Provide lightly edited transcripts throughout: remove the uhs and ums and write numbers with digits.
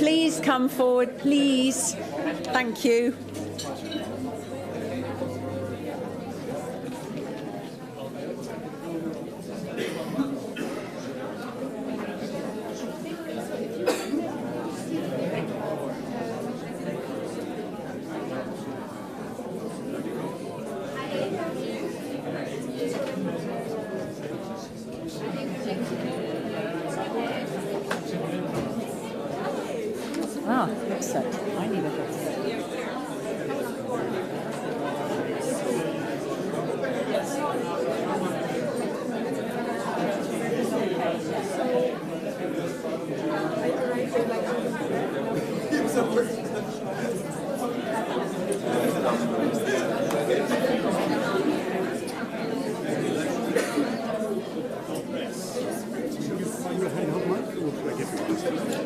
please come forward, please. Thank you. Ah, looks so tiny little.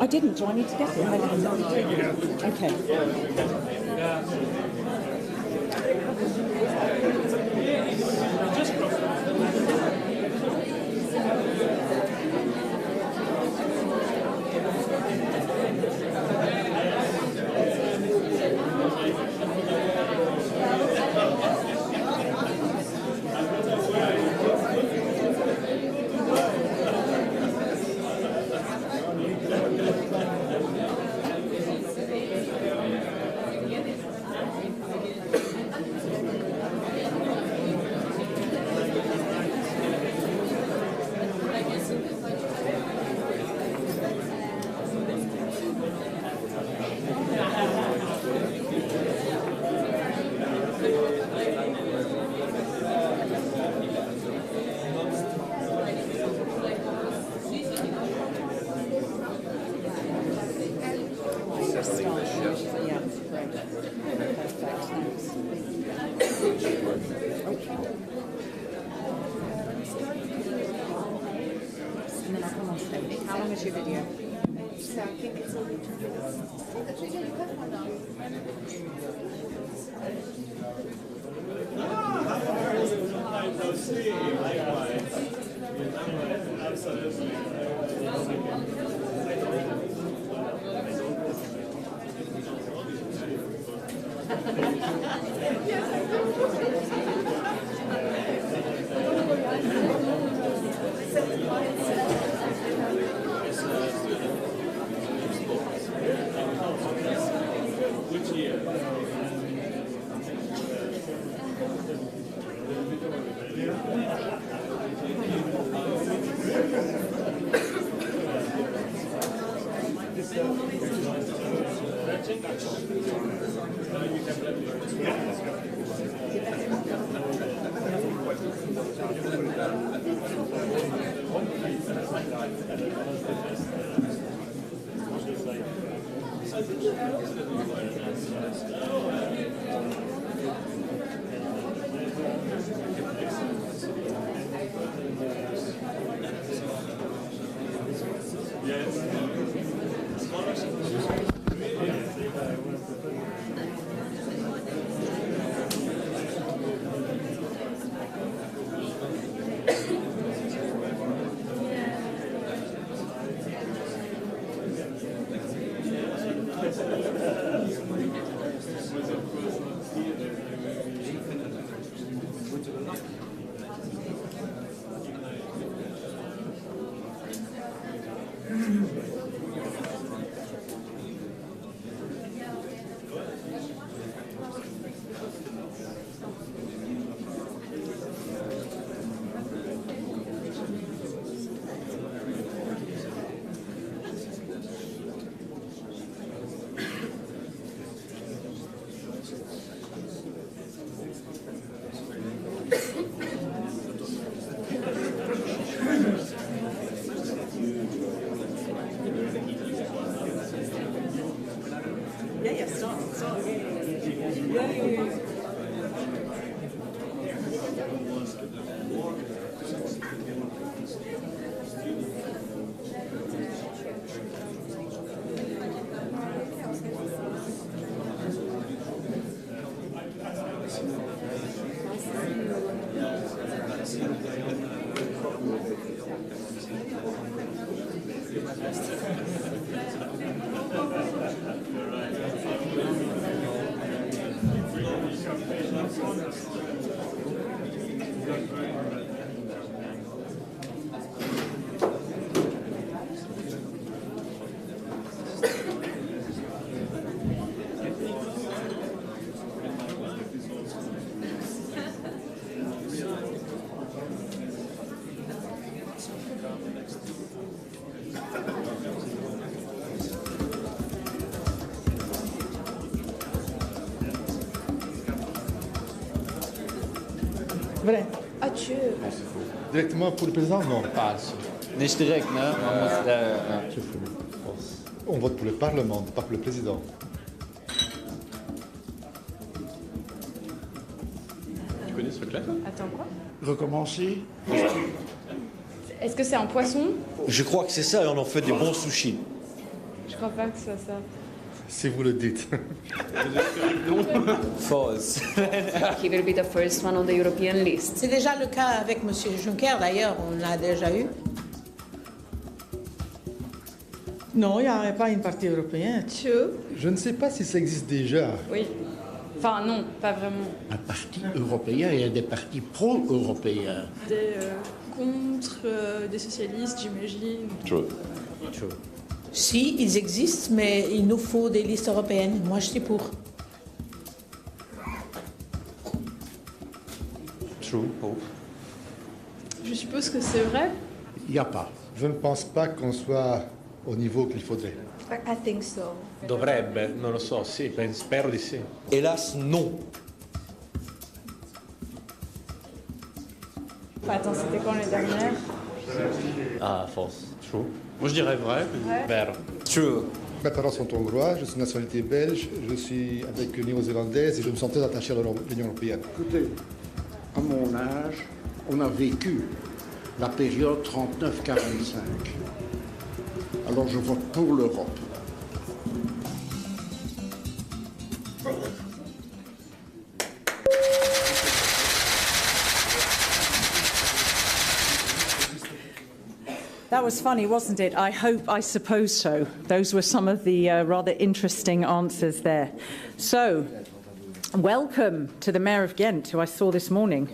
I didn't. Do I need to get it? Okay. How long is your video? So I think it's only 2 minutes. Vrai. Adieu. Directement pour le président, non. Falso. Nicht direkt, ne? Man muss, ja. On vote pour le Parlement, pas pour le président. Tu connais ce truc-là? Attends, quoi? Recommencer. Est-ce que c'est un poisson? Je crois que c'est ça, et on en fait des bons sushis. Je crois pas que ce soit ça. Si vous le dites. False. He will be the first one on the European list. C'est déjà le cas avec M. Juncker, d'ailleurs, on l'a déjà eu. Non, il n'y a pas une partie européenne. Adieu. Je ne sais pas si ça existe déjà. Oui. Enfin, non, pas vraiment. Un parti européen et des partis pro-européens. Des contre, des socialistes, j'imagine. True. Si, ils existent, mais il nous faut des listes européennes. Moi, je suis pour. True. Je suppose que c'est vrai. Il n'y a pas. Je ne pense pas qu'on soit au niveau qu'il faudrait. I think so. Dovrebbe, non lo so, sì, spero di sì. Hélas, non. Attends, c'était quand les dernières? Ah, false. True. Moi je dirais vrai, vero. True. Mes parents sont hongrois, je suis de nationalité belge, je suis avec une néo-zélandaise et je me sens très attaché à l'Union européenne. Écoutez, à mon âge, on a vécu la période 39-45. Alors je vote pour l'Europe. That was funny, wasn't it? I suppose so. Those were some of the rather interesting answers there. So, welcome to the Mayor of Ghent, who I saw this morning.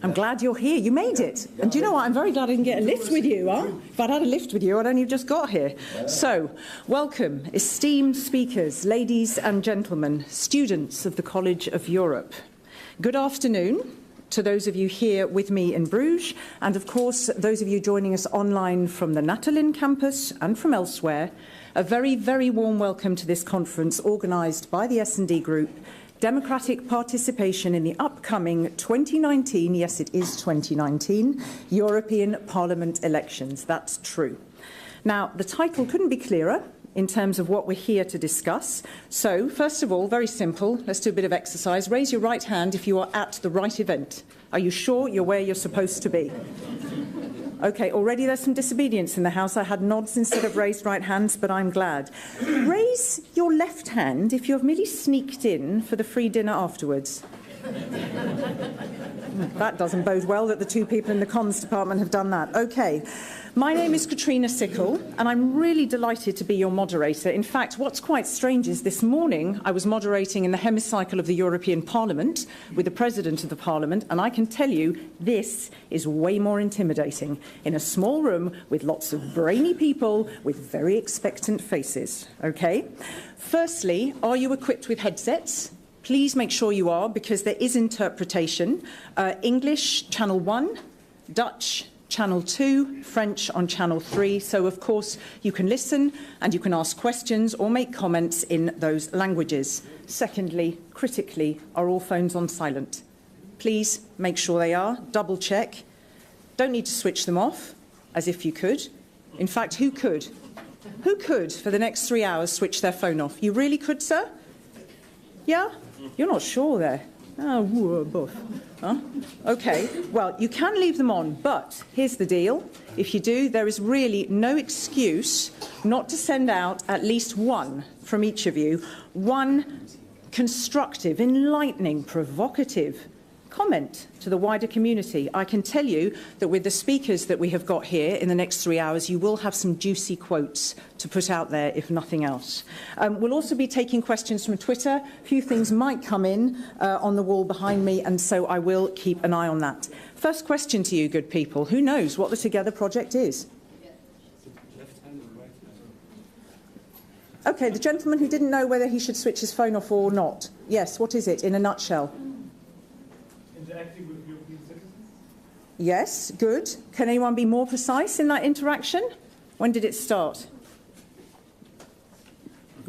I'm glad you're here. You made it. And do you know what? I'm very glad I didn't get a lift with you. Huh? If I'd had a lift with you, I'd only have just got here. So, welcome, esteemed speakers, ladies and gentlemen, students of the College of Europe. Good afternoon to those of you here with me in Bruges, and of course those of you joining us online from the Nathalin campus and from elsewhere. A very, very warm welcome to this conference organised by the S&D Group, Democratic Participation in the upcoming 2019, yes it is 2019, European Parliament elections. That's true. Now, the title couldn't be clearer in terms of what we're here to discuss. So, first of all, very simple, let's do a bit of exercise. Raise your right hand if you are at the right event. Are you sure you're where you're supposed to be? OK, already there's some disobedience in the House. I had nods instead of raised right hands, but I'm glad. Raise your left hand if you've merely sneaked in for the free dinner afterwards. That doesn't bode well that the two people in the comms department have done that. OK. My name is Katrina Sickle, and I'm really delighted to be your moderator. In fact, what's quite strange is this morning I was moderating in the hemicycle of the European Parliament with the President of the Parliament, and I can tell you this is way more intimidating in a small room with lots of brainy people with very expectant faces. OK? Firstly, are you equipped with headsets? Please make sure you are, because there is interpretation. English, Channel 1, Dutch, Channel 2, French on Channel 3. So, of course, you can listen and you can ask questions or make comments in those languages. Secondly, critically, are all phones on silent? Please make sure they are. Double check. Don't need to switch them off, as if you could. In fact, who could? Who could, for the next 3 hours, switch their phone off? You really could, sir? Yeah? You're not sure there. Oh, both. Huh? OK, well, you can leave them on, but here's the deal. If you do, there is really no excuse not to send out at least one from each of you, one constructive, enlightening, provocative comment to the wider community. I can tell you that with the speakers that we have got here in the next 3 hours, you will have some juicy quotes to put out there, if nothing else. We'll also be taking questions from Twitter. A few things might come in on the wall behind me, and so I will keep an eye on that. First question to you, good people. Who knows what the Together project is? OK, the gentleman who didn't know whether he should switch his phone off or not. Yes, what is it, in a nutshell? Interacting with European citizens? Yes, good. Can anyone be more precise in that interaction? When did it start?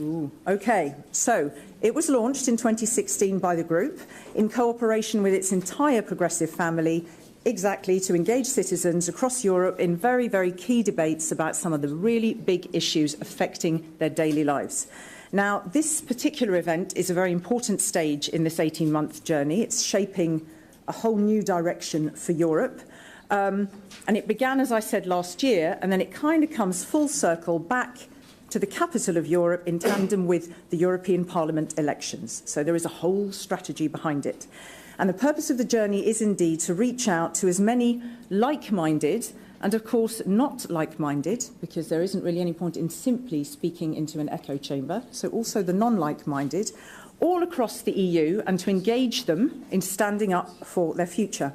Ooh, OK, so it was launched in 2016 by the group in cooperation with its entire progressive family, exactly to engage citizens across Europe in very, very key debates about some of the really big issues affecting their daily lives. Now, this particular event is a very important stage in this 18-month journey. It's shaping a whole new direction for Europe. And it began, as I said, last year, and then it kind of comes full circle back to the capital of Europe in tandem with the European Parliament elections. So there is a whole strategy behind it. And the purpose of the journey is indeed to reach out to as many like-minded and, of course, not like-minded, because there isn't really any point in simply speaking into an echo chamber, so also the non-like-minded, all across the EU, and to engage them in standing up for their future.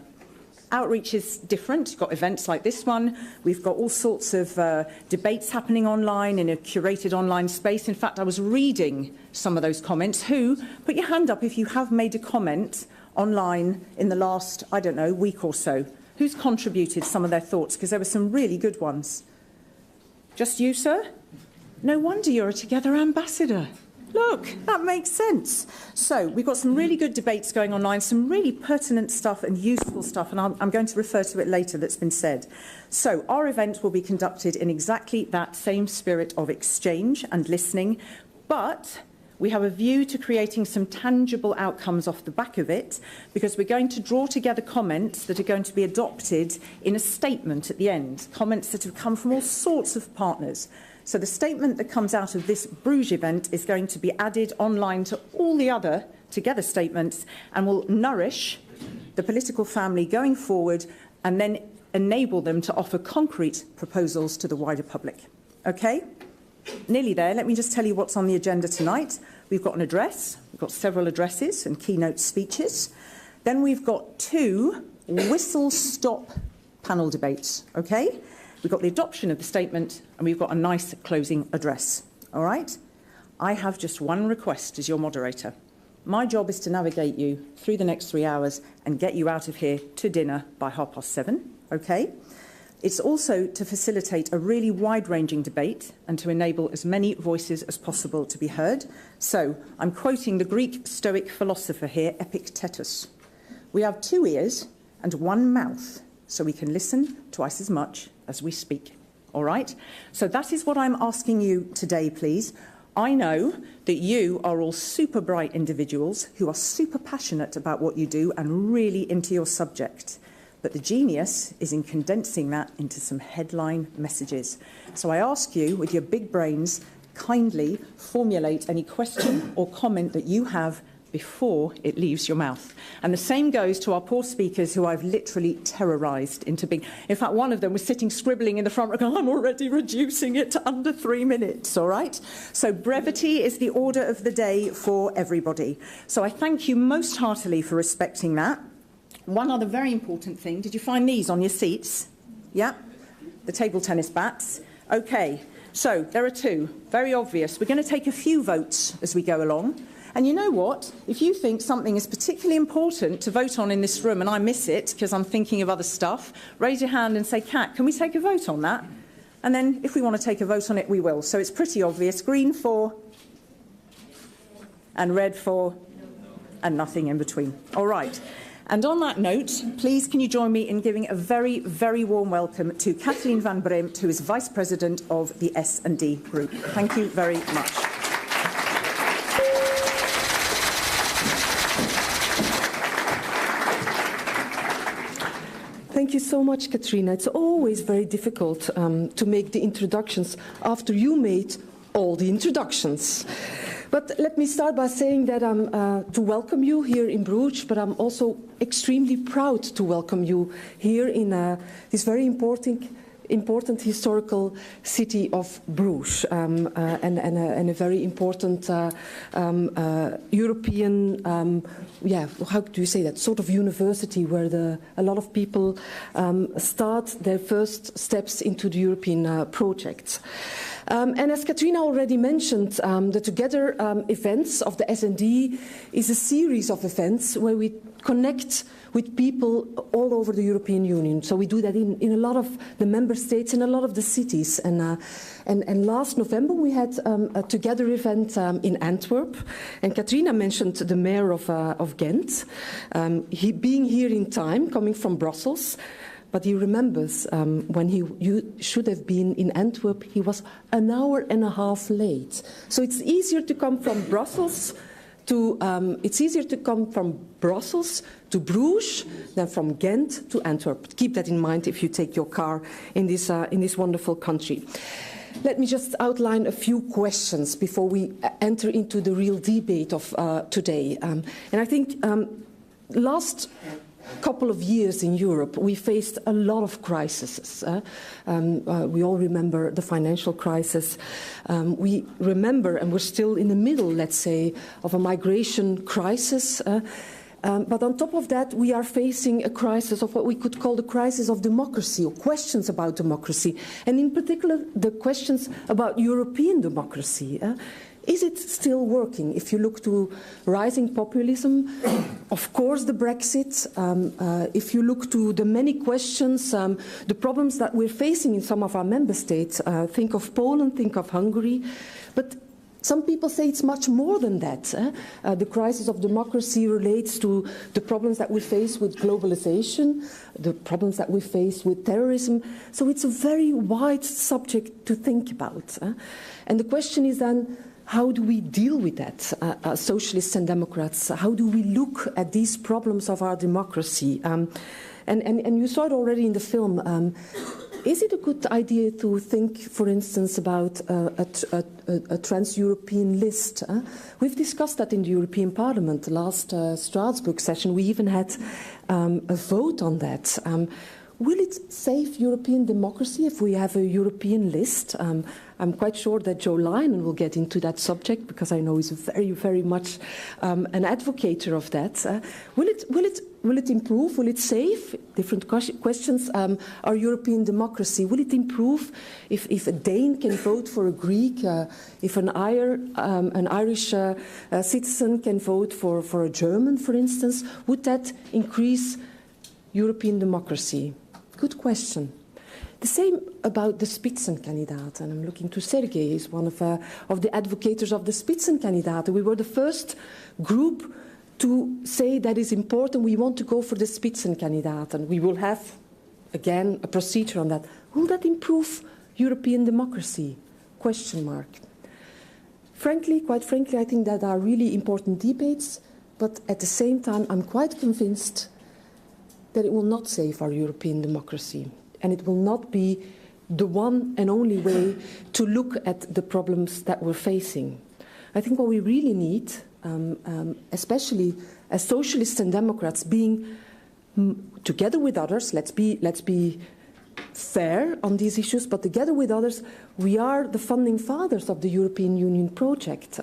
Outreach is different. You've got events like this one. We've got all sorts of debates happening online in a curated online space. In fact, I was reading some of those comments. Put your hand up if you have made a comment online in the last, I don't know, week or so. Who's contributed some of their thoughts? Because there were some really good ones. Just you, sir? No wonder you're a Together ambassador. Look, that makes sense. So we've got some really good debates going online, some really pertinent stuff and useful stuff, and I'm going to refer to it later that's been said. So our event will be conducted in exactly that same spirit of exchange and listening, but we have a view to creating some tangible outcomes off the back of it, because we're going to draw together comments that are going to be adopted in a statement at the end, comments that have come from all sorts of partners. So the statement that comes out of this Bruges event is going to be added online to all the other Together statements and will nourish the political family going forward and then enable them to offer concrete proposals to the wider public. OK? Nearly there. Let me just tell you what's on the agenda tonight. We've got an address. We've got several addresses and keynote speeches. Then we've got 2 whistle-stop panel debates. OK? We've got the adoption of the statement, and we've got a nice closing address. All right? I have just one request as your moderator. My job is to navigate you through the next 3 hours and get you out of here to dinner by 7:30. OK? It's also to facilitate a really wide-ranging debate and to enable as many voices as possible to be heard. So I'm quoting the Greek Stoic philosopher here, Epictetus. We have 2 ears and 1 mouth, so we can listen twice as much as we speak. All right? So that is what I'm asking you today, please. I know that you are all super bright individuals who are super passionate about what you do and really into your subject. But the genius is in condensing that into some headline messages. So I ask you, with your big brains, kindly formulate any question or comment that you have before it leaves your mouth. And the same goes to our poor speakers who I've literally terrorised into being... In fact, one of them was sitting scribbling in the front row going, I'm already reducing it to under 3 minutes, all right? So brevity is the order of the day for everybody. So I thank you most heartily for respecting that. One other very important thing, did you find these on your seats? Yeah? The table tennis bats. OK, so there are 2, very obvious. We're going to take a few votes as we go along. And you know what? If you think something is particularly important to vote on in this room and I miss it because I'm thinking of other stuff, raise your hand and say, Kat, can we take a vote on that? And then if we want to take a vote on it, we will. So it's pretty obvious. Green for, and red for, and nothing in between. All right. And on that note, please can you join me in giving a very, very warm welcome to Kathleen van Bremt, who is Vice President of the S&D Group. Thank you very much. Thank you so much, Katrina. It's always very difficult to make the introductions after you made all the introductions. But let me start by saying that I'm to welcome you here in Bruges, but I'm also extremely proud to welcome you here in this very important historical city of Bruges, and a very important European, how do you say that, sort of university where a lot of people start their first steps into the European projects. And as Katrina already mentioned, the Together events of the SND is a series of events where we connect with people all over the European Union. So we do that in a lot of the member states, in a lot of the cities. And last November we had a Together event in Antwerp. And Katrina mentioned the mayor of Ghent, being here in time, coming from Brussels. But he remembers when you should have been in Antwerp, he was an hour and a half late. So it's easier to come from Brussels to Bruges than from Ghent to Antwerp. Keep that in mind if you take your car in this wonderful country. Let me just outline a few questions before we enter into the real debate of today. And I think last couple of years in Europe, we faced a lot of crises. We all remember the financial crisis. We remember, and we're still in the middle, let's say, of a migration crisis. But on top of that, we are facing a crisis of what we could call the crisis of democracy, or questions about democracy, and in particular, the questions about European democracy. Is it still working? If you look to rising populism, of course the Brexit, if you look to the many questions, the problems that we're facing in some of our member states, think of Poland, think of Hungary, but some people say it's much more than that. The crisis of democracy relates to the problems that we face with globalization, the problems that we face with terrorism. So it's a very wide subject to think about. And the question is then, how do we deal with that, socialists and democrats? How do we look at these problems of our democracy? And you saw it already in the film. Is it a good idea to think, for instance, about a trans-European list? We've discussed that in the European Parliament. The last Strasbourg session, we even had a vote on that. Will it save European democracy if we have a European list? I'm quite sure that Joe Linen will get into that subject because I know he's very, very much an advocate of that. Will it improve? Will it save? Different questions. Our European democracy, will it improve if a Dane can vote for a Greek? If an Irish citizen can vote for a German, for instance? Would that increase European democracy? Good question. The same about the Spitzenkandidat, and I'm looking to Sergei, he's one of the advocates of the Spitzenkandidat. We were the first group to say that is important, we want to go for the Spitzenkandidat, and we will have, again, a procedure on that. Will that improve European democracy? Question mark. Quite frankly, I think that are really important debates, but at the same time, I'm quite convinced that it will not save our European democracy. And it will not be the one and only way to look at the problems that we're facing. I think what we really need, especially as socialists and democrats, being together with others, let's be fair on these issues, but together with others, we are the founding fathers of the European Union project.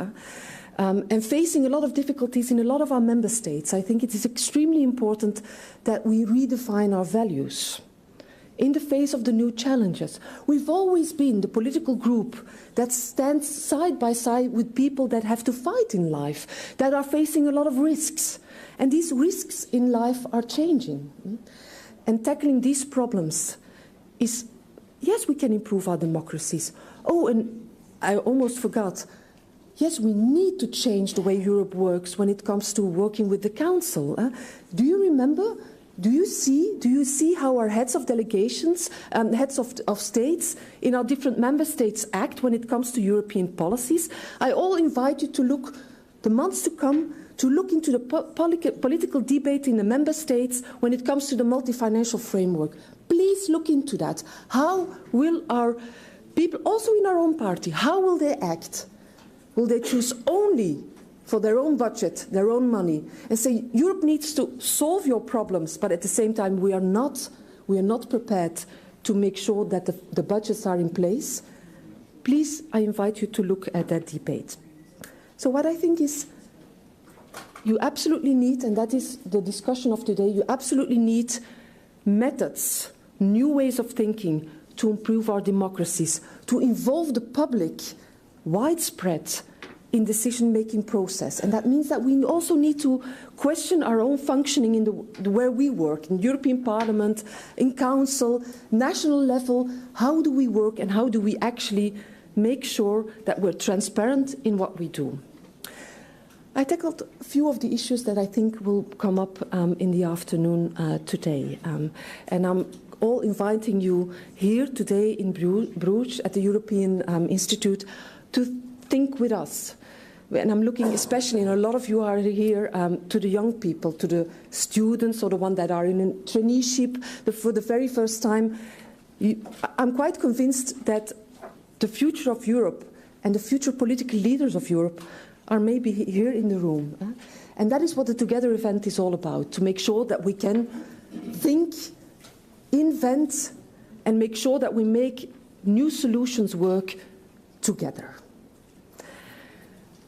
And facing a lot of difficulties in a lot of our member states, I think it is extremely important that we redefine our values in the face of the new challenges. We've always been the political group that stands side by side with people that have to fight in life, that are facing a lot of risks. And these risks in life are changing. And tackling these problems is, yes, we can improve our democracies. Oh, and I almost forgot. Yes, we need to change the way Europe works when it comes to working with the Council. Do you remember? Do you see how our heads of delegations, heads of states in our different member states act when it comes to European policies? I all invite you to look, the months to come, to look into the political debate in the member states when it comes to the multi-financial framework. Please look into that. How will our people, also in our own party, how will they act? Will they choose only for their own budget, their own money, and say Europe needs to solve your problems, but at the same time we are not prepared to make sure that the budgets are in place? Please, I invite you to look at that debate. So what I think is you absolutely need, and that is the discussion of today, you absolutely need methods, new ways of thinking to improve our democracies, to involve the public widespread in decision-making process. And that means that we also need to question our own functioning in where we work, in European Parliament, in Council, national level. How do we work and how do we actually make sure that we're transparent in what we do? I tackled a few of the issues that I think will come up in the afternoon today. And I'm all inviting you here today in Bruges at the European Institute to think with us. And I'm looking especially, and a lot of you are here, to the young people, to the students or the ones that are in a traineeship for the very first time. I'm quite convinced that the future of Europe and the future political leaders of Europe are maybe here in the room. And that is what the Together event is all about, to make sure that we can think, invent, and make sure that we make new solutions work together.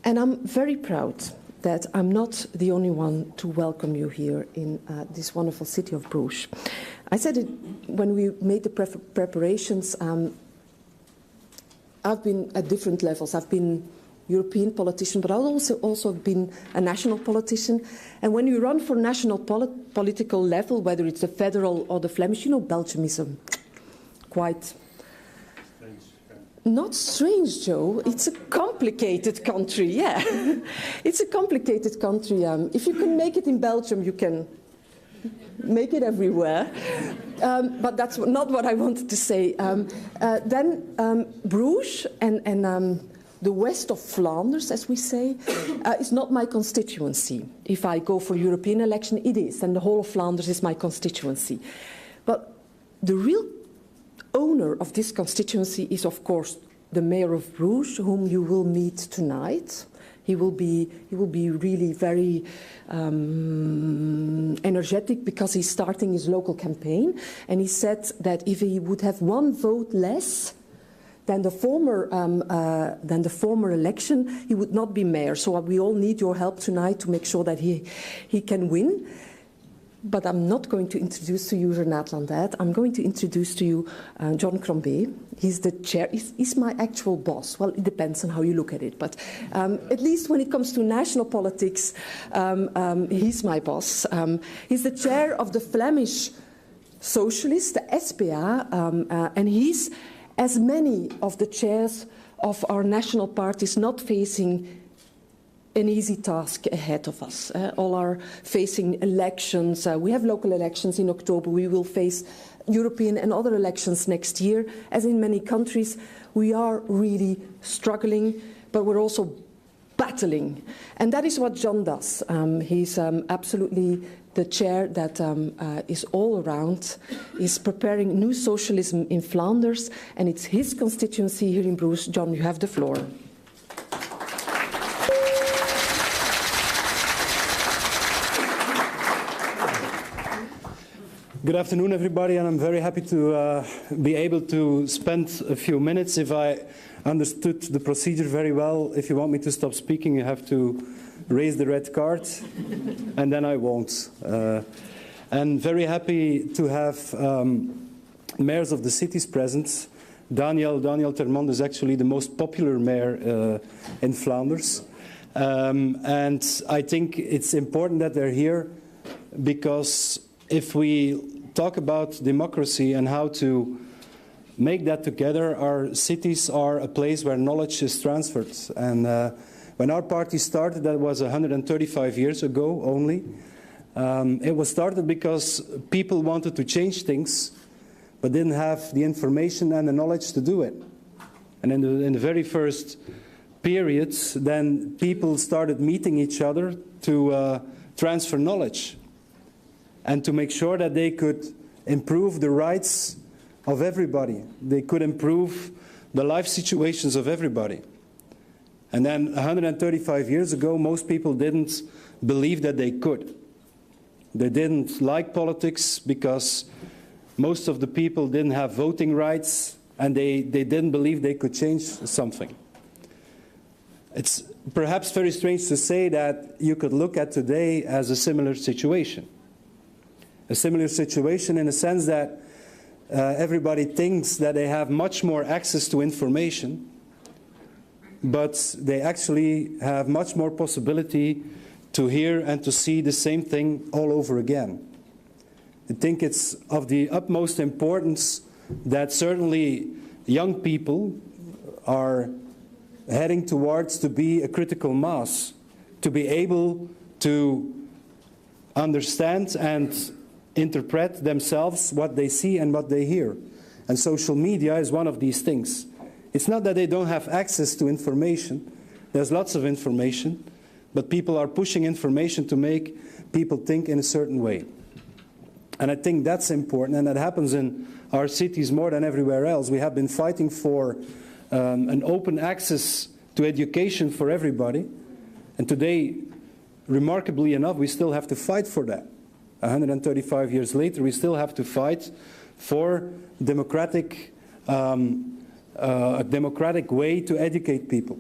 And I'm very proud that I'm not the only one to welcome you here in this wonderful city of Bruges. I said it when we made the preparations. I've been at different levels. I've been European politician, but I've also been a national politician. And when you run for national political level, whether it's the federal or the Flemish, you know, Belgium is quite... Not strange, Joe. It's a complicated country, yeah. It's a complicated country. If you can make it in Belgium, you can make it everywhere. But that's not what I wanted to say. Then Bruges and the west of Flanders, as we say, is not my constituency. If I go for European election, it is, and the whole of Flanders is my constituency. But the real owner of this constituency is, of course, the mayor of Bruges, whom you will meet tonight. He will be really very energetic because he's starting his local campaign. And he said that if he would have one vote less than the former election, he would not be mayor. So we all need your help tonight to make sure that he can win. But I'm not going to introduce to you Renate Landert. I'm going to introduce to you John Crombie. He's the chair. He's my actual boss. Well, it depends on how you look at it. But at least when it comes to national politics, he's my boss. He's the chair of the Flemish Socialists, the SPA, and he's, as many of the chairs of our national parties, not facing an easy task ahead of us. All are facing elections. We have local elections in October. We will face European and other elections next year. As in many countries, we are really struggling, but we're also battling. And that is what John does. He's absolutely the chair that is all around, is preparing new socialism in Flanders, and it's his constituency here in Bruges. John, you have the floor. Good afternoon, everybody, and I'm very happy to be able to spend a few minutes. If I understood the procedure very well, if you want me to stop speaking, you have to raise the red card, and then I won't. And very happy to have mayors of the cities present. Daniel Termonde is actually the most popular mayor in Flanders. And I think it's important that they're here because if we talk about democracy and how to make that together, our cities are a place where knowledge is transferred. And when our party started, that was 135 years ago only. It was started because people wanted to change things, but didn't have the information and the knowledge to do it. And in the very first periods, then people started meeting each other to transfer knowledge and to make sure that they could improve the rights of everybody. They could improve the life situations of everybody. And then 135 years ago, most people didn't believe that they could. They didn't like politics because most of the people didn't have voting rights, and they didn't believe they could change something. It's perhaps very strange to say that you could look at today as a similar situation. A similar situation in the sense that everybody thinks that they have much more access to information, but they actually have much more possibility to hear and to see the same thing all over again. I think it's of the utmost importance that certainly young people are heading towards to be a critical mass, to be able to understand and interpret themselves what they see and what they hear. And social media is one of these things. It's not that they don't have access to information. There's lots of information, but people are pushing information to make people think in a certain way. And I think that's important, and that happens in our cities more than everywhere else. We have been fighting for an open access to education for everybody, and today, remarkably enough, we still have to fight for that. 135 years later, we still have to fight for a democratic way to educate people.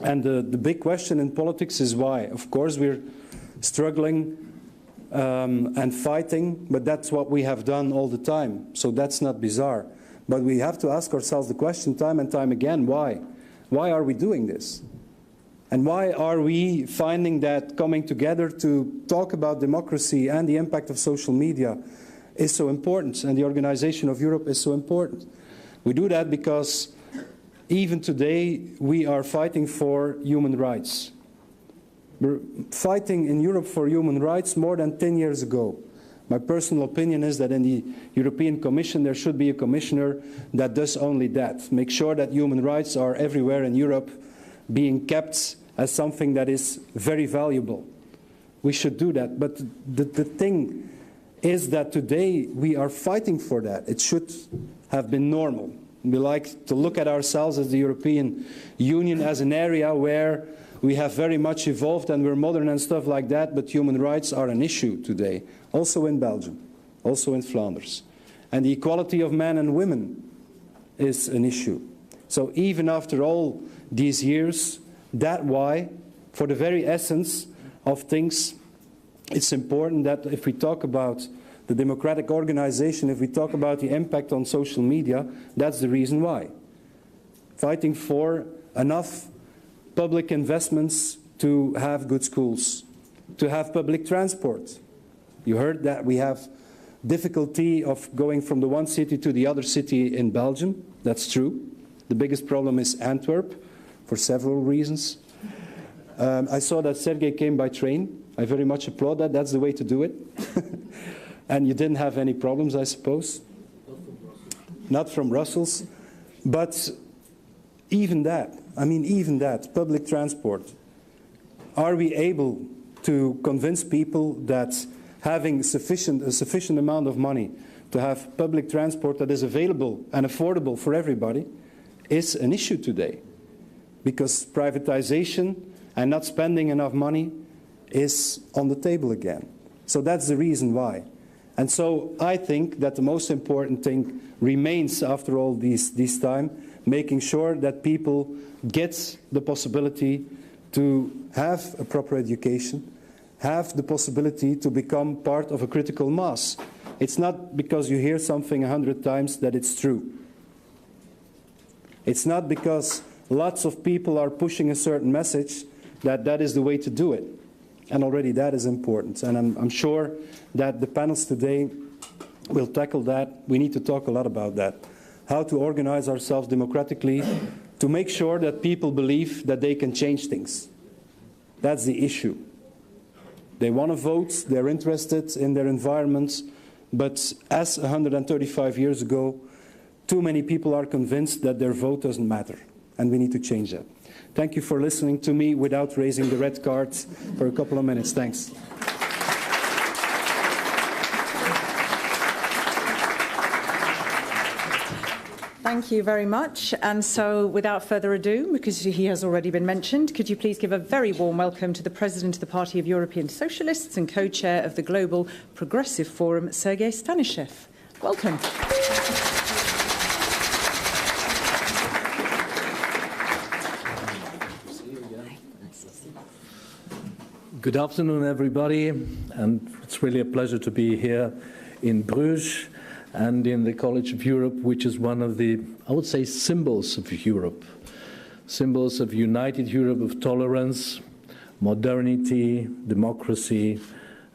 And the big question in politics is why. Of course, we're struggling and fighting, but that's what we have done all the time. So that's not bizarre. But we have to ask ourselves the question time and time again, why? Why are we doing this? And why are we finding that coming together to talk about democracy and the impact of social media is so important, and the organization of Europe is so important? We do that because even today we are fighting for human rights. We're fighting in Europe for human rights more than 10 years ago. My personal opinion is that in the European Commission there should be a commissioner that does only that. Make sure that human rights are everywhere in Europe being kept as something that is very valuable. We should do that. But the thing is that today we are fighting for that. It should have been normal. We like to look at ourselves as the European Union as an area where we have very much evolved and we're modern and stuff like that, but human rights are an issue today, also in Belgium, also in Flanders. And the equality of men and women is an issue. So even after all these years, that's why, for the very essence of things, it's important that if we talk about the democratic organization, if we talk about the impact on social media, that's the reason why. Fighting for enough public investments to have good schools, to have public transport. You heard that we have difficulty of going from the one city to the other city in Belgium. That's true. The biggest problem is Antwerp, for several reasons. I saw that Sergei came by train. I very much applaud that. That's the way to do it. And you didn't have any problems, I suppose? Not from Brussels. But even that, I mean, even that, public transport. Are we able to convince people that having a sufficient amount of money to have public transport that is available and affordable for everybody is an issue today? Because privatization and not spending enough money is on the table again. So that's the reason why. And so I think that the most important thing remains after all this time, making sure that people get the possibility to have a proper education, have the possibility to become part of a critical mass. It's not because you hear something 100 times that it's true. It's not because lots of people are pushing a certain message that is the way to do it. And already that is important. And I'm sure that the panels today will tackle that. We need to talk a lot about that. How to organize ourselves democratically to make sure that people believe that they can change things. That's the issue. They want to vote, they're interested in their environments, but as 135 years ago, too many people are convinced that their vote doesn't matter, and we need to change that. Thank you for listening to me without raising the red card for a couple of minutes. Thanks. Thank you very much. And so, without further ado, because he has already been mentioned, could you please give a very warm welcome to the President of the Party of European Socialists and co-chair of the Global Progressive Forum, Sergei Stanishev. Welcome. Good afternoon, everybody, and it's really a pleasure to be here in Bruges and in the College of Europe, which is one of the, I would say, symbols of Europe, symbols of united Europe, of tolerance, modernity, democracy,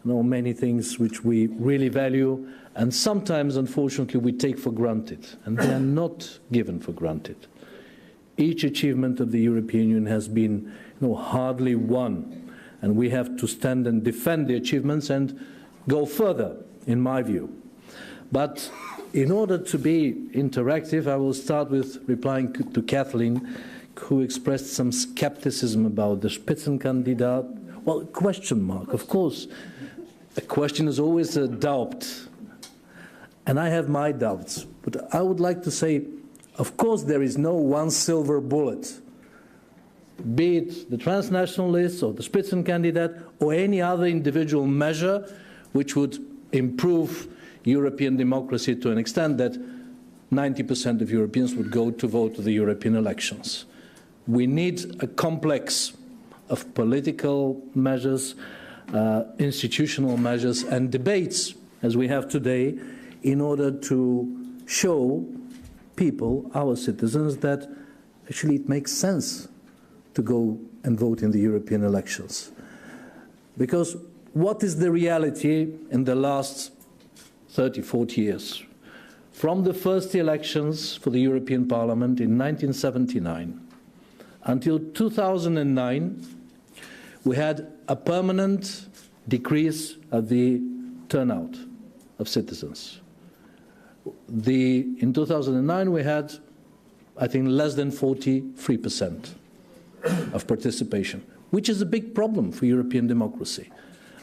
and all many things which we really value, and sometimes, unfortunately, we take for granted, and they are not given for granted. Each achievement of the European Union has been, hardly won. And we have to stand and defend the achievements and go further, in my view. But in order to be interactive, I will start with replying to Kathleen, who expressed some skepticism about the Spitzenkandidat. Well, question mark, of course. A question is always a doubt. And I have my doubts. But I would like to say, of course, there is no one silver bullet. Be it the transnational list or the Spitzenkandidat or any other individual measure which would improve European democracy to an extent that 90% of Europeans would go to vote to the European elections. We need a complex of political measures, institutional measures and debates, as we have today, in order to show people, our citizens, that actually it makes sense to go and vote in the European elections. Because what is the reality in the last 30, 40 years? From the first elections for the European Parliament in 1979 until 2009, we had a permanent decrease of the turnout of citizens. In 2009, we had, I think, less than 43% of participation, which is a big problem for European democracy.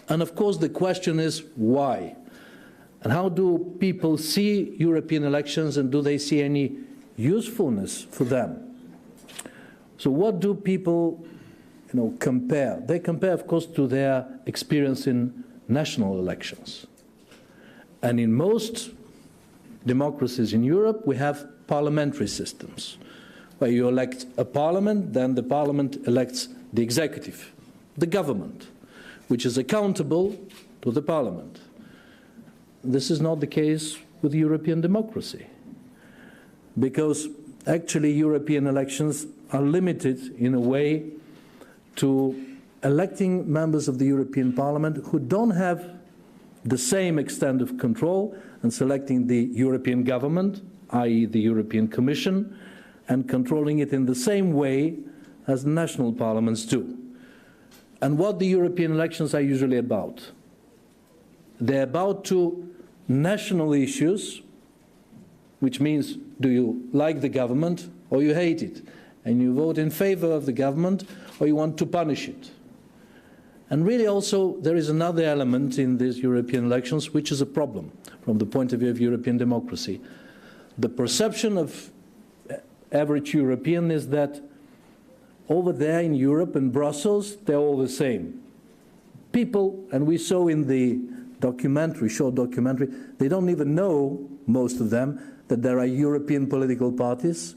And of course the question is why? And how do people see European elections, and do they see any usefulness for them? So what do people compare? They compare, of course, to their experience in national elections. And in most democracies in Europe, we have parliamentary systems, where you elect a parliament, then the parliament elects the executive, the government, which is accountable to the parliament. This is not the case with European democracy, because actually European elections are limited in a way to electing members of the European Parliament who don't have the same extent of control, and selecting the European government, i.e. the European Commission, and controlling it in the same way as national parliaments do. And what the European elections are usually about? They're about two national issues, which means, do you like the government or you hate it? And you vote in favor of the government or you want to punish it. And really also there is another element in these European elections which is a problem from the point of view of European democracy. The perception of average European is that over there in Europe and Brussels, they're all the same. People, and we saw in the documentary, short documentary, they don't even know, most of them, that there are European political parties,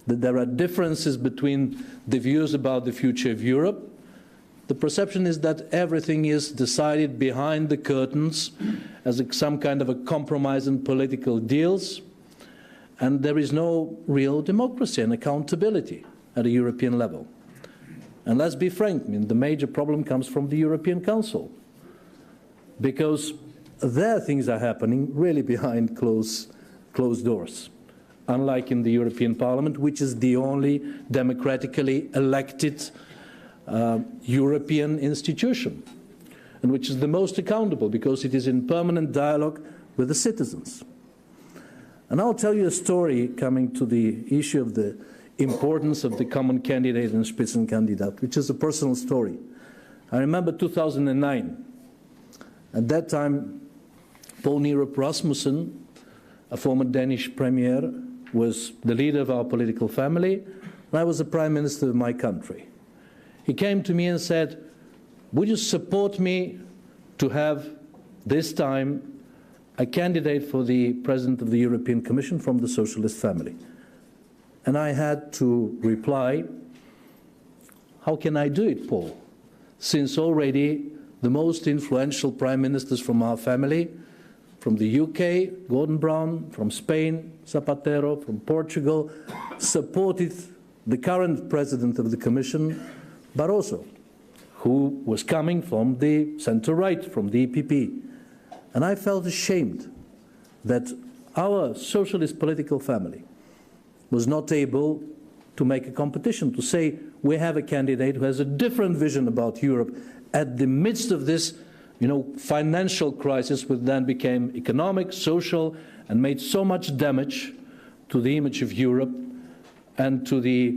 that there are differences between the views about the future of Europe. The perception is that everything is decided behind the curtains as some kind of a compromise in political deals, and there is no real democracy and accountability at a European level. And let's be frank, the major problem comes from the European Council, because there things are happening really behind closed doors, unlike in the European Parliament, which is the only democratically elected European institution, and which is the most accountable because it is in permanent dialogue with the citizens. And I'll tell you a story coming to the issue of the importance of the common candidate and Spitzenkandidat, which is a personal story. I remember 2009. At that time, Poul Nyrup Rasmussen, a former Danish premier, was the leader of our political family, and I was the Prime Minister of my country. He came to me and said, would you support me to have this time a candidate for the President of the European Commission from the Socialist family? And I had to reply, how can I do it, Paul? Since already the most influential Prime Ministers from our family, from the UK, Gordon Brown, from Spain, Zapatero, from Portugal, supported the current President of the Commission, Barroso, who was coming from the centre-right, from the EPP. And I felt ashamed that our socialist political family was not able to make a competition, to say we have a candidate who has a different vision about Europe at the midst of this, financial crisis, which then became economic, social, and made so much damage to the image of Europe and to the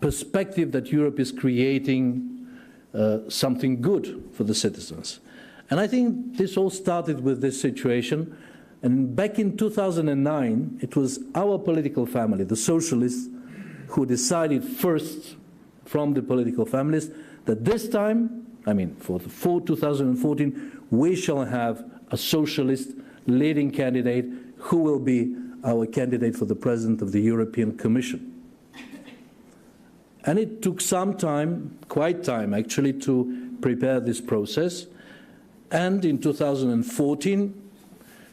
perspective that Europe is creating something good for the citizens. And I think this all started with this situation. And back in 2009, it was our political family, the Socialists, who decided first from the political families that this time, for 2014, we shall have a socialist leading candidate who will be our candidate for the President of the European Commission. And it took some time, quite time actually, to prepare this process. And in 2014,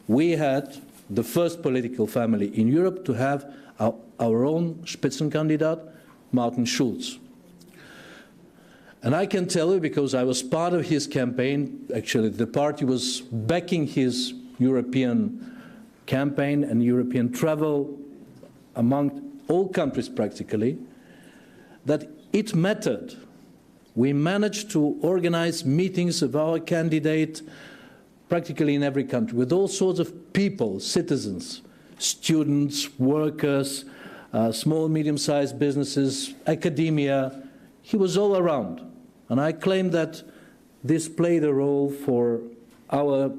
we had the first political family in Europe to have our own Spitzenkandidat, Martin Schulz. And I can tell you, because I was part of his campaign, actually the party was backing his European campaign and European travel among all countries practically, that it mattered. We managed to organize meetings of our candidate practically in every country with all sorts of people, citizens, students, workers, small, medium-sized businesses, academia. He was all around. And I claim that this played a role for our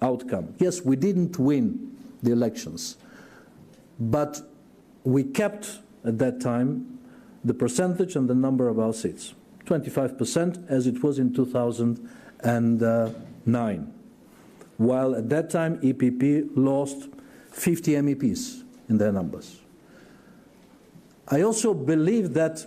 outcome. Yes, we didn't win the elections, but we kept at that time the percentage and the number of our seats, 25% as it was in 2009, while at that time EPP lost 50 MEPs in their numbers. I also believe that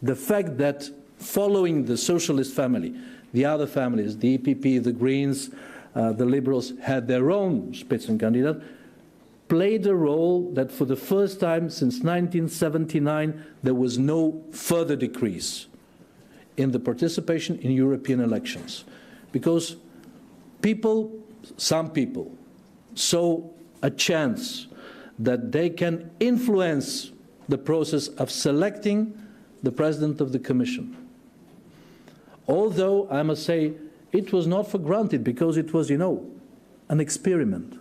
the fact that following the socialist family, the other families, the EPP, the Greens, the Liberals, had their own Spitzenkandidat, played a role that for the first time since 1979 there was no further decrease in the participation in European elections. Because some people saw a chance that they can influence the process of selecting the President of the Commission. Although, I must say, it was not for granted, because it was, an experiment,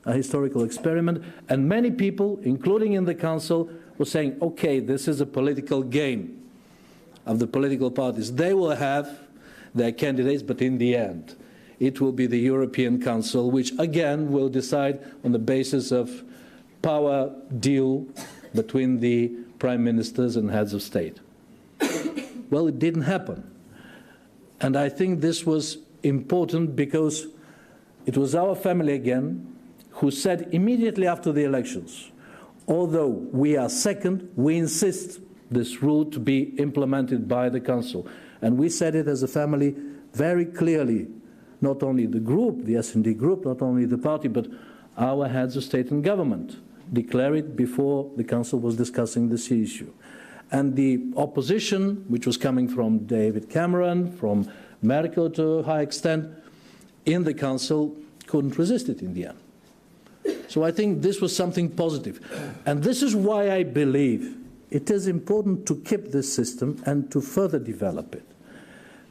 a historical experiment, and many people, including in the Council, were saying, okay, this is a political game of the political parties. They will have their candidates, but in the end, it will be the European Council, which again will decide on the basis of power deal between the prime ministers and heads of state. Well, it didn't happen. And I think this was important because it was our family again who said immediately after the elections, although we are second, we insist this rule to be implemented by the Council. And we said it as a family very clearly, not only the group, the S&D group, not only the party, but our heads of state and government declared it before the Council was discussing this issue. And the opposition, which was coming from David Cameron, from Merkel to a high extent, in the Council couldn't resist it in the end. So I think this was something positive. And this is why I believe it is important to keep this system and to further develop it.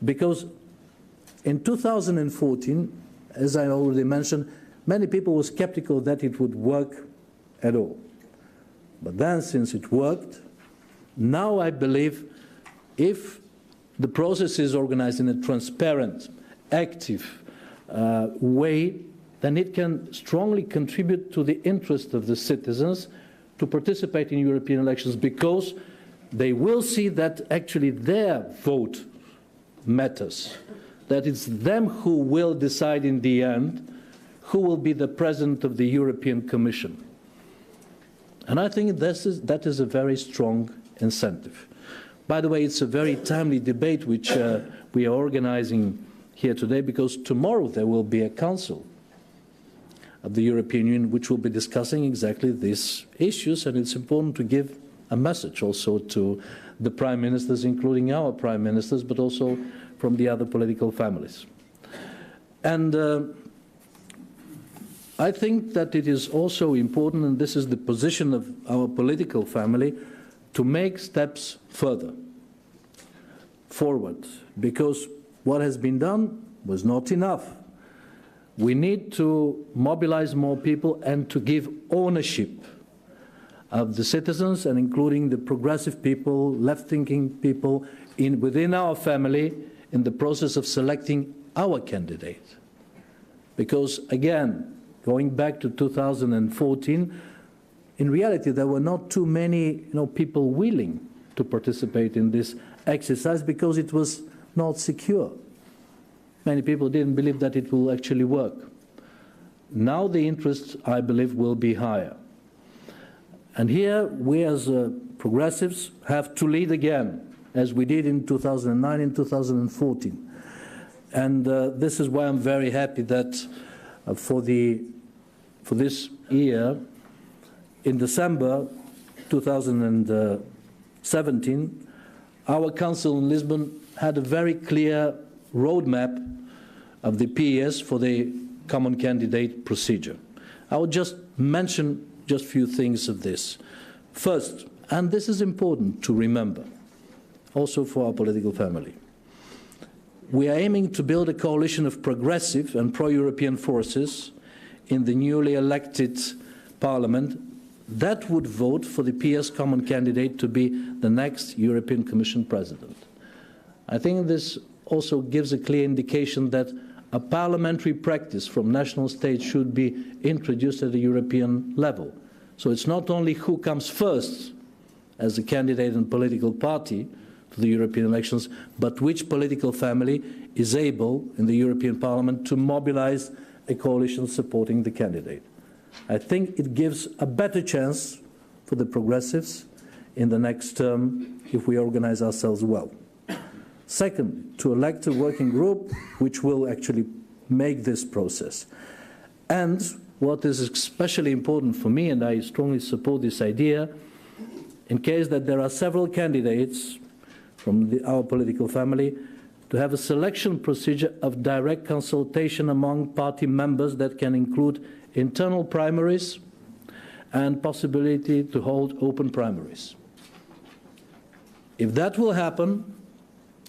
Because in 2014, as I already mentioned, many people were skeptical that it would work at all. But then, since it worked, now I believe if the process is organized in a transparent, active way, then it can strongly contribute to the interest of the citizens to participate in European elections because they will see that actually their vote matters, that it's them who will decide in the end who will be the president of the European Commission. And I think that is a very strong incentive. By the way, it's a very timely debate which we are organizing here today, because tomorrow there will be a Council of the European Union which will be discussing exactly these issues, and it's important to give a message also to the prime ministers, including our prime ministers, but also from the other political families. And I think that it is also important, and this is the position of our political family, to make steps further forward, because what has been done was not enough. We need to mobilize more people and to give ownership of the citizens, and including the progressive people, left-thinking people within our family in the process of selecting our candidate. Because, again, going back to 2014, in reality there were not too many people willing to participate in this exercise because it was not secure. Many people didn't believe that it will actually work. Now the interest, I believe, will be higher. And here we as progressives have to lead again, as we did in 2009 and 2014. And this is why I'm very happy that for this year, in December 2017, our Council in Lisbon had a very clear roadmap of the PES for the common candidate procedure. I will just mention just a few things of this. First, and this is important to remember, also for our political family, we are aiming to build a coalition of progressive and pro-European forces in the newly elected Parliament that would vote for the PS common candidate to be the next European Commission President. I think this also gives a clear indication that a parliamentary practice from national states should be introduced at the European level. So it's not only who comes first as a candidate and political party to the European elections, but which political family is able in the European Parliament to mobilize a coalition supporting the candidate. I think it gives a better chance for the progressives in the next term if we organize ourselves well. Second, to elect a working group which will actually make this process. And what is especially important for me, and I strongly support this idea, in case that there are several candidates from our political family, to have a selection procedure of direct consultation among party members that can include internal primaries and possibility to hold open primaries. If that will happen,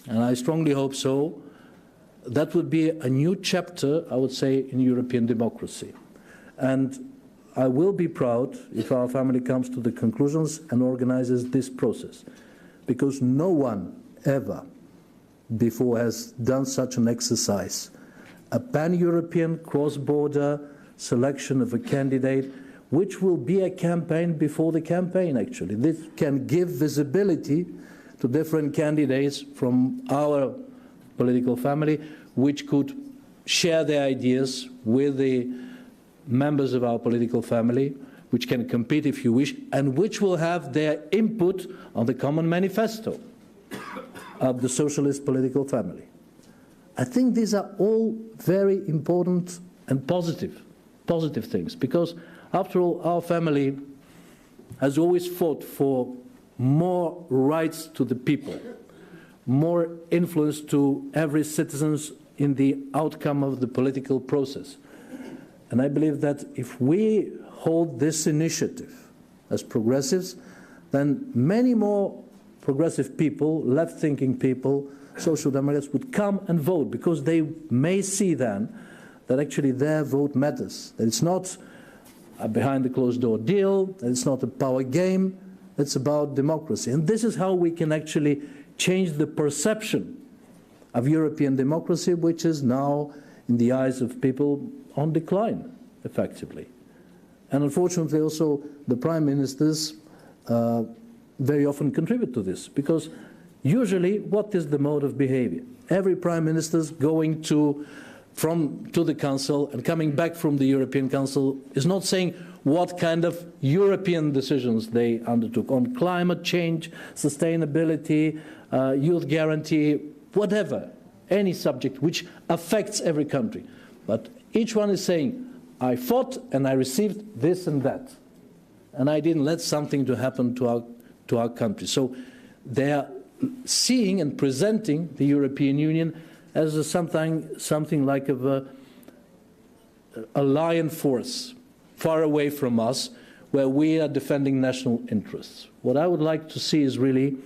and I strongly hope so, that would be a new chapter, I would say, in European democracy. And I will be proud if our family comes to the conclusions and organizes this process, because no one ever before has done such an exercise. A pan-European cross-border selection of a candidate, which will be a campaign before the campaign, actually. This can give visibility to different candidates from our political family, which could share their ideas with the members of our political family, which can compete if you wish, and which will have their input on the common manifesto of the socialist political family. I think these are all very important and positive things, because after all, our family has always fought for more rights to the people, more influence to every citizen in the outcome of the political process. And I believe that if we hold this initiative as progressives, then many more progressive people, left-thinking people, social democrats would come and vote, because they may see then that actually their vote matters, that it's not a behind-the-closed-door deal, that it's not a power game, it's about democracy. And this is how we can actually change the perception of European democracy, which is now, in the eyes of people, on decline, effectively. And unfortunately also the prime ministers very often contribute to this, because usually what is the mode of behavior? Every prime minister is going to the Council and coming back from the European Council is not saying what kind of European decisions they undertook on climate change, sustainability, youth guarantee, whatever, any subject which affects every country. But each one is saying, I fought and I received this and that, and I didn't let something to happen to our country. So they are seeing and presenting the European Union as something like a lion force far away from us, where we are defending national interests. What I would like to see is really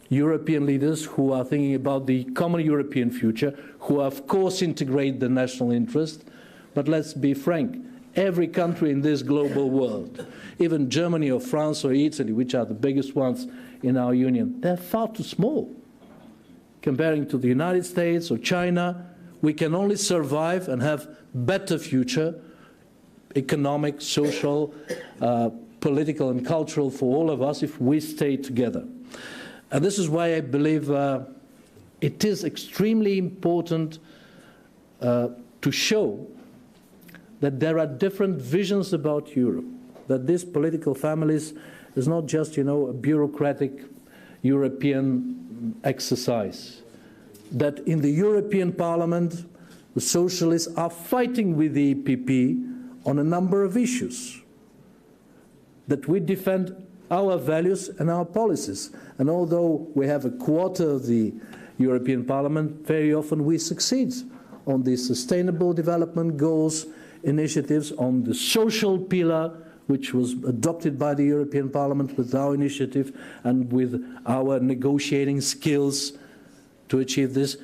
European leaders who are thinking about the common European future, who of course integrate the national interest, but let's be frank, every country in this global world, even Germany or France or Italy, which are the biggest ones in our union, they're far too small. Comparing to the United States or China, we can only survive and have better future, economic, social, political and cultural for all of us if we stay together. And this is why I believe it is extremely important to show that there are different visions about Europe, that this political families is not just, a bureaucratic European exercise, that in the European Parliament the Socialists are fighting with the EPP on a number of issues, that we defend our values and our policies. And although we have a quarter of the European Parliament, very often we succeed on the Sustainable Development Goals initiatives, on the social pillar, which was adopted by the European Parliament with our initiative and with our negotiating skills to achieve this.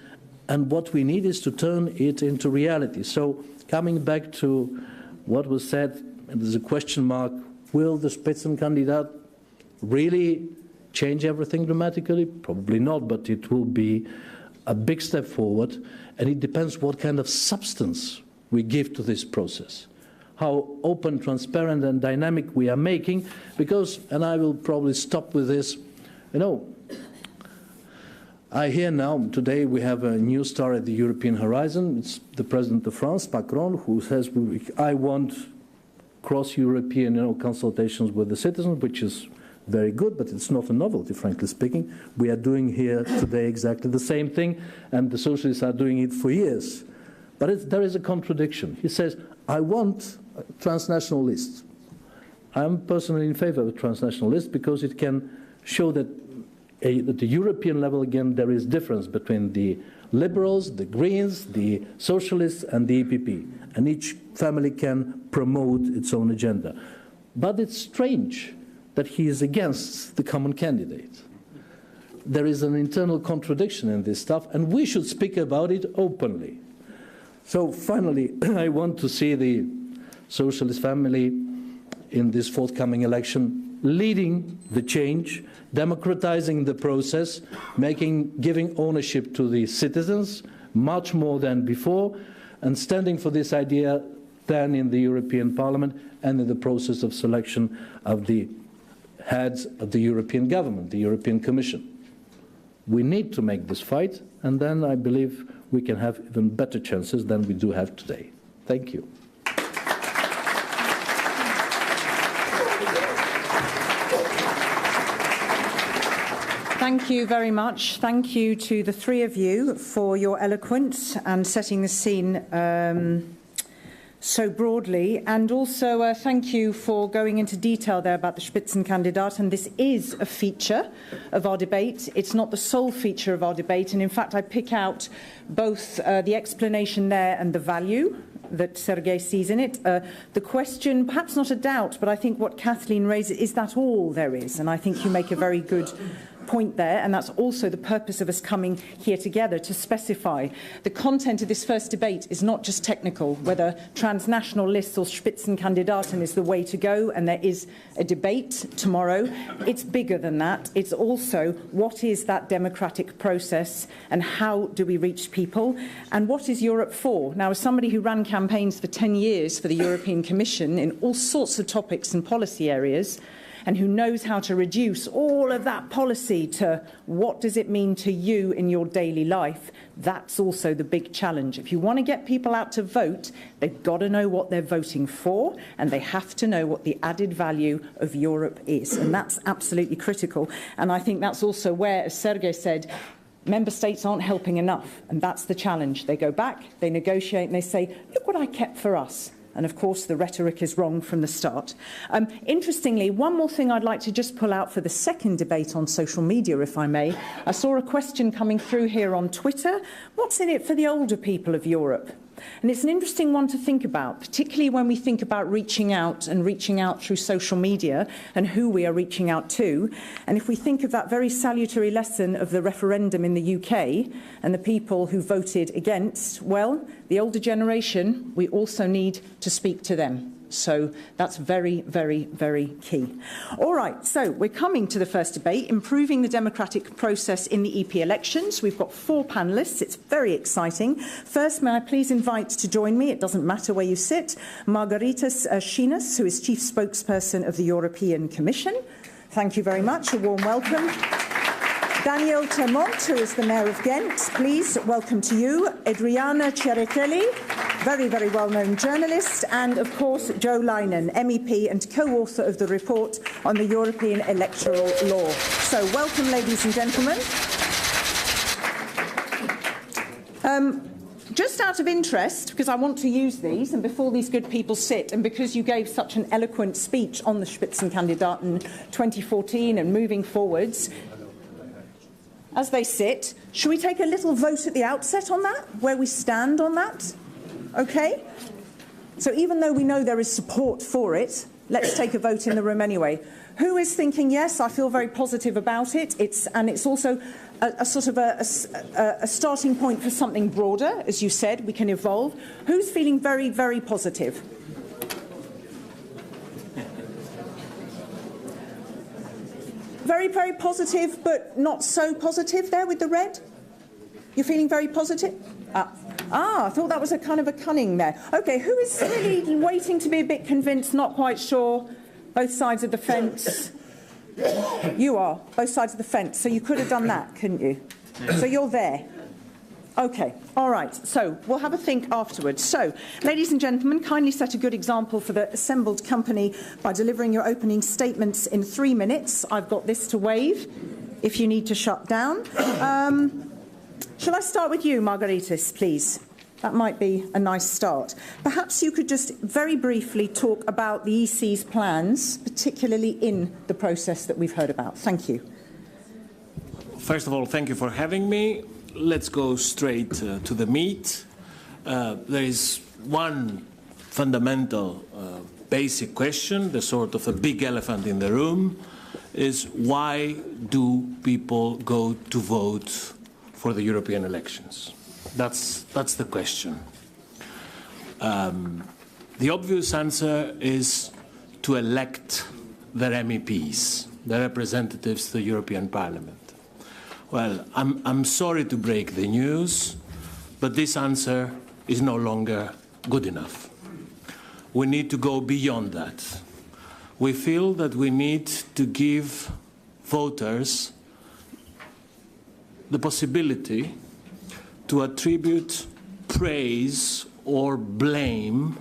And what we need is to turn it into reality. So coming back to what was said, and there's a question mark, will the Spitzenkandidat really change everything dramatically? Probably not, but it will be a big step forward, and it depends what kind of substance we give to this process, how open, transparent and dynamic we are making, because, and I will probably stop with this, I hear now, today we have a new star at the European horizon. It's the President of France, Macron, who says, I want cross-European consultations with the citizens, which is very good, but it's not a novelty, frankly speaking. We are doing here today exactly the same thing, and the Socialists are doing it for years. But there is a contradiction. He says, I want a transnational list. I'm personally in favor of a transnational list because it can show that at the European level, again, there is difference between the Liberals, the Greens, the Socialists and the EPP. And each family can promote its own agenda. But it's strange that he is against the common candidate. There is an internal contradiction in this stuff, and we should speak about it openly. So finally, I want to see the Socialist family in this forthcoming election leading the change, democratizing the process, giving ownership to the citizens much more than before, and standing for this idea then in the European Parliament and in the process of selection of the heads of the European government, the European Commission. We need to make this fight, and then I believe we can have even better chances than we do have today. Thank you. Thank you very much. Thank you to the three of you for your eloquence and setting the scene so broadly. And also thank you for going into detail there about the Spitzenkandidat. And this is a feature of our debate. It's not the sole feature of our debate. And in fact, I pick out both the explanation there and the value that Sergei sees in it. The question, perhaps not a doubt, but I think what Kathleen raises, is that all there is? And I think you make a very good point there, and that's also the purpose of us coming here together to specify. The content of this first debate is not just technical, whether transnational lists or Spitzenkandidaten is the way to go, and there is a debate tomorrow. It's bigger than that. It's also what is that democratic process and how do we reach people, and what is Europe for? Now, as somebody who ran campaigns for 10 years for the European Commission in all sorts of topics and policy areas, and who knows how to reduce all of that policy to what does it mean to you in your daily life, that's also the big challenge. If you want to get people out to vote, they've got to know what they're voting for, and they have to know what the added value of Europe is. And that's absolutely critical. And I think that's also where, as Sergei said, member states aren't helping enough. And that's the challenge. They go back, they negotiate, and they say, look what I kept for us. And of course, the rhetoric is wrong from the start. Interestingly, one more thing I'd like to just pull out for the second debate on social media, if I may. I saw a question coming through here on Twitter. What's in it for the older people of Europe? And it's an interesting one to think about, particularly when we think about reaching out through social media and who we are reaching out to. And if we think of that very salutary lesson of the referendum in the UK and the people who voted against, well, the older generation, we also need to speak to them. So that's very, very, very key. All right, so we're coming to the first debate, improving the democratic process in the EP elections. We've got 4 panellists. It's very exciting. First, may I please invite to join me, it doesn't matter where you sit, Margaritas Schinas, who is Chief Spokesperson of the European Commission. Thank you very much. A warm welcome. Daniel Termont, who is the Mayor of Ghent, please, welcome to you. Adriana Cerretelli, very, very well-known journalist, and, of course, Joe Leinen, MEP and co-author of the report on the European electoral law. So, welcome, ladies and gentlemen. Just out of interest, because I want to use these, and before these good people sit, and because you gave such an eloquent speech on the Spitzenkandidaten 2014 and moving forwards, as they sit, should we take a little vote at the outset on that, where we stand on that? Okay? So even though we know there is support for it, let's take a vote in the room anyway. Who is thinking, yes, I feel very positive about it, and it's also a sort of a starting point for something broader, as you said, we can evolve. Who's feeling very, very positive? Very, very positive, but not so positive there with the red? You're feeling very positive? I thought that was a kind of a cunning there. OK, who is really waiting to be a bit convinced, not quite sure? Both sides of the fence? You are, both sides of the fence. So you could have done that, couldn't you? So you're there. OK, all right. So we'll have a think afterwards. So, ladies and gentlemen, kindly set a good example for the assembled company by delivering your opening statements in 3 minutes. I've got this to wave if you need to shut down. Shall I start with you, Margaritas, please? That might be a nice start. Perhaps you could just very briefly talk about the EC's plans, particularly in the process that we've heard about. Thank you. First of all, thank you for having me. Let's go straight to the meat. There is one fundamental basic question, the sort of a big elephant in the room, is why do people go to vote for the European elections? That's the question. The obvious answer is to elect their MEPs, their representatives to the European Parliament. Well, I'm sorry to break the news, but this answer is no longer good enough. We need to go beyond that. We feel that we need to give voters the possibility to attribute praise or blame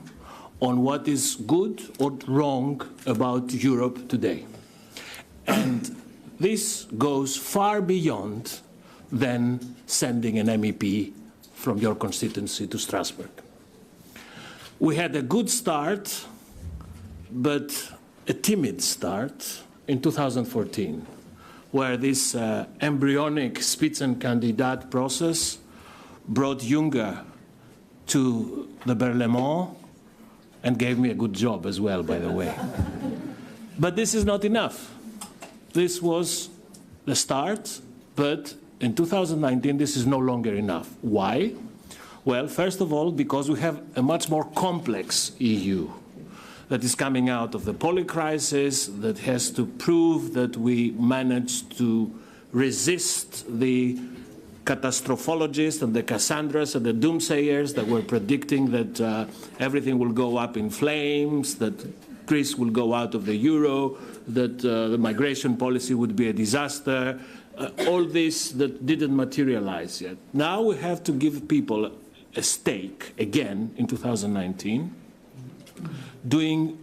on what is good or wrong about Europe today. And this goes far beyond than sending an MEP from your constituency to Strasbourg. We had a good start, but a timid start in 2014, where this embryonic Spitzenkandidat process brought Juncker to the Berlaymont and gave me a good job as well, by the way. But this is not enough. This was the start, but in 2019 this is no longer enough. Why? Well, first of all, because we have a much more complex EU that is coming out of the poly crisis, that has to prove that we managed to resist the catastrophologists and the Cassandras and the doomsayers that were predicting that everything will go up in flames, that Greece will go out of the euro, that the migration policy would be a disaster, all this that didn't materialize yet. Now we have to give people a stake again in 2019, doing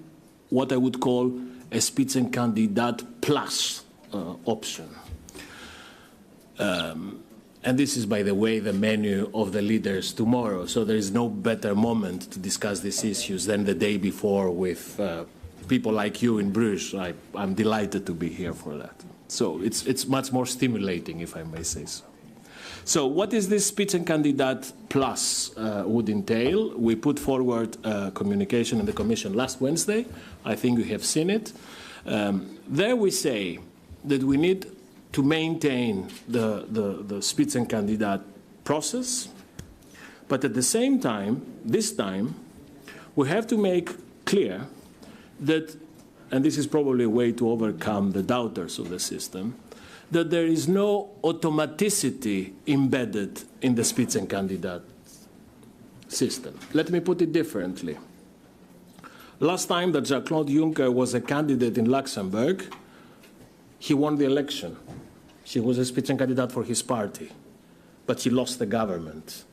what I would call a Spitzenkandidat plus option. And this is, by the way, the menu of the leaders tomorrow. So there is no better moment to discuss these issues than the day before with people like you in Bruges. I'm delighted to be here for that. So it's much more stimulating, if I may say so. So what is this Spitzenkandidat plus would entail? We put forward a communication in the Commission last Wednesday. I think you have seen it. There we say that we need to maintain the Spitzenkandidat process, but at the same time, this time, we have to make clear that, and this is probably a way to overcome the doubters of the system, that there is no automaticity embedded in the Spitzenkandidat system. Let me put it differently. Last time that Jean-Claude Juncker was a candidate in Luxembourg, he won the election. He was a Spitzenkandidat for his party, but he lost the government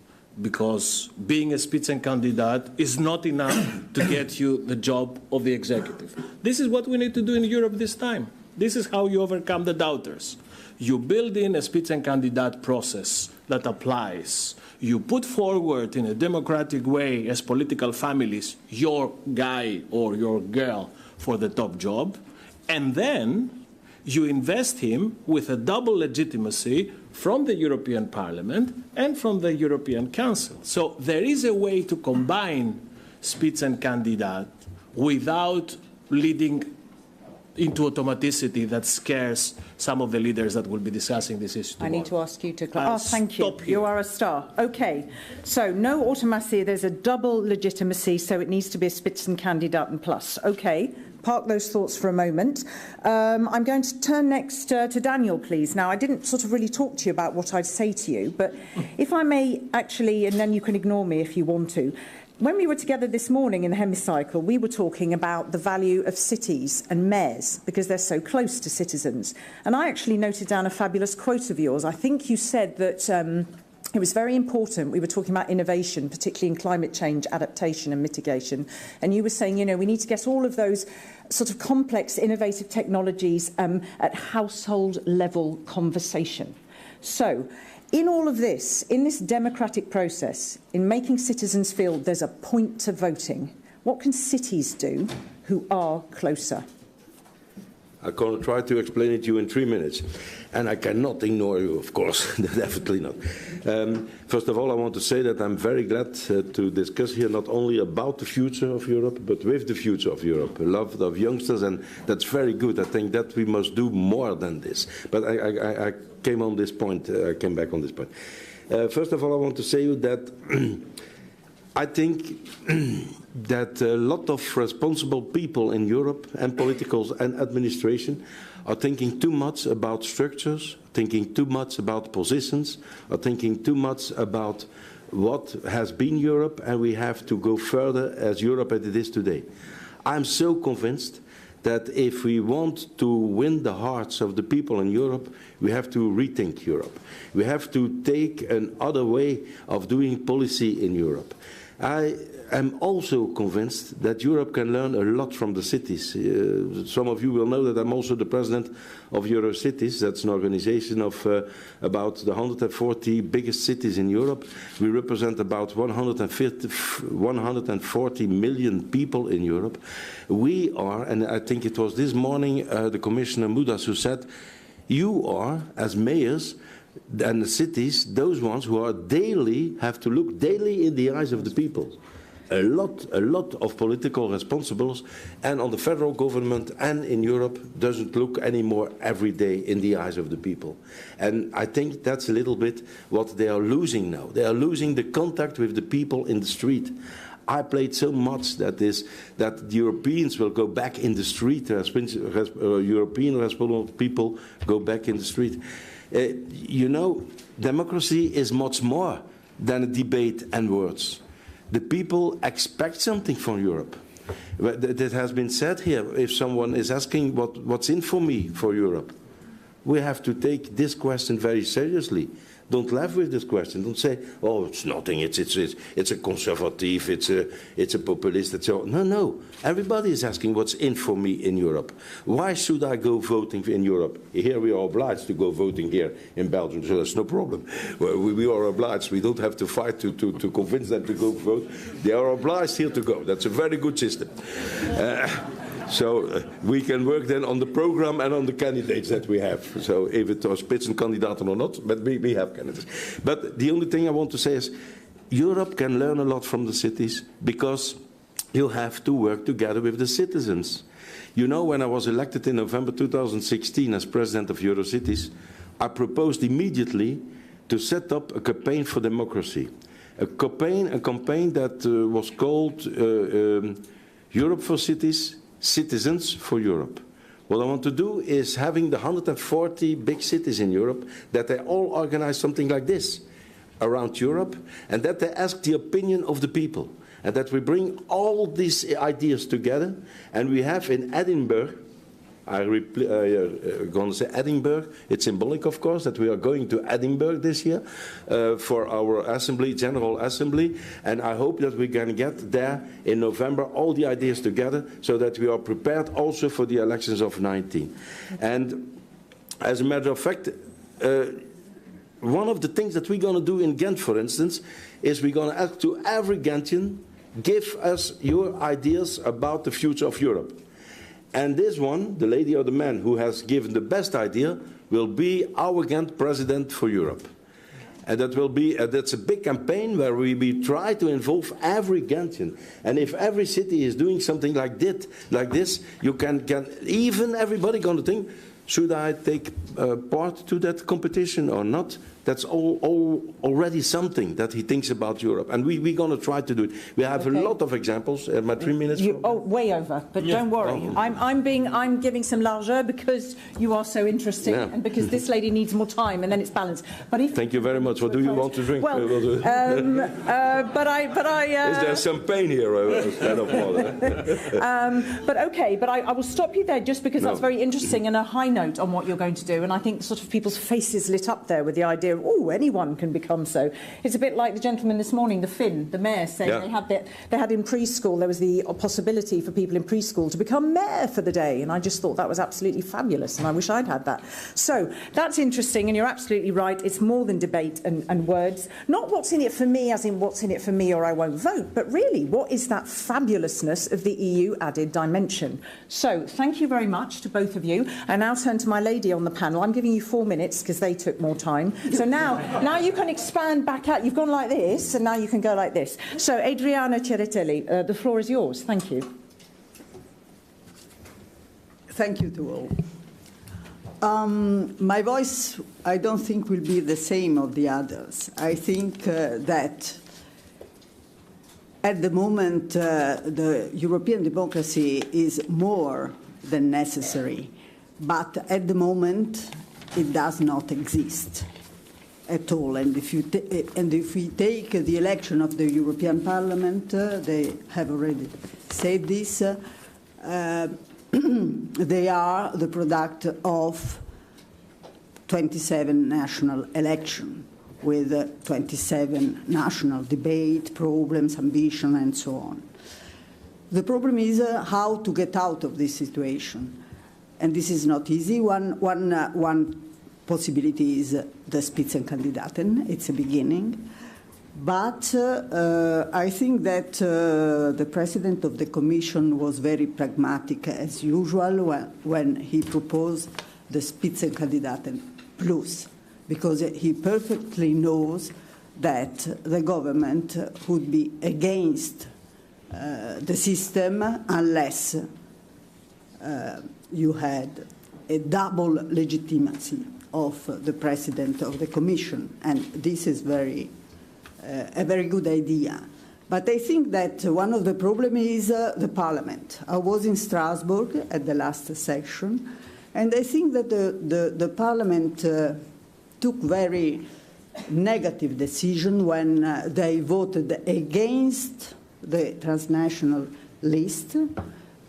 because being a Spitzenkandidat is not enough to get you the job of the executive. This is what we need to do in Europe this time. This is how you overcome the doubters. You build in a Spitzenkandidat process that applies. You put forward in a democratic way as political families your guy or your girl for the top job, and then you invest him with a double legitimacy from the European Parliament and from the European Council. So there is a way to combine Spitzenkandidat without leading into automaticity that scares some of the leaders that will be discussing this issue tomorrow. I need to ask you to... thank you. Stop here. You are a star. OK. So no automacy. There's a double legitimacy, so it needs to be a Spitzenkandidaten plus. OK. Park those thoughts for a moment. I'm going to turn next to Daniel, please. Now, I didn't sort of really talk to you about what I'd say to you, but if I may actually, and then you can ignore me if you want to, when we were together this morning in the hemicycle, we were talking about the value of cities and mayors because they're so close to citizens. And I actually noted down a fabulous quote of yours. I think you said that it was very important. We were talking about innovation, particularly in climate change, adaptation and mitigation. And you were saying, you know, we need to get all of those sort of complex, innovative technologies at household level conversation. So in all of this, in this democratic process, in making citizens feel there's a point to voting, what can cities do who are closer? I'm going to try to explain it to you in 3 minutes. And I cannot ignore you, of course, definitely not. First of all, I want to say that I'm very glad to discuss here not only about the future of Europe, but with the future of Europe. A lot of youngsters, and that's very good. I think that we must do more than this. But I came on this point, I came back on this point. First of all, I want to say that I think that a lot of responsible people in Europe, and politicals and administration, are thinking too much about structures, thinking too much about positions, are thinking too much about what has been Europe, and we have to go further as Europe as it is today. I'm so convinced that if we want to win the hearts of the people in Europe, we have to rethink Europe. We have to take another way of doing policy in Europe. I am also convinced that Europe can learn a lot from the cities. Some of you will know that I'm also the president of Eurocities. That's an organization of about the 140 biggest cities in Europe. We represent about 140 million people in Europe. We are, and I think it was this morning the Commissioner Mudas who said, you are, as mayors, and the cities, those ones who are daily, have to look daily in the eyes of the people. a lot of political responsibles, and on the federal government and in Europe doesn't look anymore every day in the eyes of the people. And I think that's a little bit what they are losing now. They are losing the contact with the people in the street. I played so much that the Europeans will go back in the street, European responsible people go back in the street. You know, democracy is much more than a debate and words. The people expect something from Europe. That has been said here. If someone is asking what's in for me for Europe, we have to take this question very seriously. Don't laugh with this question. Don't say, "Oh, it's nothing. It's a conservative. It's a populist." It's so. No. Everybody is asking what's in for me in Europe. Why should I go voting in Europe? Here we are obliged to go voting here in Belgium, so that's no problem. Well, we are obliged. We don't have to fight to convince them to go vote. They are obliged here to go. That's a very good system. So we can work then on the program and on the candidates that we have. So if it was spitzenkandidaten or not, but we have candidates. But the only thing I want to say is Europe can learn a lot from the cities because you have to work together with the citizens. You know, when I was elected in November 2016 as president of Eurocities, I proposed immediately to set up a campaign for democracy. A campaign that was called Europe for Cities, Citizens for Europe. What I want to do is having the 140 big cities in Europe, that they all organize something like this around Europe, and that they ask the opinion of the people, and that we bring all these ideas together, and we have in Edinburgh, I'm going to say Edinburgh, it's symbolic of course that we are going to Edinburgh this year for our assembly, General Assembly, and I hope that we can get there in November all the ideas together so that we are prepared also for the elections of 19. And as a matter of fact, one of the things that we're going to do in Ghent, for instance, is we're going to ask to every Ghentian, give us your ideas about the future of Europe. And this one, the lady or the man who has given the best idea, will be our Ghent president for Europe. And that will be, that's a big campaign where we try to involve every Ghentian. And if every city is doing something like this, you can even everybody going to think, should I take part to that competition or not? That's already something that he thinks about Europe. And we're going to try to do it. We have a lot of examples. My 3 minutes. Way over, but don't worry. I'm giving some largeur because you are so interesting and because this lady needs more time, and then it's balanced. But thank you very much. What do you want to drink? Well, but I. Is there champagne here instead of water? But I will stop you there just because that's very interesting and a high note on what you're going to do. And I think sort of people's faces lit up there with the idea. Oh, anyone can become so. It's a bit like the gentleman this morning, the Finn, the mayor, saying they had in preschool, there was the possibility for people in preschool to become mayor for the day. And I just thought that was absolutely fabulous. And I wish I'd had that. So that's interesting. And you're absolutely right. It's more than debate and words. Not what's in it for me, as in what's in it for me or I won't vote, but really what is that fabulousness of the EU added dimension. So thank you very much to both of you. I now turn to my lady on the panel. I'm giving you 4 minutes because they took more time. So now you can expand back out. You've gone like this, and now you can go like this. So, Adriana Cerretelli, the floor is yours. Thank you. Thank you to all. My voice, I don't think, will be the same of the others. I think that at the moment, the European democracy is more than necessary, but at the moment, it does not exist at all. And if we take the election of the European Parliament, they have already said this, they are the product of 27 national elections with 27 national debate, problems, ambition, and so on. The problem is how to get out of this situation. And this is not easy. One possibility is the Spitzenkandidaten. It's a beginning. But I think that the President of the Commission was very pragmatic, as usual, when he proposed the Spitzenkandidaten Plus, because he perfectly knows that the government would be against the system unless you had a double legitimacy of the President of the Commission, and this is a very good idea. But I think that one of the problems is the Parliament. I was in Strasbourg at the last session, and I think that the Parliament took very negative decision when they voted against the transnational list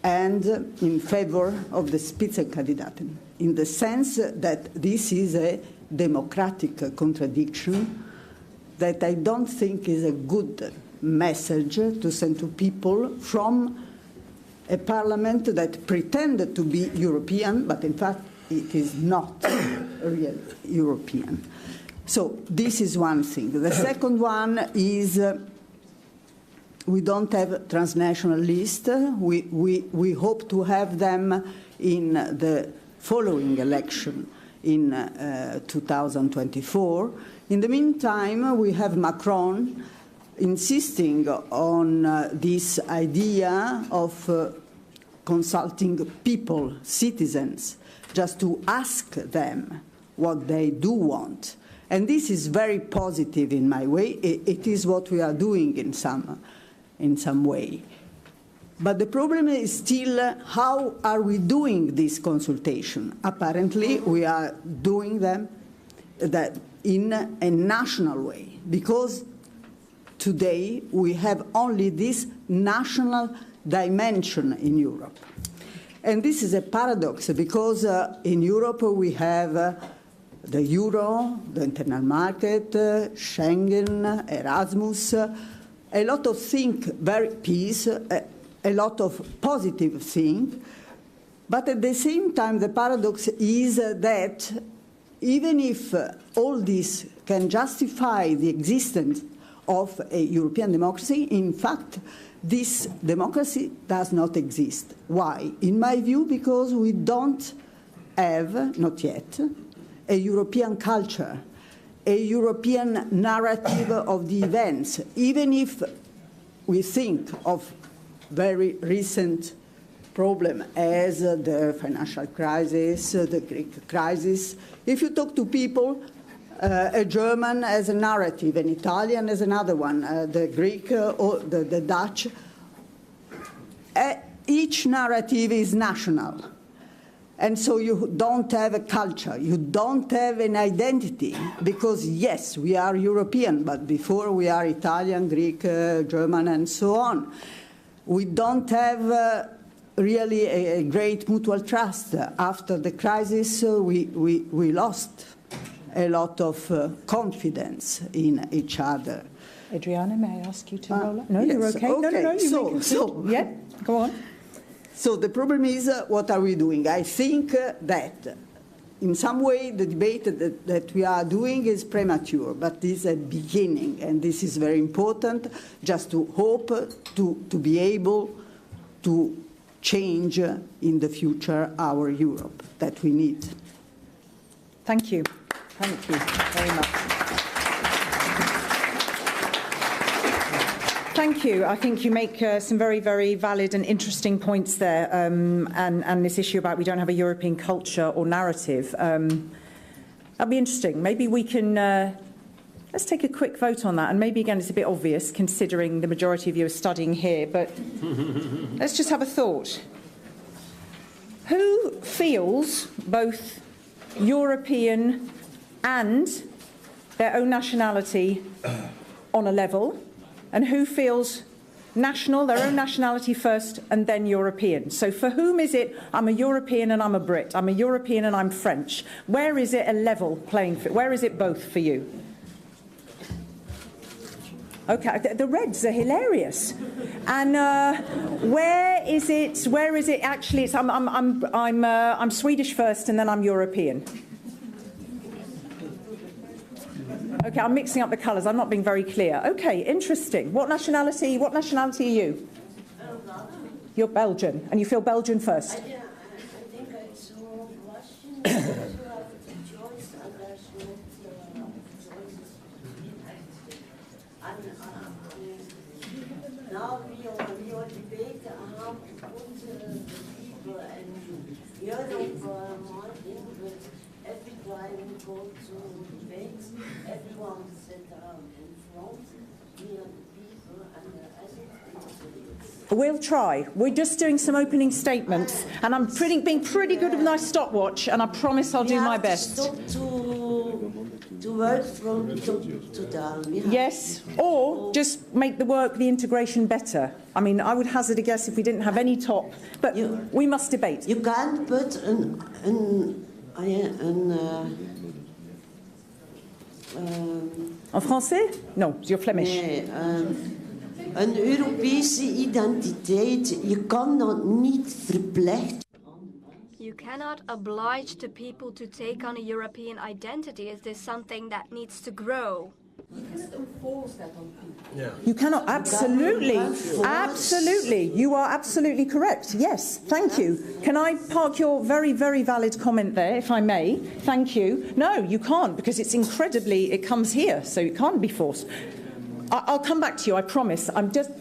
and in favor of the Spitzenkandidaten, in the sense that this is a democratic contradiction that I don't think is a good message to send to people from a parliament that pretended to be European, but in fact it is not really European. So this is one thing. The second one is we don't have transnational list. We hope to have them in the following election in 2024. In the meantime, we have Macron insisting on this idea of consulting people, citizens, just to ask them what they do want. And this is very positive in my way. It is what we are doing in some way. But the problem is still, how are we doing this consultation? Apparently, we are doing them in a national way, because today we have only this national dimension in Europe. And this is a paradox, because in Europe we have the euro, the internal market, Schengen, Erasmus, a lot of things, very peace, a lot of positive things. But at the same time, the paradox is that even if all this can justify the existence of a European democracy, in fact, this democracy does not exist. Why? In my view, because we don't have, not yet, a European culture, a European narrative of the events. Even if we think of very recent problem as the financial crisis, the Greek crisis, if you talk to people, a German has a narrative, an Italian has another one, the Greek or the Dutch. Each narrative is national. And so you don't have a culture, you don't have an identity, because yes, we are European, but before we are Italian, Greek, German, and so on. We don't have really a great mutual trust. After the crisis, we lost a lot of confidence in each other. Adriana, may I ask you to roll up? No, yes, you're okay. okay. No, So, yeah, go on. So the problem is, what are we doing? I think that in some way the debate that we are doing is premature, but this is a beginning, and this is very important, just to hope to be able to change in the future our Europe that we need. Thank you. Thank you very much. Thank you. I think you make some very, very valid and interesting points there, and this issue about we don't have a European culture or narrative. That'll be interesting. Maybe we can, let's take a quick vote on that, and maybe again it's a bit obvious considering the majority of you are studying here, but let's just have a thought. Who feels both European and their own nationality on a level? And who feels national, their own nationality first, and then European? So for whom is it, I'm a European and I'm a Brit, I'm a European and I'm French? Where is it a level playing field? Where is it both for you? Okay, the Reds are hilarious. And where is it actually? It's, I'm Swedish first and then I'm European. Okay, I'm mixing up the colours. I'm not being very clear. Okay, interesting. What nationality are you? You're Belgian, and you feel Belgian first. I think it's more Russian because you have the choice and there's not choices. Now we Yeah, no, Martin, but every time we go to debates, everyone sits down in front, near the people, and I think it's We'll try. We're just doing some opening statements, and I'm being pretty good with my stopwatch, and I promise I'll do my best. To work from to down. Yes, or just make the integration better. I mean, I would hazard a guess if we didn't have any top, but we must debate. You can't put En français? No, you're Flemish. Nee, een Europese identiteit, je kan dat niet verplichten. You cannot oblige the people to take on a European identity. Is this something that needs to grow? You cannot, absolutely, absolutely. You are absolutely correct. Yes, thank you. Can I park your very, very valid comment there, if I may? Thank you. No, you can't, because it's it comes here, so it can't be forced. I'll come back to you, I promise.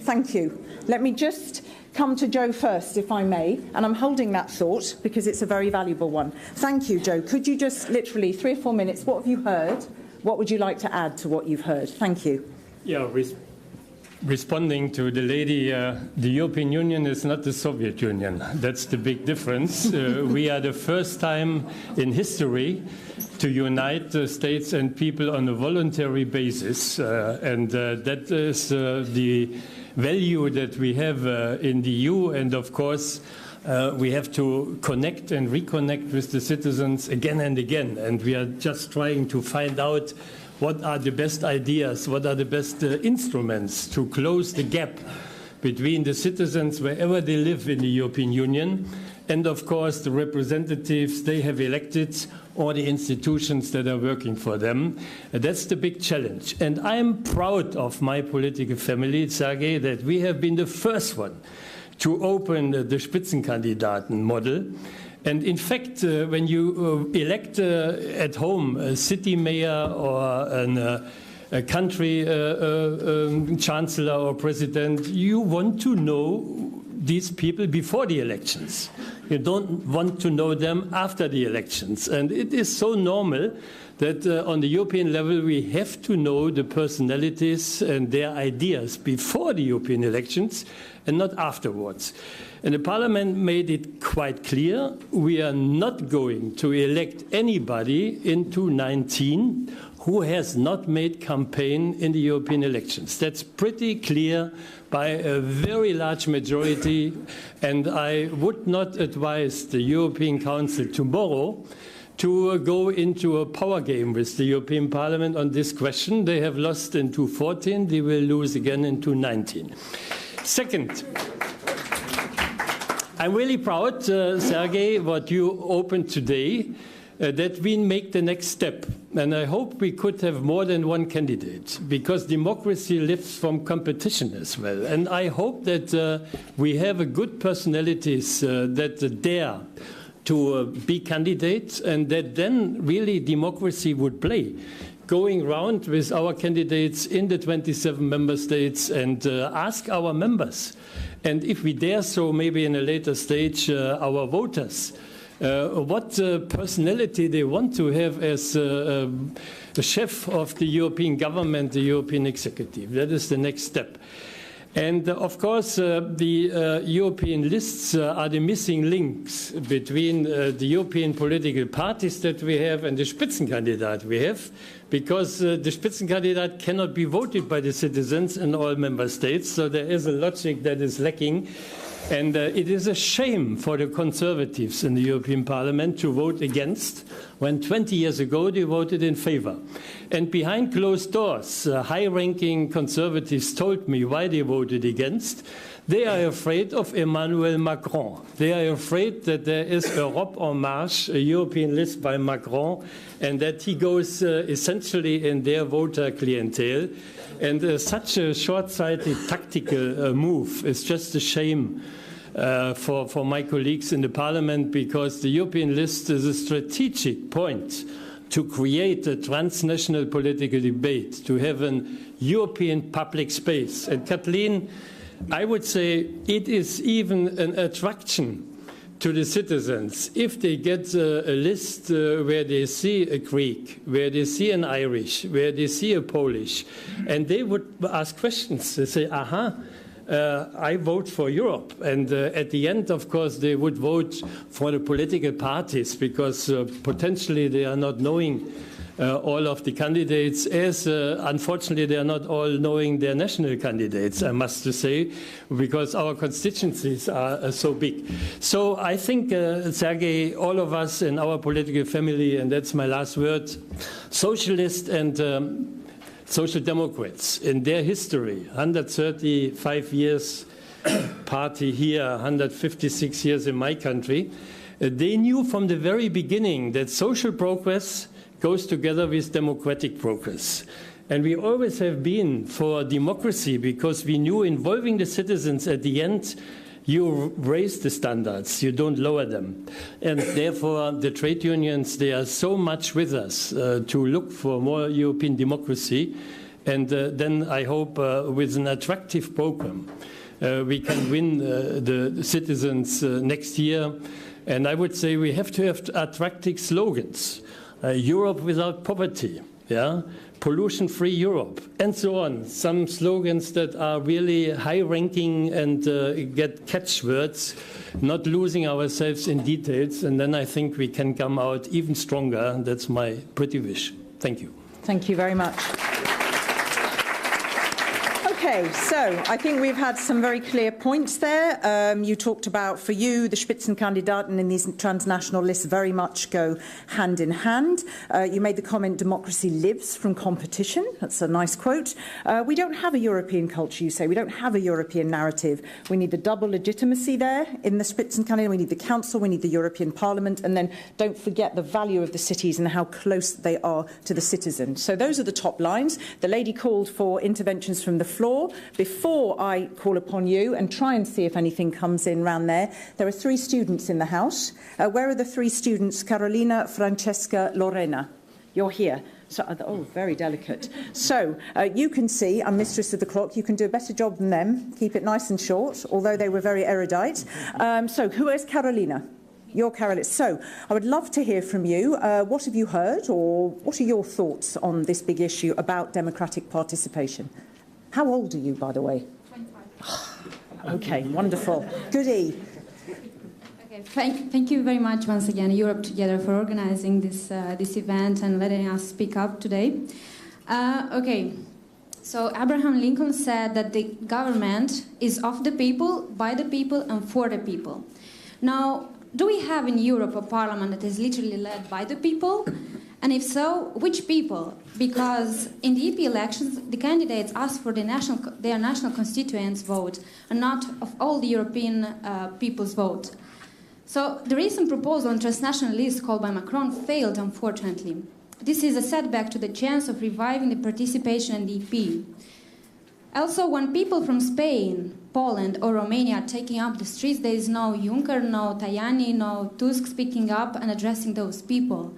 Thank you. Let me just come to Joe first, if I may, and I'm holding that thought because it's a very valuable one. Thank you, Joe. Could you just literally 3 or 4 minutes, what have you heard? What would you like to add to what you've heard? Thank you. Yeah, responding to the lady, the European Union is not the Soviet Union. That's the big difference. We are the first time in history to unite the states and people on a voluntary basis, and that is the value that we have in the EU, and of course we have to connect and reconnect with the citizens again and again, and we are just trying to find out what are the best ideas, what are the best instruments to close the gap between the citizens wherever they live in the European Union and of course the representatives they have elected or the institutions that are working for them. That's the big challenge. And I'm proud of my political family, Sergei, that we have been the first one to open the Spitzenkandidaten model. And in fact, when you elect at home a city mayor or a country chancellor or president, you want to know these people before the elections. You don't want to know them after the elections. And it is so normal that on the European level we have to know the personalities and their ideas before the European elections and not afterwards. And the Parliament made it quite clear we are not going to elect anybody in 2019 who has not made campaign in the European elections. That's pretty clear by a very large majority, and I would not advise the European Council tomorrow to go into a power game with the European Parliament on this question. They have lost in 2014, they will lose again in 2019. Second, I'm really proud, Sergei, what you opened today, that we make the next step. And I hope we could have more than one candidate, because democracy lives from competition as well. And I hope that we have a good personalities that dare to be candidates, and that then really democracy would play. Going around with our candidates in the 27 member states and ask our members, and if we dare so, maybe in a later stage, our voters, what personality they want to have as the chef of the European government, the European executive. That is the next step. And of course, the European lists are the missing links between the European political parties that we have and the Spitzenkandidat we have, because the Spitzenkandidat cannot be voted by the citizens in all member states, so there is a logic that is lacking. And it is a shame for the Conservatives in the European Parliament to vote against, when 20 years ago they voted in favor. And behind closed doors, high-ranking Conservatives told me why they voted against. They are afraid of Emmanuel Macron. They are afraid that there is Europe en Marche, a European list by Macron, and that he goes essentially in their voter clientele. And such a short-sighted tactical move is just a shame for my colleagues in the Parliament, because the European list is a strategic point to create a transnational political debate, to have an European public space. And Kathleen, I would say it is even an attraction to the citizens if they get a list where they see a Greek, where they see an Irish, where they see a Polish, and they would ask questions. They say, aha, I vote for Europe. And at the end, of course, they would vote for the political parties because potentially they are not knowing all of the candidates, as unfortunately they are not all knowing their national candidates, I must say, because our constituencies are so big. So I think, Sergei, all of us in our political family, and that's my last word, Socialists and Social Democrats, in their history, 135 years party here, 156 years in my country, they knew from the very beginning that social progress goes together with democratic progress. And we always have been for democracy because we knew involving the citizens at the end, you raise the standards, you don't lower them. And therefore, the trade unions, they are so much with us to look for more European democracy. And then I hope with an attractive program, we can win the citizens next year. And I would say we have to have attractive slogans. Europe without poverty, yeah? Pollution-free Europe, and so on. Some slogans that are really high-ranking and get catchwords, not losing ourselves in details, and then I think we can come out even stronger. That's my pretty wish. Thank you. Thank you very much. Okay, so I think we've had some very clear points there. You talked about, for you, the Spitzenkandidaten in these transnational lists very much go hand in hand. You made the comment, democracy lives from competition. That's a nice quote. We don't have a European culture, you say. We don't have a European narrative. We need the double legitimacy there in the Spitzenkandidaten. We need the Council, we need the European Parliament, and then don't forget the value of the cities and how close they are to the citizen. So those are the top lines. The lady called for interventions from the floor. Before I call upon you and try and see if anything comes in round there, there are 3 students in the house. Where are the 3 students? Carolina, Francesca, Lorena. You're here. So, oh, very delicate. So you can see, I'm mistress of the clock, you can do a better job than them. Keep it nice and short, although they were very erudite. So who is Carolina? You're Carolina. So I would love to hear from you. What have you heard, or what are your thoughts on this big issue about democratic participation? How old are you, by the way? 25. Okay, wonderful. Goody. Okay, thank you very much once again, Europe Together, for organizing this event and letting us speak up today. Okay, so Abraham Lincoln said that the government is of the people, by the people, and for the people. Now, do we have in Europe a parliament that is literally led by the people? And if so, which people? Because in the EP elections, the candidates ask for their national constituents' vote, and not of all the European people's vote. So the recent proposal on transnational list called by Macron failed, unfortunately. This is a setback to the chance of reviving the participation in the EP. Also, when people from Spain, Poland or Romania are taking up the streets, there is no Juncker, no Tajani, no Tusk speaking up and addressing those people.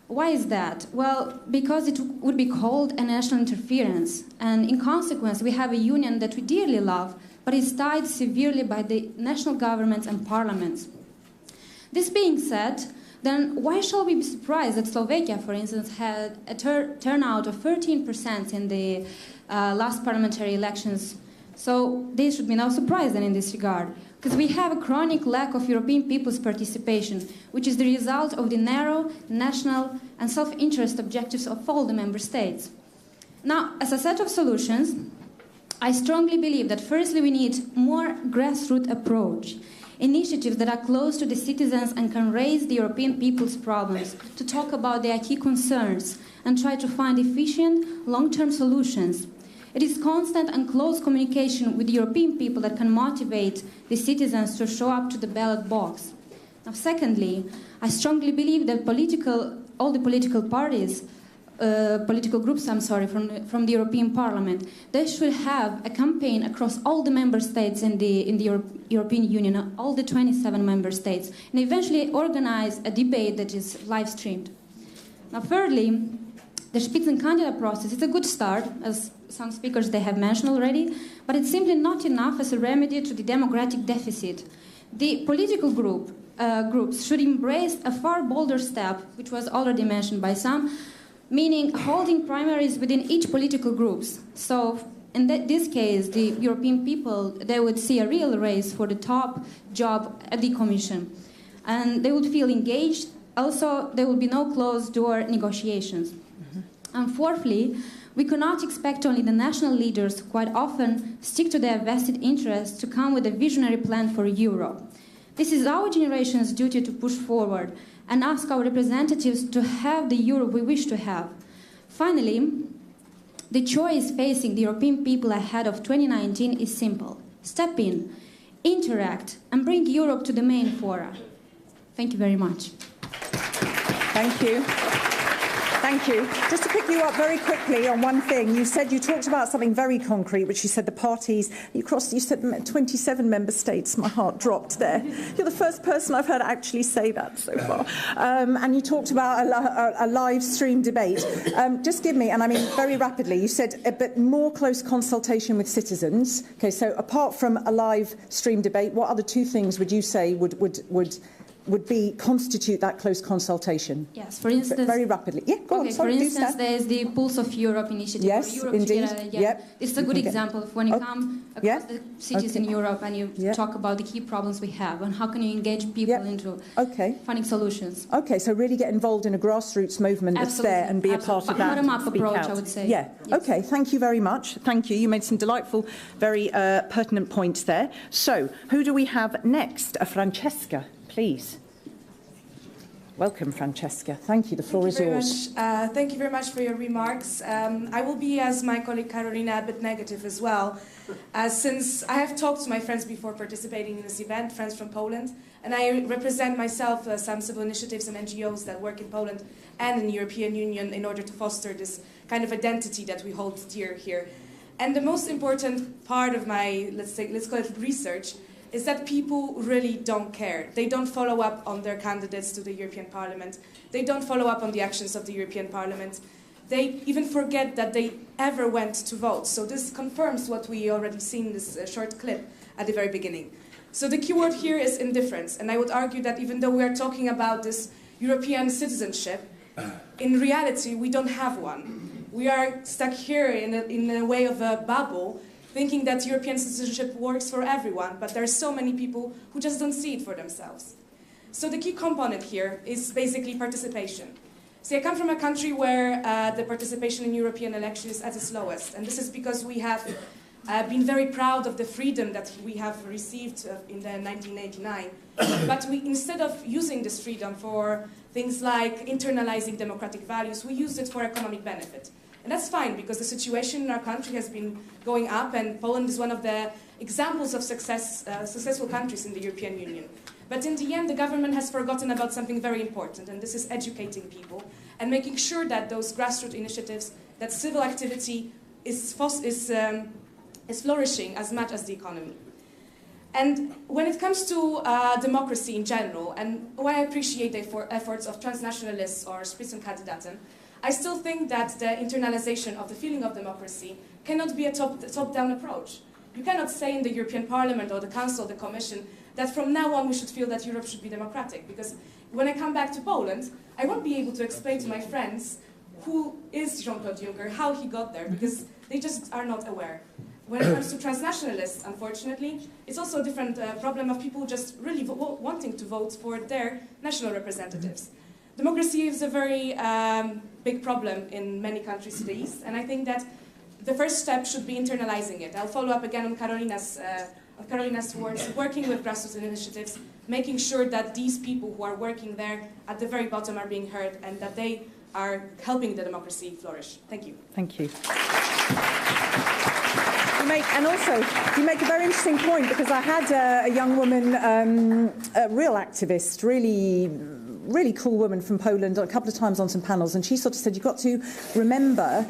Why is that? Well, because it would be called a national interference. And in consequence, we have a union that we dearly love, but is tied severely by the national governments and parliaments. This being said, then why shall we be surprised that Slovakia, for instance, had a turnout of 13% in the last parliamentary elections? So there should be no surprise then in this regard, because we have a chronic lack of European people's participation, which is the result of the narrow, national and self-interest objectives of all the member states. Now, as a set of solutions, I strongly believe that firstly we need more grassroots approach, initiatives that are close to the citizens and can raise the European people's problems, to talk about their key concerns and try to find efficient, long-term solutions. It is constant and close communication with the European people that can motivate the citizens to show up to the ballot box. Now, secondly, I strongly believe that all the political parties, political groups, from the European Parliament, they should have a campaign across all the member states in the European Union, all the 27 member states, and eventually organize a debate that is live streamed. Now, thirdly, the Spitzenkandidat process is a good start, as some speakers they have mentioned already, but it's simply not enough as a remedy to the democratic deficit. The political group groups should embrace a far bolder step, which was already mentioned by some, meaning holding primaries within each political groups. So in this case, the European people, they would see a real race for the top job at the Commission. And they would feel engaged. Also, there would be no closed-door negotiations. And fourthly, we cannot expect only the national leaders to quite often stick to their vested interests to come with a visionary plan for Europe. This is our generation's duty to push forward and ask our representatives to have the Europe we wish to have. Finally, the choice facing the European people ahead of 2019 is simple. Step in, interact, and bring Europe to the main fora. Thank you very much. Thank you. Thank you. Just to pick you up very quickly on one thing, you talked about something very concrete, which you said the parties, you said 27 member states. My heart dropped there. You're the first person I've heard actually say that so far. And you talked about a live stream debate. Just give me, and I mean very rapidly, you said a bit more close consultation with citizens. Okay, so apart from a live stream debate, what other two things would you say would constitute that close consultation? Yes, for instance... Very rapidly. Yeah, go on. Sorry, for instance, there is the Pulse of Europe initiative. Yes, Europe indeed. Together, yeah. Yep. It's a good example of when you come across the cities in Europe and you talk about the key problems we have and how can you engage people into finding solutions. Okay, so really get involved in a grassroots movement that's there and be a part of that. Bottom-up approach, I would say. Yeah, yes. Okay, thank you very much. Thank you. You made some delightful, very pertinent points there. So, who do we have next? Francesca, please. Welcome, Francesca. Thank you. The floor is yours. Thank you very much for your remarks. I will be, as my colleague Carolina, a bit negative as well, since I have talked to my friends before participating in this event, friends from Poland, and I represent myself some civil initiatives and NGOs that work in Poland and in the European Union in order to foster this kind of identity that we hold dear here. And the most important part of my, let's call it research, is that people really don't care. They don't follow up on their candidates to the European Parliament. They don't follow up on the actions of the European Parliament. They even forget that they ever went to vote. So this confirms what we already seen in this short clip at the very beginning. So the key word here is indifference. And I would argue that even though we are talking about this European citizenship, in reality, we don't have one. We are stuck here in a way of a bubble, thinking that European citizenship works for everyone, but there are so many people who just don't see it for themselves. So the key component here is basically participation. See, I come from a country where the participation in European elections is at its lowest, and this is because we have been very proud of the freedom that we have received in the 1989. But instead of using this freedom for things like internalizing democratic values, we used it for economic benefit. And that's fine, because the situation in our country has been going up, and Poland is one of the examples of successful countries in the European Union. But in the end, the government has forgotten about something very important, and this is educating people and making sure that those grassroots initiatives, that civil activity is flourishing as much as the economy. And when it comes to democracy in general, and why I appreciate the efforts of transnationalists or Spitzenkandidaten, I still think that the internalization of the feeling of democracy cannot be a top-down approach. You cannot say in the European Parliament or the Council or the Commission that from now on we should feel that Europe should be democratic, because when I come back to Poland, I won't be able to explain to my friends who is Jean-Claude Juncker, how he got there, because they just are not aware. When it comes to transnationalists, unfortunately, it's also a different problem of people just really wanting to vote for their national representatives. Democracy is a very big problem in many countries to the East, and I think that the first step should be internalizing it. I'll follow up again on Carolina's words, working with grassroots initiatives, making sure that these people who are working there at the very bottom are being heard and that they are helping the democracy flourish. Thank you. Thank you. You make a very interesting point, because I had a young woman, a real activist, really cool woman from Poland, a couple of times on some panels, and she sort of said, you've got to remember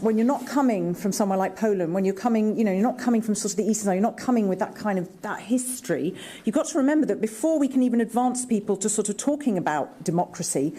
when you're not coming from somewhere like Poland, when you're coming, you're not coming from sort of the Eastern side, you're not coming with that history, you've got to remember that before we can even advance people to sort of talking about democracy,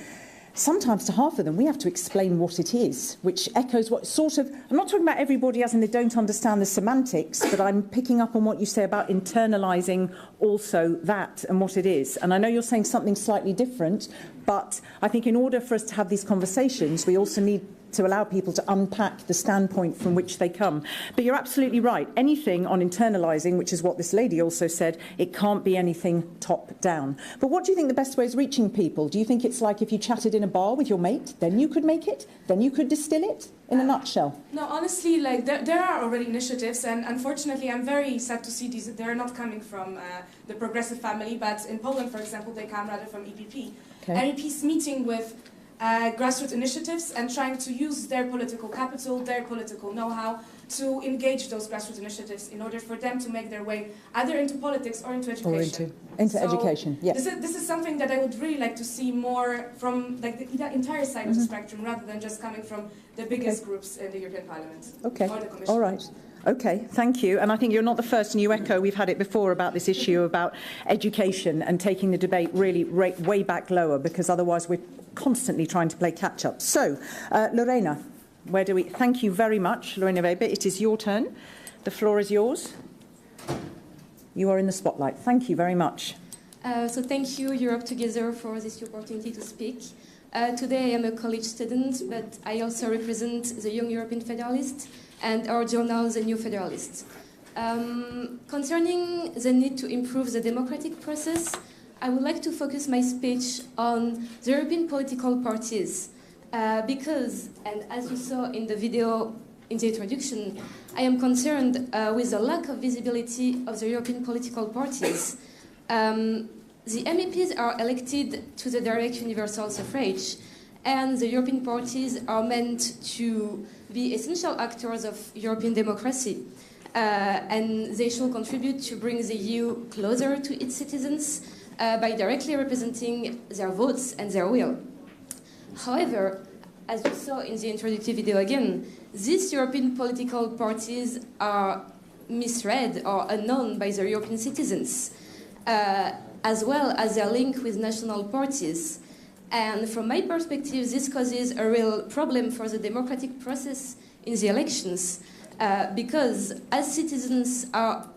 sometimes to half of them, we have to explain what it is, which echoes what sort of... I'm not talking about everybody as in they don't understand the semantics, but I'm picking up on what you say about internalising also that and what it is. And I know you're saying something slightly different, but I think in order for us to have these conversations, we also need to allow people to unpack the standpoint from which they come. But you're absolutely right. Anything on internalising, which is what this lady also said, it can't be anything top-down. But what do you think the best way is reaching people? Do you think it's like if you chatted in a bar with your mate, then you could make it? Then you could distill it? In a nutshell? No, honestly, like there are already initiatives, and unfortunately, I'm very sad to see these. They're not coming from the progressive family, but in Poland, for example, they come rather from EPP. Okay. MEPs meeting with grassroots initiatives and trying to use their political capital, their political know-how to engage those grassroots initiatives in order for them to make their way either into politics or into education. Or into education, yes. This is something that I would really like to see more from like the entire side of the spectrum, rather than just coming from the biggest groups in the European Parliament or the Commission. All right. Okay, thank you. And I think you're not the first, and you echo, we've had it before about this issue about education and taking the debate really way back lower, because otherwise we're constantly trying to play catch-up. So, Lorena, where do we... Thank you very much, Lorena Weber. It is your turn. The floor is yours. You are in the spotlight. Thank you very much. So thank you, Europe Together, for this opportunity to speak. Today I am a college student, but I also represent the Young European Federalists and our journal, The New Federalist. Concerning the need to improve the democratic process, I would like to focus my speech on the European political parties because, and as you saw in the video in the introduction, I am concerned with the lack of visibility of the European political parties. The MEPs are elected to the direct universal suffrage, and the European parties are meant to be essential actors of European democracy. And they should contribute to bring the EU closer to its citizens by directly representing their votes and their will. However, as you saw in the introductory video again, these European political parties are misread or unknown by the European citizens, as well as their link with national parties. And from my perspective, this causes a real problem for the democratic process in the elections, because as citizens are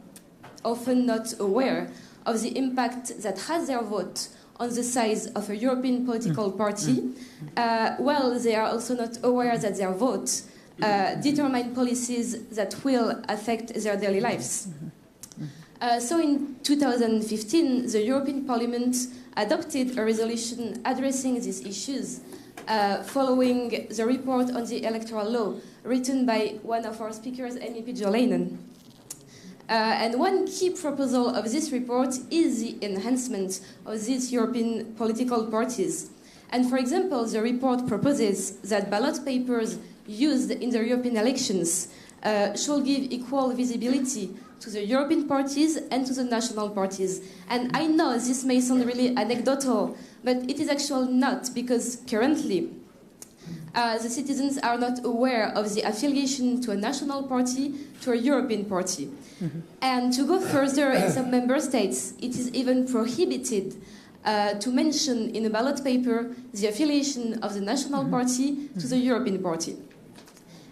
often not aware of the impact that has their vote on the size of a European political party, well, they are also not aware that their vote determine policies that will affect their daily lives. So in 2015, the European Parliament adopted a resolution addressing these issues, following the report on the electoral law written by one of our speakers, MEP Jo Leinen. And one key proposal of this report is the enhancement of these European political parties. And for example, the report proposes that ballot papers used in the European elections should give equal visibility to the European parties and to the national parties. And I know this may sound really anecdotal, but it is actually not, because currently the citizens are not aware of the affiliation to a national party, to a European party. And to go further, in some member states, it is even prohibited to mention in a ballot paper the affiliation of the national party to the European party.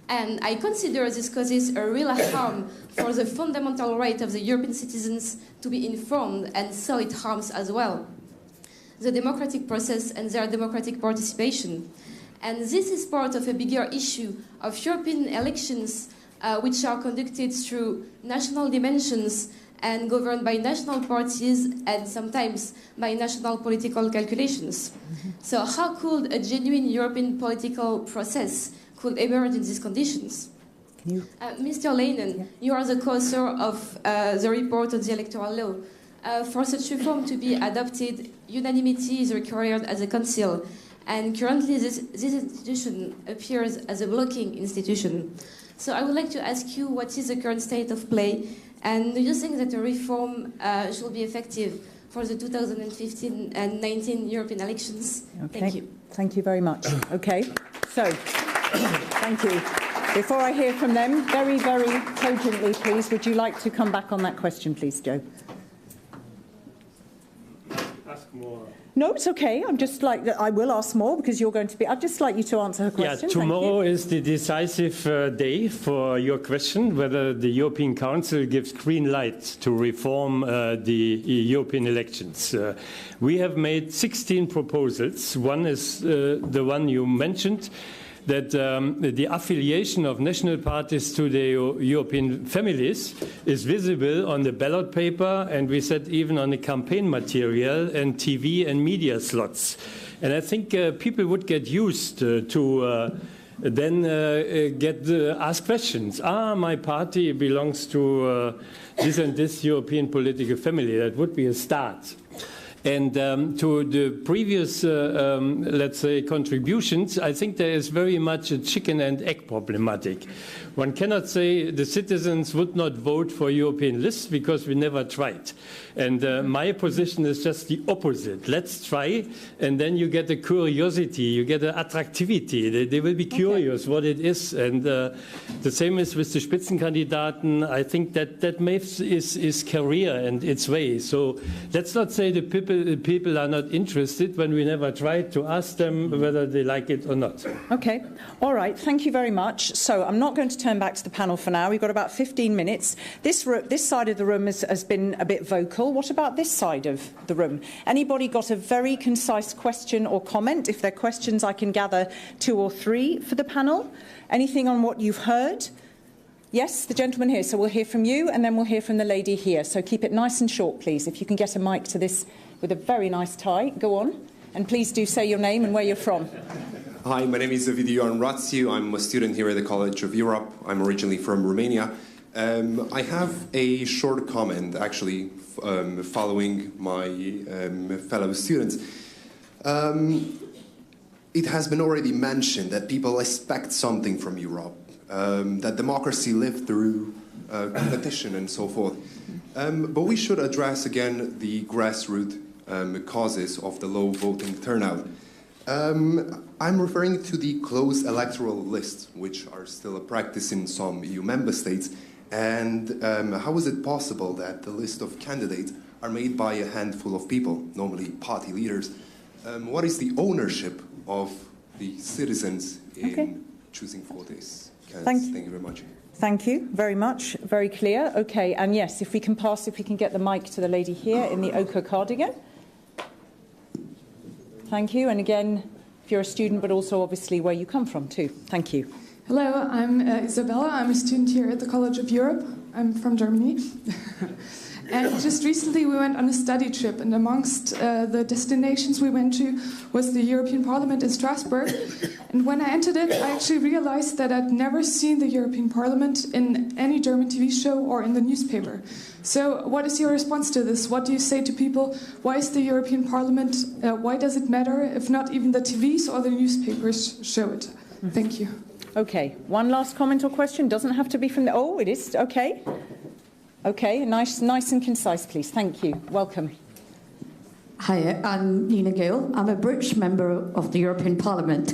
And I consider this causes a real harm for the fundamental right of the European citizens to be informed, and so it harms as well the democratic process and their democratic participation. And this is part of a bigger issue of European elections, which are conducted through national dimensions and governed by national parties and sometimes by national political calculations. So how could a genuine European political process could emerge in these conditions? Mr. Leinen, you are the co-author of the report on the electoral law. For such reform to be adopted, unanimity is required at the Council, and currently this institution appears as a blocking institution. So I would like to ask you, what is the current state of play, and do you think that a reform should be effective for the 2015 and 19 European elections? Okay. Thank you. Thank you very much. Okay, so thank you. Before I hear from them, very, very cogently, please, would you like to come back on that question, please, Jo? Ask more. No, it's okay. I'm just like, I will ask more because you're going to be, I'd just like you to answer her question. Yeah, tomorrow is the decisive day for your question, whether the European Council gives green light to reform the European elections. We have made 16 proposals. One is the one you mentioned, that the affiliation of national parties to the European families is visible on the ballot paper, and we said even on the campaign material and TV and media slots. And I think people would get used to then ask questions. My party belongs to this and this European political family. That would be a start. And to the previous, let's say, contributions, I think there is very much a chicken and egg problematic. One cannot say the citizens would not vote for European lists because we never tried. And my position is just the opposite. Let's try, and then you get a curiosity, you get an attractivity. They will be curious what it is. And the same is with the Spitzenkandidaten. I think that makes is career and its way. So let's not say the people are not interested when we never tried to ask them whether they like it or not. Okay. All right. Thank you very much. So I'm not going to turn back to the panel for now. We've got about 15 minutes. This side of the room has been a bit vocal. What about this side of the room? Anybody got a very concise question or comment? If there are questions, I can gather 2 or 3 for the panel. Anything on what you've heard? Yes, the gentleman here. So we'll hear from you, and then we'll hear from the lady here. So keep it nice and short, please. If you can get a mic to this with a very nice tie, go on. And please do say your name and where you're from. Hi, my name is Ovidiu Anrațiu. I'm a student here at the College of Europe. I'm originally from Romania. I have a short comment, actually, following my fellow students. It has been already mentioned that people expect something from Europe, that democracy lived through competition and so forth. But we should address again the grassroots causes of the low voting turnout. I'm referring to the closed electoral lists, which are still a practice in some EU member states. And how is it possible that the list of candidates are made by a handful of people, normally party leaders? What is the ownership of the citizens in choosing for this candidates? Thank you very much. Thank you very much. Very clear. Okay. And yes, if we can get the mic to the lady here in the ochre cardigan. Thank you. And again, if you're a student, but also obviously where you come from too. Thank you. Hello, I'm Isabella. I'm a student here at the College of Europe. I'm from Germany. And just recently we went on a study trip, and amongst the destinations we went to was the European Parliament in Strasbourg. And when I entered it, I actually realized that I'd never seen the European Parliament in any German TV show or in the newspaper. So what is your response to this? What do you say to people? Why is the European Parliament, why does it matter if not even the TVs or the newspapers show it? Thank you. Okay, one last comment or question. Doesn't have to be from the... Oh, it is. Okay. Okay, nice and concise, please. Thank you. Welcome. Hi, I'm Nina Gill. I'm a British member of the European Parliament.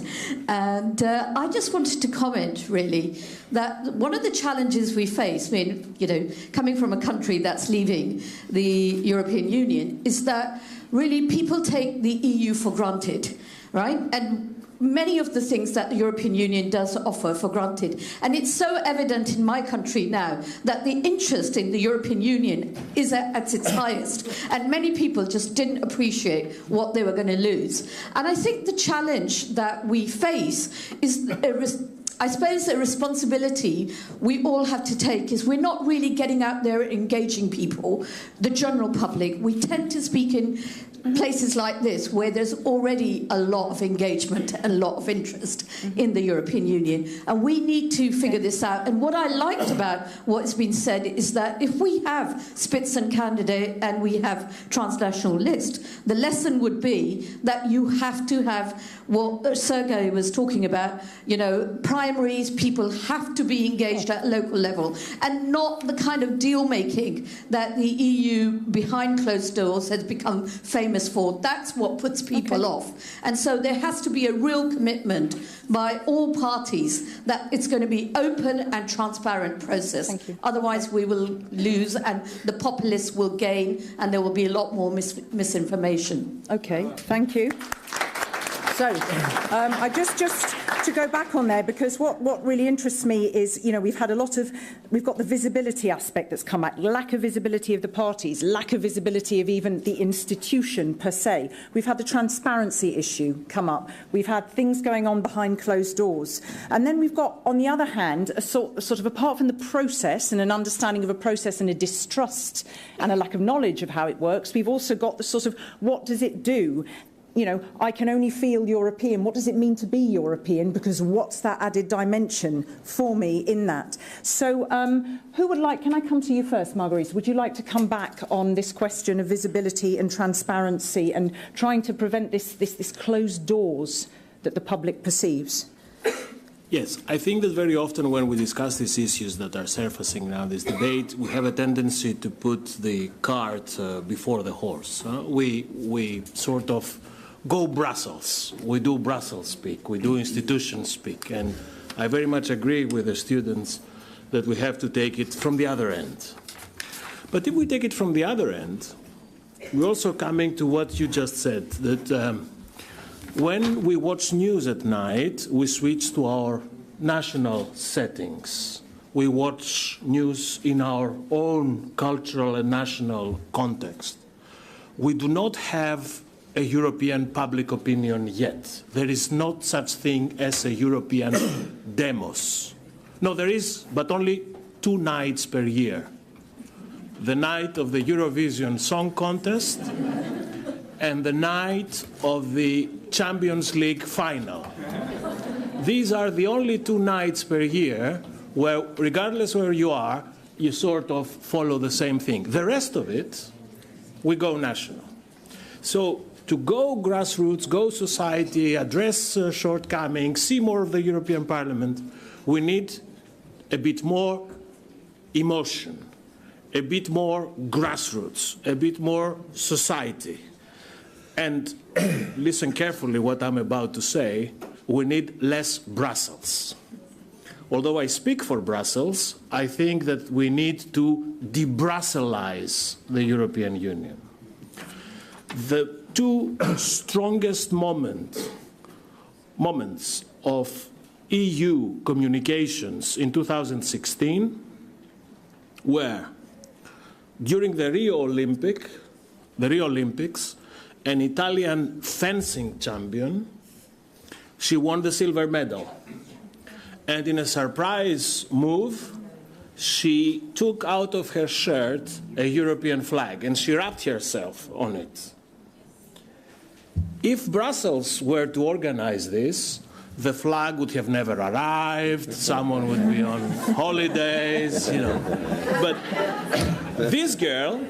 And I just wanted to comment, really, that one of the challenges we face, I mean, you know, coming from a country that's leaving the European Union, is that really people take the EU for granted, right? And many of the things that the European Union does offer for granted. And it's so evident in my country now that the interest in the European Union is at its highest. And many people just didn't appreciate what they were going to lose. And I think the challenge that we face is, I suppose, the responsibility we all have to take is we're not really getting out there engaging people, the general public. We tend to speak in places like this where there's already a lot of engagement and a lot of interest in the European Union, and we need to figure this out. And what I liked about what's been said is that if we have Spitzenkandidat and we have transnational list, the lesson would be that you have to have what Sergei was talking about, you know, primaries, people have to be engaged at local level, and not the kind of deal making that the EU behind closed doors has become famous famous for. That's what puts people off. And so there has to be a real commitment by all parties that it's going to be open and transparent process. Otherwise we will lose and the populists will gain and there will be a lot more misinformation. Okay, thank you. So, I just to go back on there, because what really interests me is, you know, we've got the visibility aspect that's come out, lack of visibility of the parties, lack of visibility of even the institution per se. We've had the transparency issue come up. We've had things going on behind closed doors. And then we've got, on the other hand, a sort of apart from the process and an understanding of a process and a distrust and a lack of knowledge of how it works, we've also got the sort of, what does it do? You know, I can only feel European. What does it mean to be European? Because what's that added dimension for me in that? So who would like, can I come to you first, Marguerite? Would you like to come back on this question of visibility and transparency and trying to prevent this closed doors that the public perceives? Yes, I think that very often when we discuss these issues that are surfacing now, this debate, we have a tendency to put the cart before the horse. We sort of go Brussels. We do Brussels speak. We do institutions speak. And I very much agree with the students that we have to take it from the other end. But if we take it from the other end, we're also coming to what you just said, that when we watch news at night, we switch to our national settings. We watch news in our own cultural and national context. We do not have a European public opinion yet. There is not such thing as a European demos. No, there is, but only 2 nights per year. The night of the Eurovision Song Contest and the night of the Champions League final. These are the only 2 nights per year where, regardless where you are, you sort of follow the same thing. The rest of it, we go national. So to go grassroots, go society, address shortcomings, see more of the European Parliament, we need a bit more emotion, a bit more grassroots, a bit more society. And listen carefully what I'm about to say, we need less Brussels. Although I speak for Brussels, I think that we need to de-Brusselize the European Union. The 2 strongest moments of EU communications in 2016 were during the Rio Olympics, an Italian fencing champion, she won the silver medal. And in a surprise move, she took out of her shirt a European flag and she wrapped herself on it. If Brussels were to organize this, the flag would have never arrived, someone would be on holidays, you know. But this girl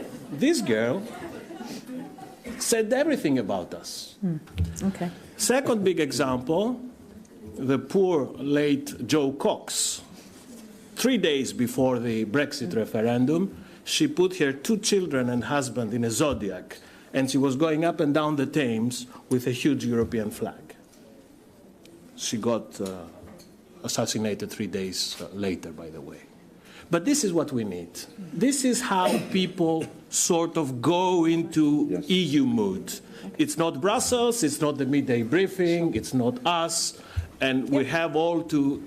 said everything about us. Okay. Second big example, the poor late Jo Cox. 3 days before the Brexit referendum, she put her 2 children and husband in a Zodiac, and she was going up and down the Thames with a huge European flag. She got assassinated 3 days later, by the way. But this is what we need. This is how people sort of go into EU mood. It's not Brussels, it's not the midday briefing, it's not us, and we have all to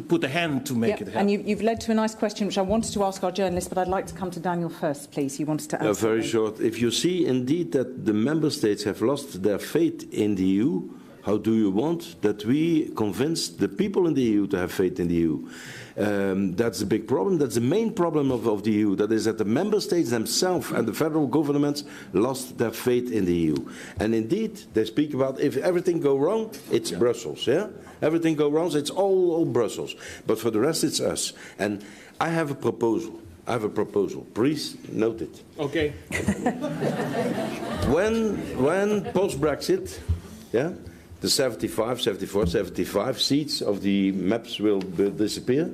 put a hand to make it happen. And you've led to a nice question, which I wanted to ask our journalist, but I'd like to come to Daniel first, please. You wanted to answer. Very short. If you see indeed that the member states have lost their faith in the EU, how do you want that we convince the people in the EU to have faith in the EU? That's a big problem. That's the main problem of the EU. That is that the member states themselves and the federal governments lost their faith in the EU. And indeed, they speak about if everything goes wrong, it's Brussels. Yeah, everything goes wrong, it's all Brussels. But for the rest, it's us. And I have a proposal. Please note it. Okay. When post-Brexit, yeah, the 75 seats of the maps will disappear,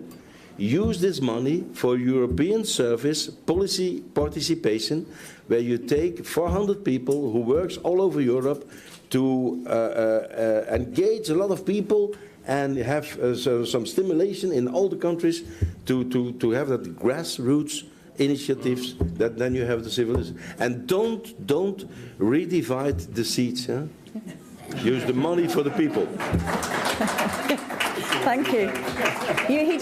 use this money for European service policy participation, where you take 400 people who works all over Europe to engage a lot of people and have some stimulation in all the countries to have that grassroots initiatives, that then you have the civilization. And don't redivide the seats. Huh? Use the money for the people. Thank you. He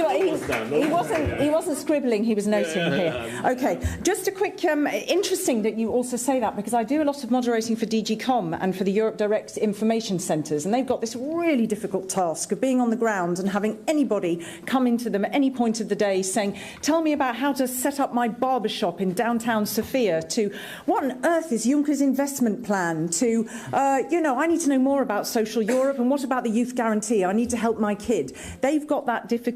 wasn't scribbling, he was noting here. Okay, just a quick, interesting that you also say that, because I do a lot of moderating for DG Com and for the Europe Direct information centres, and they've got this really difficult task of being on the ground and having anybody come into them at any point of the day saying, tell me about how to set up my barbershop in downtown Sofia, to what on earth is Juncker's investment plan, to, I need to know more about social Europe, and what about the youth guarantee? I need to help my kid. They've got that difficult,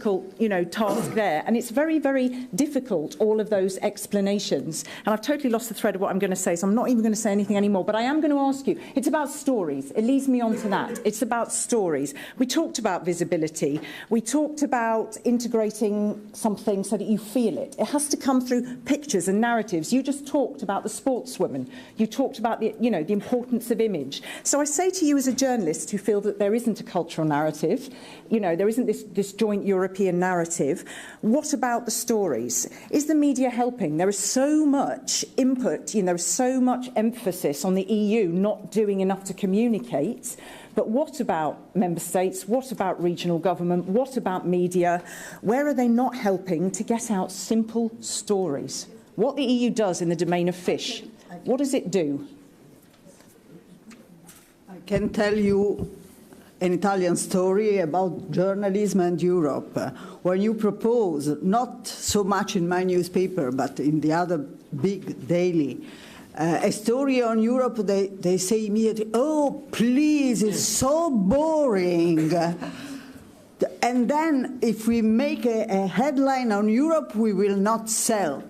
task there, and it's very, very difficult, all of those explanations. And I've totally lost the thread of what I'm going to say, so I'm not even going to say anything anymore, but I am going to ask you. It's about stories. It leads me on to that. It's about stories. We talked about visibility. We talked about integrating something so that you feel it. It has to come through pictures and narratives. You just talked about the sportswoman. You talked about the importance of image. So I say to you as a journalist who feel that there isn't a cultural narrative, there isn't this joint European narrative, what about the stories? Is the media helping? There is so much input, there is so much emphasis on the EU not doing enough to communicate. But what about member states? What about regional government? What about media? Where are they not helping to get out simple stories? What the EU does in the domain of fish, what does it do? I can tell you an Italian story about journalism and Europe. When you propose, not so much in my newspaper, but in the other big daily, a story on Europe, they say immediately, oh, please, it's so boring. And then if we make a headline on Europe, we will not sell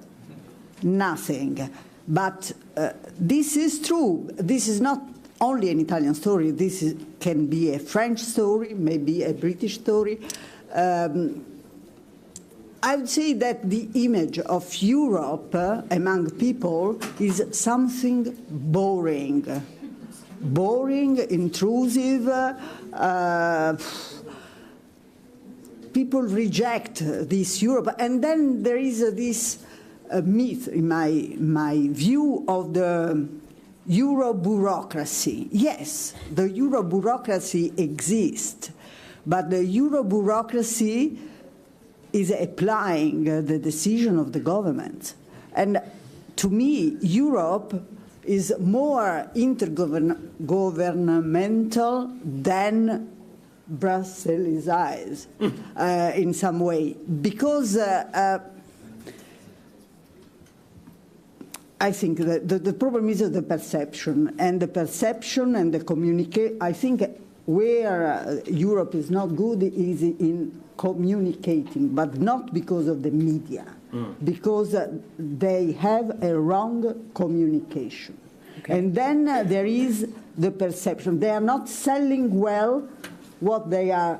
nothing. But this is true. This is not only an Italian story. This can be a French story, maybe a British story. I would say that the image of Europe among people is something boring. Boring, intrusive. People reject this Europe. And then there is this myth, in my view, of the Euro bureaucracy. Yes, the Euro bureaucracy exists, but the Euro bureaucracy is applying the decision of the government. And to me, Europe is more intergovernmental than Brussels in some way, because I think that the problem is the perception and the communication. I think where Europe is not good is in communicating, but not because of the media, because they have a wrong communication. Okay. And then there is the perception. They are not selling well what they are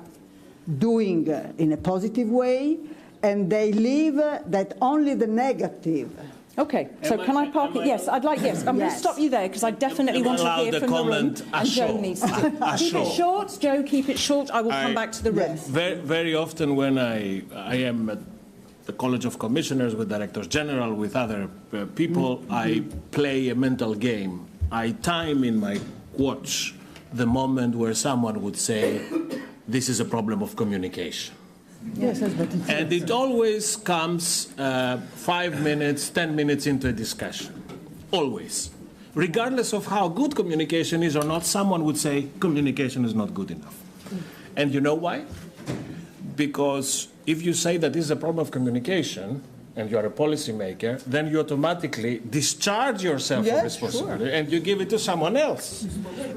doing in a positive way, and they leave that only the negative. Okay, so can I park it? Yes, I'd like, yes. I'm going to stop you there because I definitely want to hear from the room. And Joe needs to do. Keep it short, Joe, keep it short. I will come back to the room. Very often when I am at the College of Commissioners with Directors General, with other people, I play a mental game. I time in my watch the moment where someone would say, this is a problem of communication. Yes, and it always comes 5 minutes, 10 minutes into a discussion. Always. Regardless of how good communication is or not, someone would say communication is not good enough. And you know why? Because if you say that this is a problem of communication, and you are a policymaker, then you automatically discharge yourself from responsibility and you give it to someone else.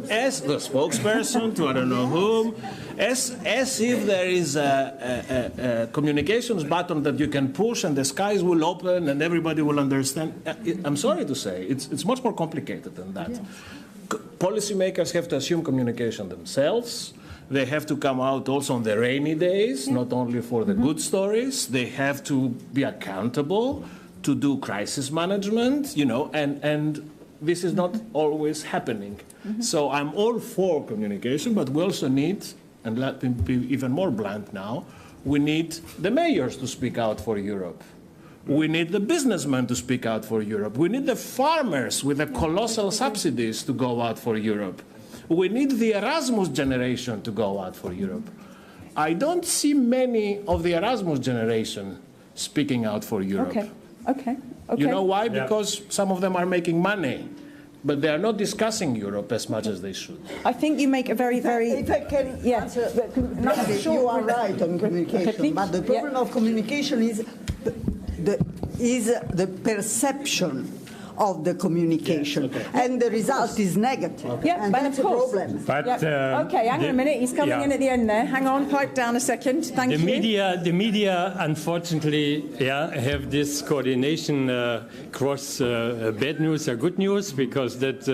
As the spokesperson to I don't know whom, as if there is a communications button that you can push and the skies will open and everybody will understand. I'm sorry to say, it's much more complicated than that. Policymakers have to assume communication themselves. They have to come out also on the rainy days, not only for the good stories. They have to be accountable to do crisis management, you know, and this is not always happening. So I'm all for communication, but we also need, and let me be even more blunt now, we need the mayors to speak out for Europe. We need the businessmen to speak out for Europe. We need the farmers with the colossal subsidies to go out for Europe. We need the Erasmus generation to go out for Europe. I don't see many of the Erasmus generation speaking out for Europe. Okay. You know why? Because some of them are making money, but they are not discussing Europe as much as they should. I think you make a very... If I can answer, you are right on communication, but the problem of communication is the perception of the communication, and the result is negative. And but that's of course. a problem. But, okay, hang on a minute. He's coming in at the end there. Hang on, pipe down a second. Thank you. The media, unfortunately, have this coordination cross bad news or good news, because that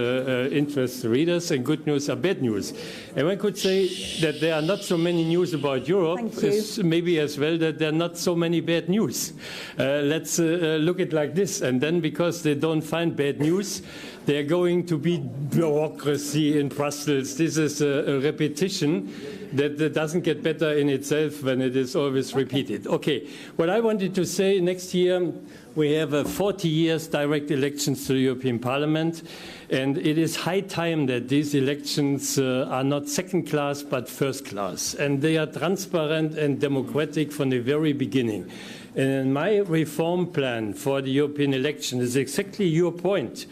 interests the readers, and good news are bad news. And one could say that there are not so many news about Europe, is maybe as well that there are not so many bad news. Let's look at it like this, and then because they don't find bad news, they're going to be bureaucracy in Brussels. This is a repetition that doesn't get better in itself when it is always repeated. Okay, what I wanted to say, next year we have 40 years direct elections to the European Parliament, and it is high time that these elections are not second class but first class, and they are transparent and democratic from the very beginning. And my reform plan for the European election is exactly your point,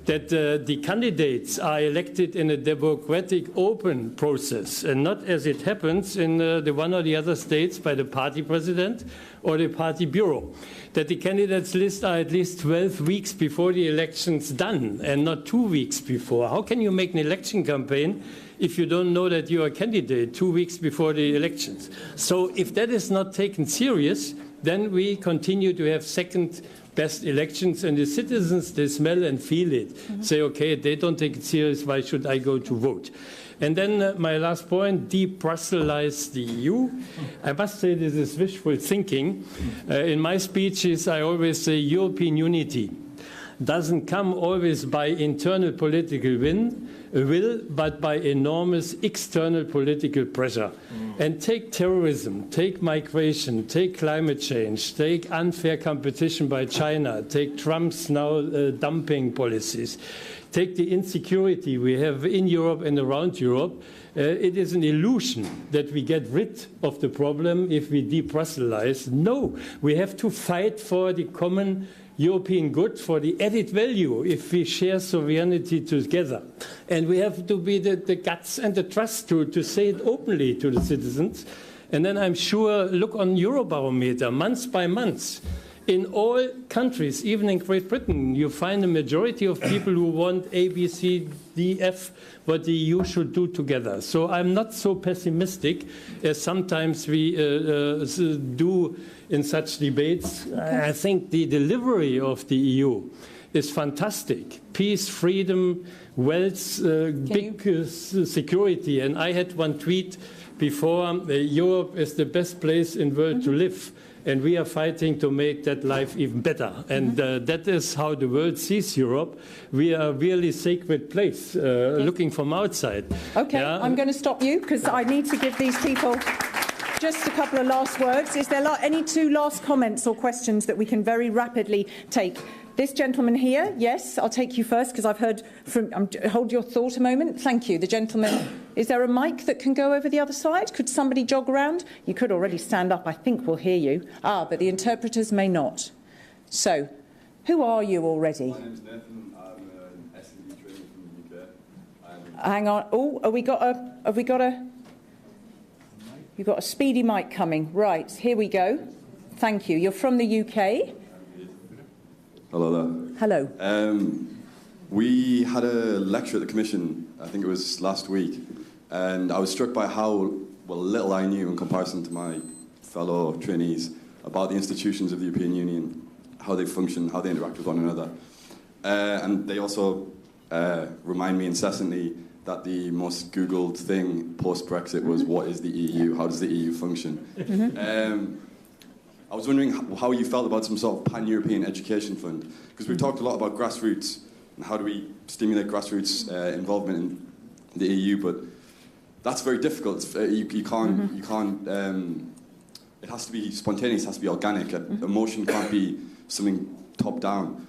that the candidates are elected in a democratic, open process, and not as it happens in the one or the other states by the party president or the party bureau. That the candidates list are at least 12 weeks before the election's done, and not 2 weeks before. How can you make an election campaign if you don't know that you are a candidate 2 weeks before the elections? So if that is not taken serious, then we continue to have second best elections, and the citizens, they smell and feel it. Say, okay, they don't take it serious, why should I go to vote? And then my last point, de-Brusselize the EU. I must say this is wishful thinking. In my speeches, I always say European unity doesn't come always by internal political will, but by enormous external political pressure. And take terrorism, take migration, take climate change, take unfair competition by China, take Trump's now dumping policies, take the insecurity we have in Europe and around Europe. It is an illusion that we get rid of the problem if we de-Brusselize. No, we have to fight for the common European good, for the added value if we share sovereignty together. And we have to be the guts and the trust to say it openly to the citizens. And then I'm sure, look on Eurobarometer, month by month, in all countries, even in Great Britain, you find a majority of people who want A, B, C, D, F, what the EU should do together. So I'm not so pessimistic as sometimes we do in such debates. I think the delivery of the EU is fantastic. Peace, freedom, wealth, big security. And I had one tweet before, Europe is the best place in the world to live. And we are fighting to make that life even better. And that is how the world sees Europe. We are a really sacred place, looking from outside. Okay, I'm going to stop you because I need to give these people just a couple of last words. Is there any two last comments or questions that we can very rapidly take? This gentleman here, yes, I'll take you first because I've heard from... hold your thought a moment. Thank you. The gentleman... Is there a mic that can go over the other side? Could somebody jog around? You could already stand up. I think we'll hear you. But the interpreters may not. So, who are you already? My name's Nathan. I'm an SME trainer from the UK. Hang on. Oh, have we got a... You've got a speedy mic coming. Right, here we go. Thank you. You're from the UK. Hello. Hello. We had a lecture at the Commission, I think it was last week, and I was struck by how little I knew in comparison to my fellow trainees about the institutions of the European Union, how they function, how they interact with one another. And they also remind me incessantly that the most Googled thing post-Brexit was, what is the EU? How does the EU function? I was wondering how you felt about some sort of pan-European education fund, because we've talked a lot about grassroots and how do we stimulate grassroots involvement in the EU, but that's very difficult. You can't. It has to be spontaneous. It has to be organic. Emotion can't be something top-down.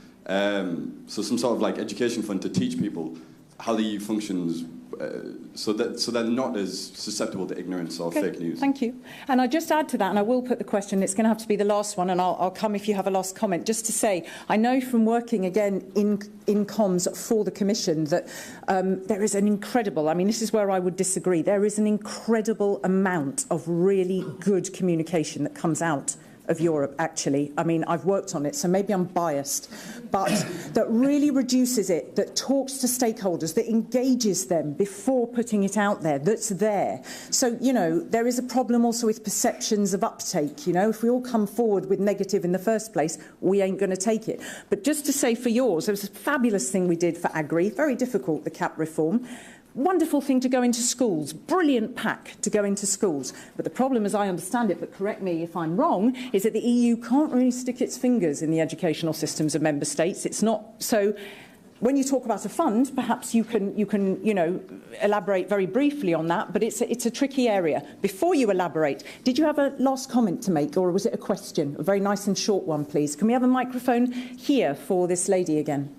So some sort of like education fund to teach people how the EU functions, so they're not as susceptible to ignorance or fake news. Thank you. And I just add to that, and I will put the question, it's going to have to be the last one, and I'll come if you have a last comment, just to say, I know from working again in comms for the Commission that there is an incredible, I mean, this is where I would disagree, there is an incredible amount of really good communication that comes out of Europe, actually. I mean, I've worked on it, so maybe I'm biased, but that really reduces it, that talks to stakeholders, that engages them before putting it out there, that's there. So, you know, there is a problem also with perceptions of uptake. You know, if we all come forward with negative in the first place, we ain't going to take it. But just to say for yours, there was a fabulous thing we did for Agri, very difficult, the CAP reform. Wonderful thing to go into schools, brilliant pack to go into schools. But the problem, as I understand it, but correct me if I'm wrong, is that the EU can't really stick its fingers in the educational systems of member states. It's not so. When you talk about a fund, perhaps you can you know, elaborate very briefly on that. But it's a tricky area. Before you elaborate, did you have a last comment to make, or was it a question? A very nice and short one, please. Can we have a microphone here for this lady again?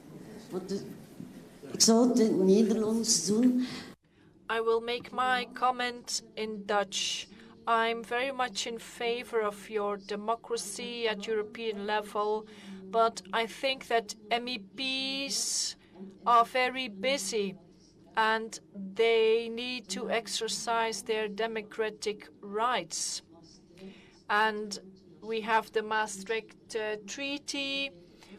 Ik zal het in het Nederlands doen. I will make my comment in Dutch. I'm very much in favor of your democracy at European level, but I think that MEPs are very busy and they need to exercise their democratic rights. And we have the Maastricht Treaty,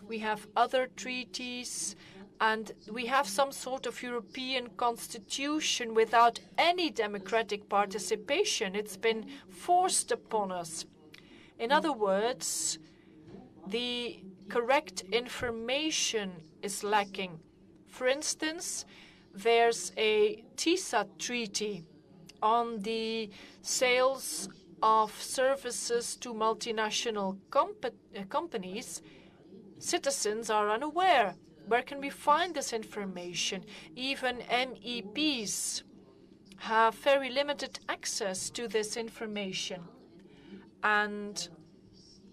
we have other treaties, and we have some sort of European constitution without any democratic participation. It's been forced upon us. In other words, the correct information is lacking. For instance, there's a TISA treaty on the sales of services to multinational companies. Citizens are unaware. Where can we find this information? Even MEPs have very limited access to this information. And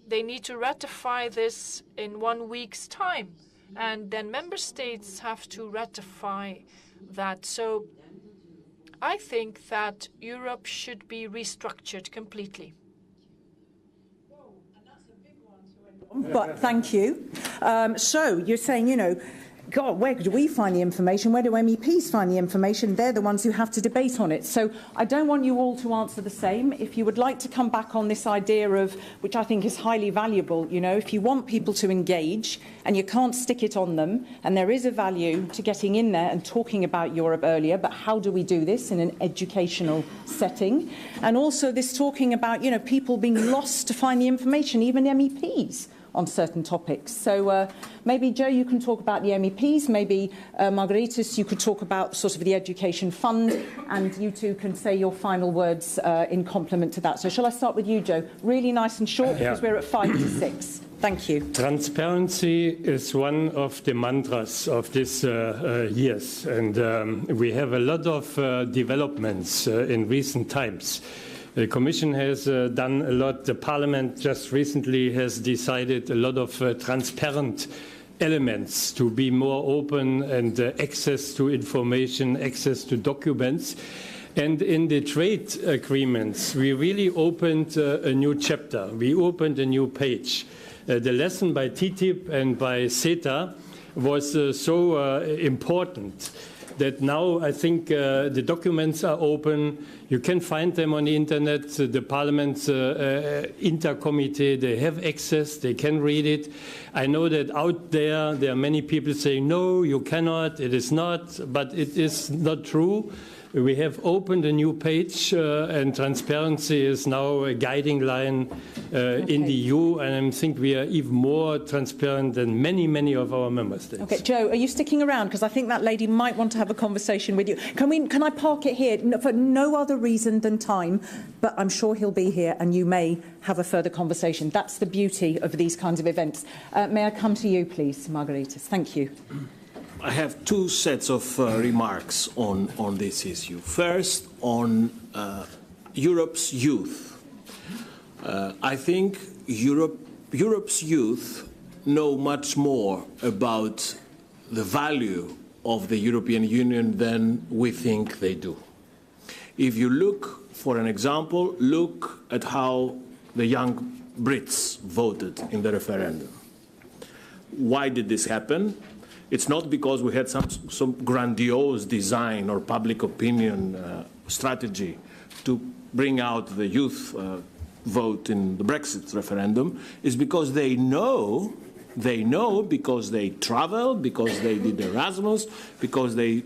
they need to ratify this in 1 week's time. And then member states have to ratify that. So I think that Europe should be restructured completely. But thank you. So you're saying, you know, God, where do we find the information? Where do MEPs find the information? They're the ones who have to debate on it. So I don't want you all to answer the same. If you would like to come back on this idea of, which I think is highly valuable, you know, if you want people to engage and you can't stick it on them, and there is a value to getting in there and talking about Europe earlier, but how do we do this in an educational setting? And also this talking about, you know, people being lost to find the information, even MEPs, on certain topics. So maybe, Joe, you can talk about the MEPs. Maybe, Margaritis, you could talk about sort of the education fund, and you two can say your final words in complement to that. So shall I start with you, Joe? Really nice and short, because we're at 5 to 6. Thank you. Transparency is one of the mantras of this years, and we have a lot of developments in recent times. The Commission has done a lot. The Parliament just recently has decided a lot of transparent elements to be more open, and access to information, access to documents. And in the trade agreements, we really opened a new chapter. We opened a new page. The lesson by TTIP and by CETA was so important that now I think the documents are open. You can find them on the internet. The Parliament's intercommittee, they have access, they can read it. I know that out there are many people saying, no, you cannot, it is not, but it is not true. We have opened a new page, and transparency is now a guiding line in the EU, and I think we are even more transparent than many, many of our member states. Okay, Joe, are you sticking around? Because I think that lady might want to have a conversation with you. Can I park it here for no other reason than time? But I'm sure he'll be here, and you may have a further conversation. That's the beauty of these kinds of events. May I come to you, please, Margaritas? Thank you. I have two sets of remarks on this issue. First, on Europe's youth. I think Europe's youth know much more about the value of the European Union than we think they do. If you look, for an example, look at how the young Brits voted in the referendum. Why did this happen? It's not because we had some grandiose design or public opinion strategy to bring out the youth vote in the Brexit referendum. It's because they know because they travel, because they did Erasmus, because they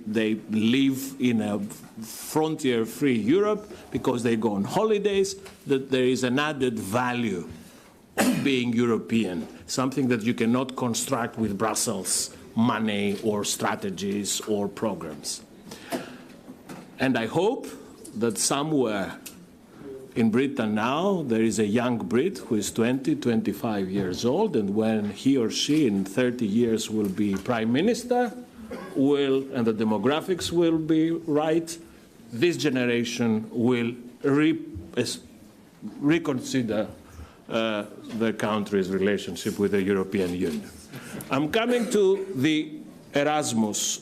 live in a frontier-free Europe, because they go on holidays, that there is an added value of being European, something that you cannot construct with Brussels money or strategies or programs. And I hope that somewhere in Britain now there is a young Brit who is 20, 25 years old, and when he or she in 30 years will be Prime Minister, and the demographics will be right, this generation will reconsider the country's relationship with the European Union. I'm coming to the Erasmus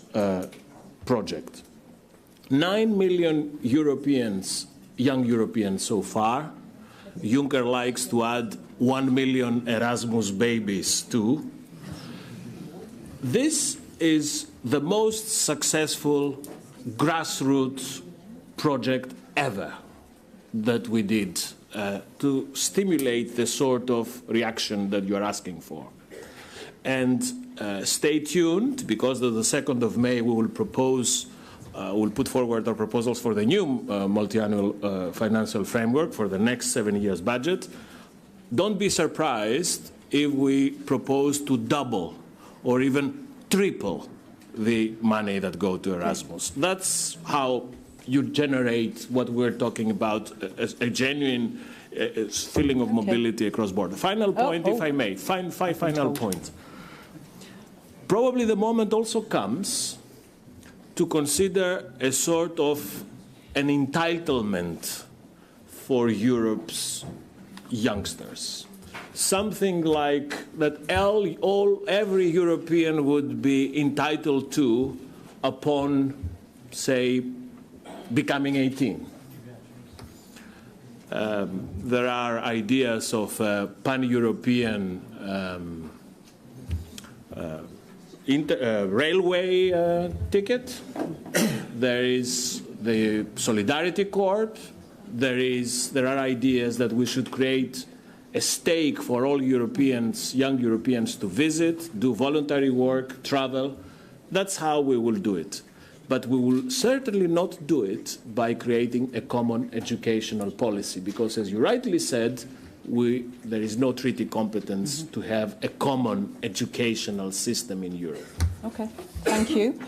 project. 9 million Europeans, young Europeans so far. Juncker likes to add 1 million Erasmus babies too. This is the most successful grassroots project ever that we did to stimulate the sort of reaction that you're asking for. And stay tuned, because on the 2nd of May we will propose, we'll put forward our proposals for the new multi-annual financial framework for the next 7 years budget. Don't be surprised if we propose to double or even triple the money that go to Erasmus. That's how you generate what we're talking about, a genuine feeling of mobility across borders. Final point, if I may, five final points. Probably the moment also comes to consider a sort of an entitlement for Europe's youngsters. Something like that every European would be entitled to upon, say, becoming 18. There are ideas of pan-European railway ticket. There is the Solidarity Corps. There are ideas that we should create a stake for all Europeans, young Europeans, to visit, do voluntary work, travel. That's how we will do it. But we will certainly not do it by creating a common educational policy, because, as you rightly said, there is no treaty competence to have a common educational system in Europe. Okay, thank you.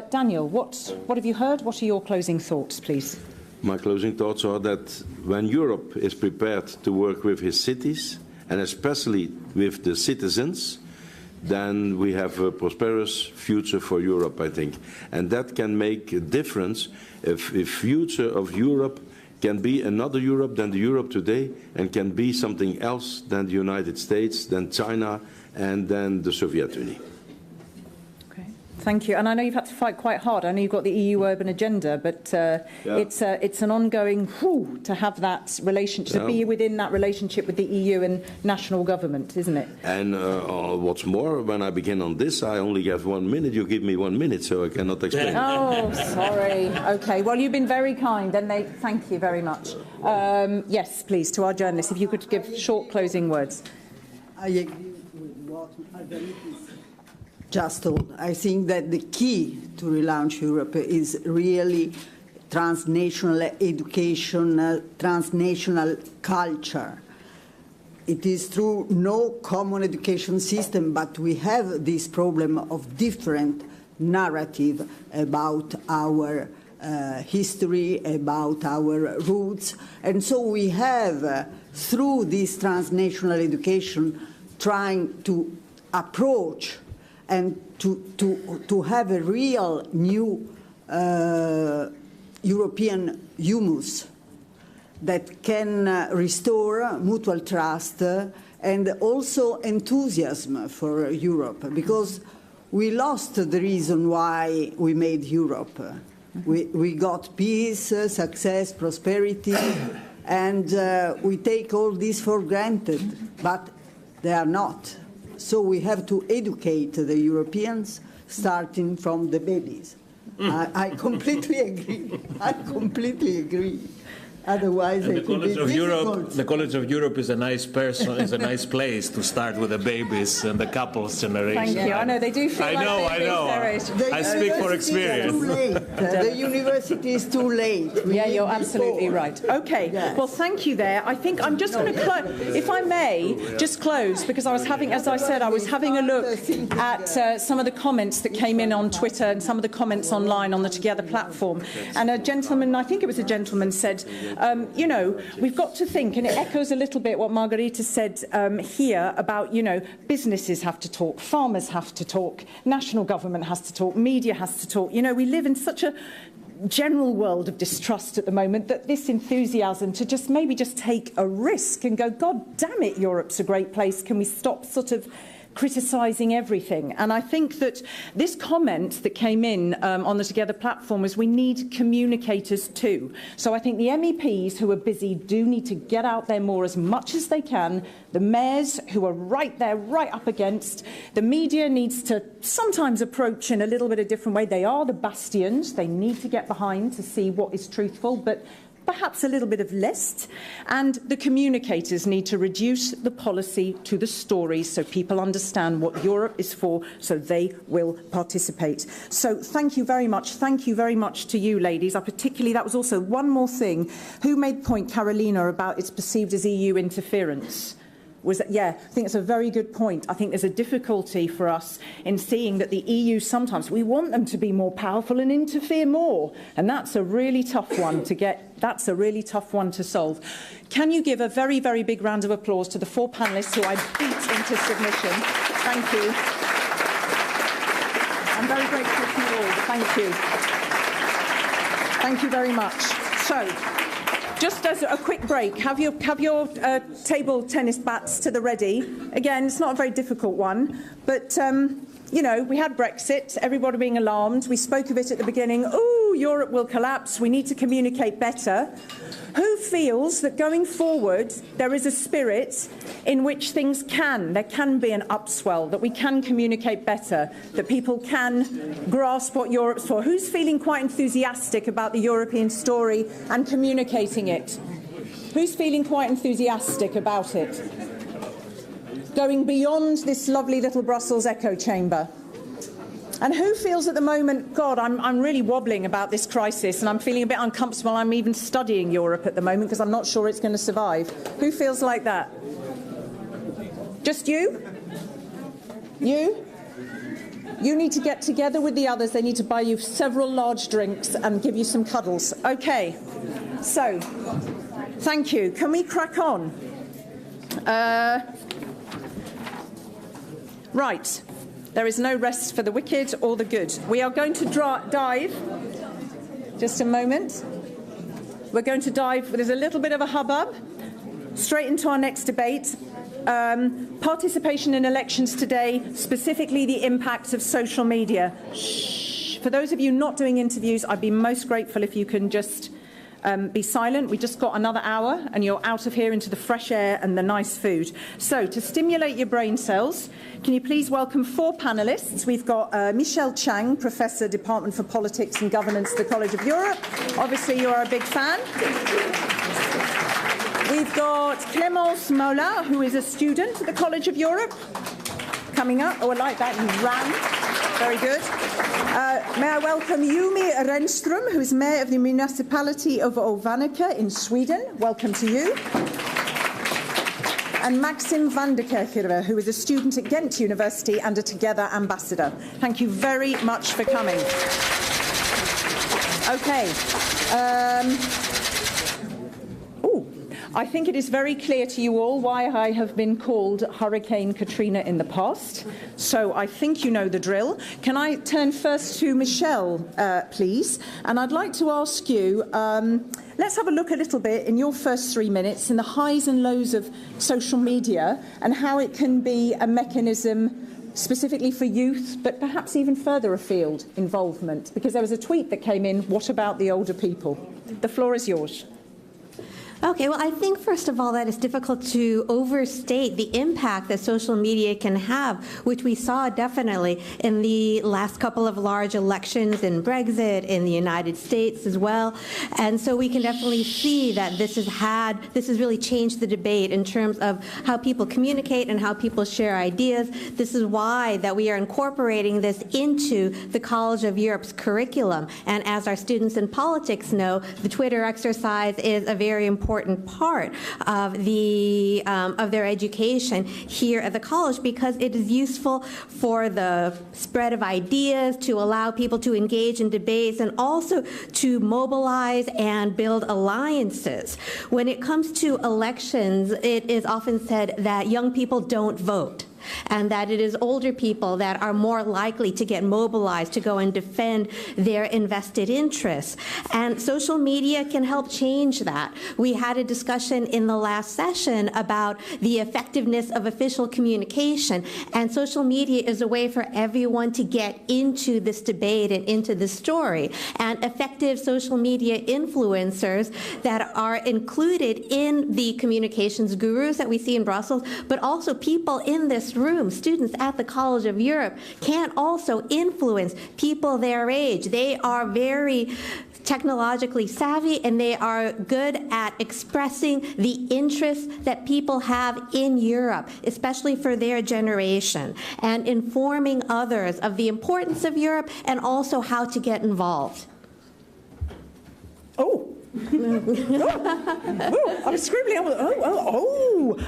Daniel, what have you heard? What are your closing thoughts, please? My closing thoughts are that when Europe is prepared to work with its cities, and especially with the citizens, then we have a prosperous future for Europe, I think. And that can make a difference if the future of Europe can be another Europe than the Europe today, and can be something else than the United States, than China, and then the Soviet Union. Okay, thank you. And I know you've had to fight quite hard. I know you've got the EU urban agenda, but it's an ongoing to have that relationship, to be within that relationship with the EU and national government, isn't it? And what's more, when I begin on this, I only have 1 minute. You give me 1 minute, so I cannot explain. Oh, sorry. Okay, well, you've been very kind, and thank you very much. Yes, please, to our journalists, if you could give short closing words. I agree with what Margaritas just told. I think that the key to relaunch Europe is really transnational education, transnational culture. It is true, no common education system, but we have this problem of different narrative about our history, about our roots. And so we have, through this transnational education, trying to approach and to have a real new European humus that can restore mutual trust and also enthusiasm for Europe, because we lost the reason why we made Europe. We got peace, success, prosperity, and we take all this for granted, but they are not. So we have to educate the Europeans, starting from the babies. I completely agree. I completely agree. Otherwise, and it could be difficult. The College of Europe is a nice place to start with the babies and the couples generation. Thank you. I know they do feel I know. I speak for experience. Too late. The university is too late. Yeah, you're absolutely right. Okay. Yes. Well, thank you there. I think I'm just going to close, if I may, just close, because I was having, as I said, I was having a look at some of the comments that came in on Twitter and some of the comments online on the Together platform. And a gentleman, I think it was a gentleman, said, you know, we've got to think, and it echoes a little bit what Margarita said here about, you know, businesses have to talk, farmers have to talk, national government has to talk, media has to talk. You know, we live in such a general world of distrust at the moment that this enthusiasm to just maybe just take a risk and go, God damn it, Europe's a great place. Can we stop sort of criticising everything? And I think that this comment that came in on the Together platform was we need communicators too. So I think the MEPs who are busy do need to get out there more as much as they can. The mayors who are right there, right up against. The media needs to sometimes approach in a little bit of a different way. They are the bastions. They need to get behind to see what is truthful, but perhaps a little bit of list, and the communicators need to reduce the policy to the stories so people understand what Europe is for, so they will participate. So thank you very much. Thank you very much to you, ladies. I particularly, that was also one more thing. Who made point, Carolina, about it's perceived as EU interference? Was that, yeah, I think it's a very good point. I think there's a difficulty for us in seeing that the EU sometimes, we want them to be more powerful and interfere more. And that's a really tough one to get, that's a really tough one to solve. Can you give a very, very big round of applause to the four panellists who I beat into submission? Thank you. I'm very grateful to you all. Thank you. Thank you very much. So, just as a quick break, have your table tennis bats to the ready. Again, it's not a very difficult one, but you know, we had Brexit, everybody being alarmed. We spoke of it at the beginning. Oh, Europe will collapse. We need to communicate better. Who feels that going forward there is a spirit in which there can be an upswell, that we can communicate better, that people can grasp what Europe's for? Who's feeling quite enthusiastic about the European story and communicating it? Who's feeling quite enthusiastic about it? Going beyond this lovely little Brussels echo chamber. And who feels at the moment, God, I'm really wobbling about this crisis and I'm feeling a bit uncomfortable. I'm even studying Europe at the moment because I'm not sure it's going to survive. Who feels like that? Just you? You? You need to get together with the others. They need to buy you several large drinks and give you some cuddles. Okay. So, thank you. Can we crack on? Right. There is no rest for the wicked or the good. We are going to dive, just a moment. We're going to dive, there's a little bit of a hubbub, straight into our next debate. Participation in elections today, specifically the impacts of social media. Shh. For those of you not doing interviews, I'd be most grateful if you can just be silent. We just got another hour and you're out of here into the fresh air and the nice food. So to stimulate your brain cells, can you please welcome four panellists? We've got Michel Chang, Professor, Department for Politics and Governance at the College of Europe. Obviously you're a big fan. We've got Clémence Mola, who is a student at the College of Europe. Coming up. Oh, I like that. You ran. Very good. May I welcome Yumi Renström, who is Mayor of the municipality of Ovanika in Sweden. Welcome to you. And Maxim van der Kerkhove, who is a student at Ghent University and a Together ambassador. Thank you very much for coming. Okay. I think it is very clear to you all why I have been called Hurricane Katrina in the past. So I think you know the drill. Can I turn first to Michelle, please? And I'd like to ask you, let's have a look a little bit in your first 3 minutes in the highs and lows of social media and how it can be a mechanism specifically for youth, but perhaps even further afield involvement. Because there was a tweet that came in, what about the older people? The floor is yours. Okay, well, I think, first of all, that it's difficult to overstate the impact that social media can have, which we saw definitely in the last couple of large elections in Brexit, in the United States as well. And so we can definitely see that this has really changed the debate in terms of how people communicate and how people share ideas. This is why that we are incorporating this into the College of Europe's curriculum. And as our students in politics know, the Twitter exercise is a very important part of their education here at the college, because it is useful for the spread of ideas, to allow people to engage in debates, and also to mobilize and build alliances. When it comes to elections, it is often said that young people don't vote, and that it is older people that are more likely to get mobilized to go and defend their invested interests. And social media can help change that. We had a discussion in the last session about the effectiveness of official communication, and social media is a way for everyone to get into this debate and into this story. And effective social media influencers that are included in the communications gurus that we see in Brussels, but also people in this room, students at the College of Europe, can also influence people their age. They are very technologically savvy, and they are good at expressing the interests that people have in Europe, especially for their generation, and informing others of the importance of Europe and also how to get involved. I was scribbling.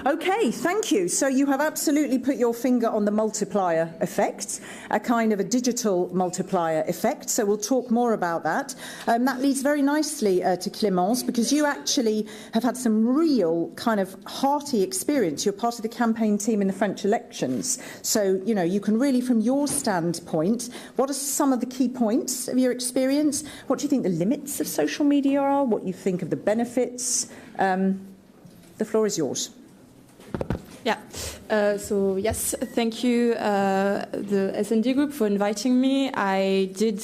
Okay, thank you. So you have absolutely put your finger on the multiplier effect, a kind of a digital multiplier effect. So we'll talk more about that. That leads very nicely to Clémence, because you actually have had some real kind of hearty experience. You're part of the campaign team in the French elections. So, you know, you can really, from your standpoint, what are some of the key points of your experience? What do you think the limits of social media are? What you think of the benefits? The floor is yours. Yeah. So yes, thank you, the S&D group, for inviting me. I did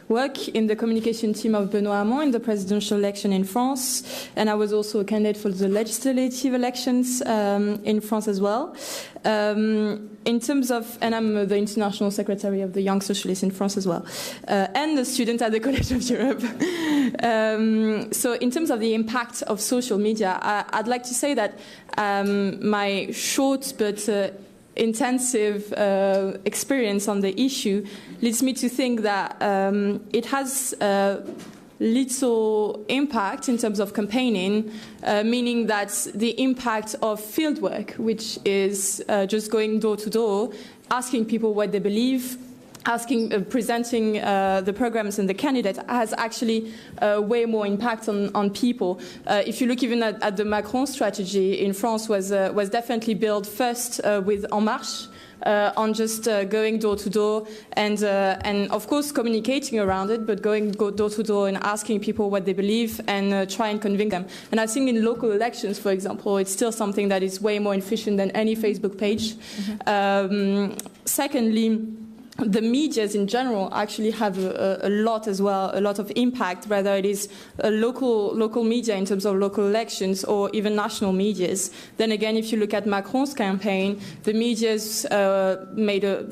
work in the communication team of Benoît Hamon in the presidential election in France, and I was also a candidate for the legislative elections in France as well. In terms of, and I'm the international secretary of the Young Socialists in France as well, and a student at the College of Europe. So in terms of the impact of social media, I'd like to say that my short but intensive experience on the issue leads me to think that it has little impact in terms of campaigning, meaning that the impact of fieldwork, which is just going door to door, asking people what they believe, presenting the programs and the candidates, has actually way more impact on people. If you look even at the Macron strategy in France, was definitely built first with En Marche, on just going door to door and of course communicating around it, but going door to door and asking people what they believe and try and convince them. And I think in local elections, for example, it's still something that is way more efficient than any Facebook page. Mm-hmm. Secondly, the medias in general actually have a lot as well, a lot of impact, whether it is a local media in terms of local elections or even national medias. Then again, if you look at Macron's campaign, the medias made a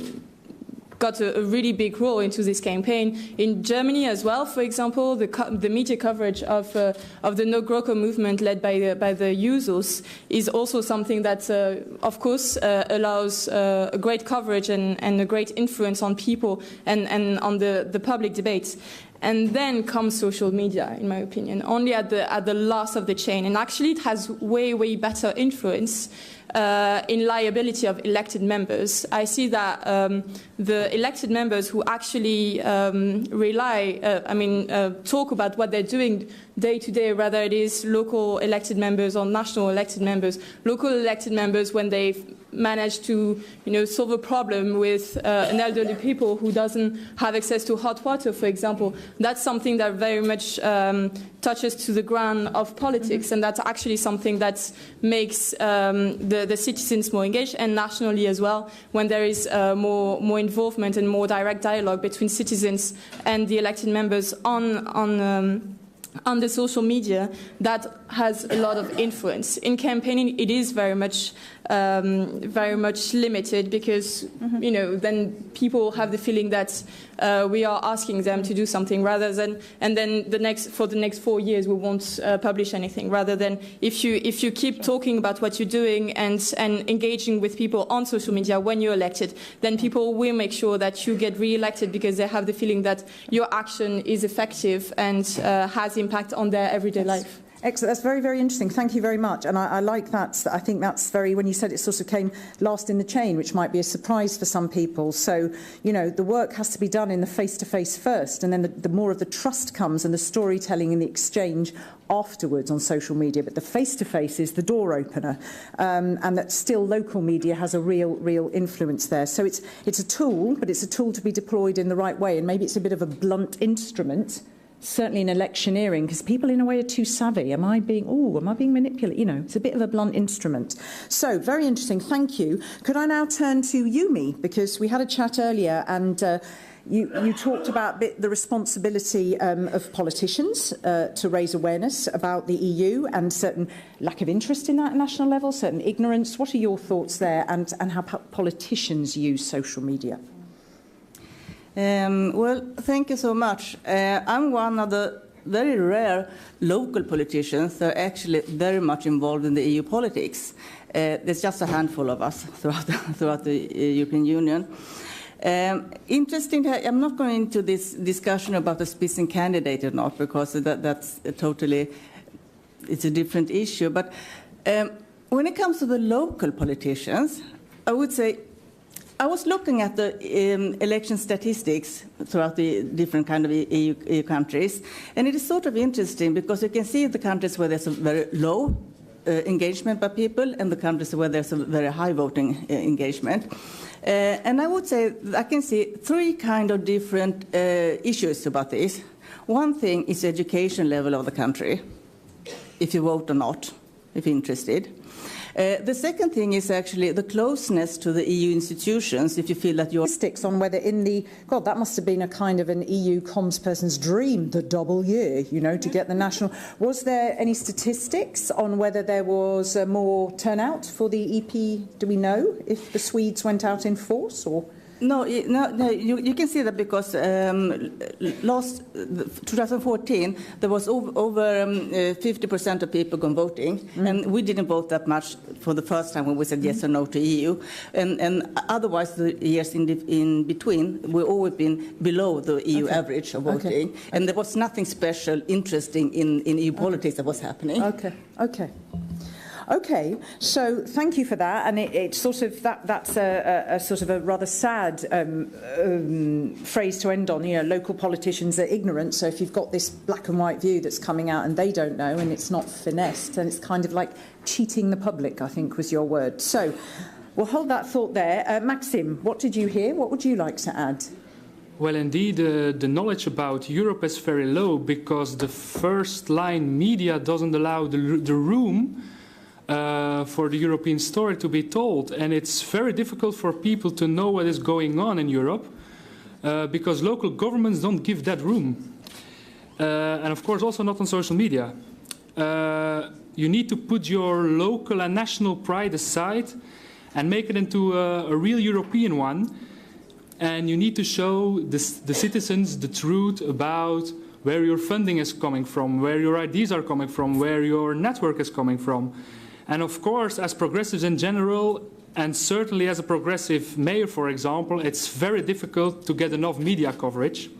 got a really big role into this campaign. In Germany as well, for example, the media coverage of the No GroKo movement led by the Jusos is also something that, of course, allows a great coverage and a great influence on people and on the public debates. And then comes social media, in my opinion, only at the last of the chain. And actually, it has way better influence in liability of elected members. I see that the elected members who actually talk about what they're doing day to day, whether it is local elected members or national elected members, local elected members when they manage to, solve a problem with an elderly people who doesn't have access to hot water, for example. That's something that very much touches to the ground of politics, and that's actually something that makes the citizens more engaged, and nationally as well, when there is more involvement and more direct dialogue between citizens and the elected members on the social media, that has a lot of influence. In campaigning, it is very much limited because, then people have the feeling that we are asking them to do something rather than, and then for the next 4 years we won't publish anything. Rather than if you keep talking about what you're doing and engaging with people on social media when you're elected, then people will make sure that you get re-elected because they have the feeling that your action is effective and has impact on their everyday life. Excellent. That's very interesting. Thank you very much. And I like that. I think that's when you said it sort of came last in the chain, which might be a surprise for some people. So, the work has to be done in the face-to-face first, and then the more of the trust comes and the storytelling and the exchange afterwards on social media. But the face-to-face is the door opener, and that still local media has a real influence there. So it's a tool, but it's a tool to be deployed in the right way. And maybe it's a bit of a blunt instrument, certainly in electioneering, because people in a way are too savvy. Am I being manipulated? It's a bit of a blunt instrument. So, very interesting. Thank you. Could I now turn to Yumi, because we had a chat earlier and you talked about the responsibility of politicians to raise awareness about the EU and certain lack of interest in that at national level, certain ignorance. What are your thoughts there, and how politicians use social media? Well, thank you so much. I'm one of the very rare local politicians that are actually very much involved in the EU politics. There's just a handful of us throughout the European Union. Interesting, I'm not going into this discussion about the Spitzen candidate or not, because that's it's a different issue. But when it comes to the local politicians, I would say, I was looking at the election statistics throughout the different kind of EU countries, and it is sort of interesting because you can see the countries where there's a very low engagement by people and the countries where there's a very high voting engagement. And I would say I can see three kind of different issues about this. One thing is the education level of the country, if you vote or not, if you're interested. The second thing is actually the closeness to the EU institutions, if you feel that you're... Statistics on whether that must have been a kind of an EU comms person's dream, the double year, to get the national... Was there any statistics on whether there was more turnout for the EP? Do we know if the Swedes went out in force, or...? No, you can see that because last 2014 there was over 50% of people going voting, and we didn't vote that much for the first time when we said yes or no to EU, and otherwise the years in between we've always been below the EU average of voting, and there was nothing special, interesting in EU politics that was happening. Okay, so thank you for that, and it's sort of that's a sort of a rather sad phrase to end on. Local politicians are ignorant. So if you've got this black and white view that's coming out and they don't know, and it's not finessed, and it's kind of like cheating the public, I think was your word. So we'll hold that thought there. Maxim, what did you hear? What would you like to add? Well, indeed, the knowledge about Europe is very low because the first-line media doesn't allow the room for the European story to be told, and it's very difficult for people to know what is going on in Europe because local governments don't give that room, and of course also not on social media. You need to put your local and national pride aside and make it into a real European one, and you need to show the citizens the truth about where your funding is coming from, where your ideas are coming from, where your network is coming from. And of course, as progressives in general, and certainly as a progressive mayor, for example, it's very difficult to get enough media coverage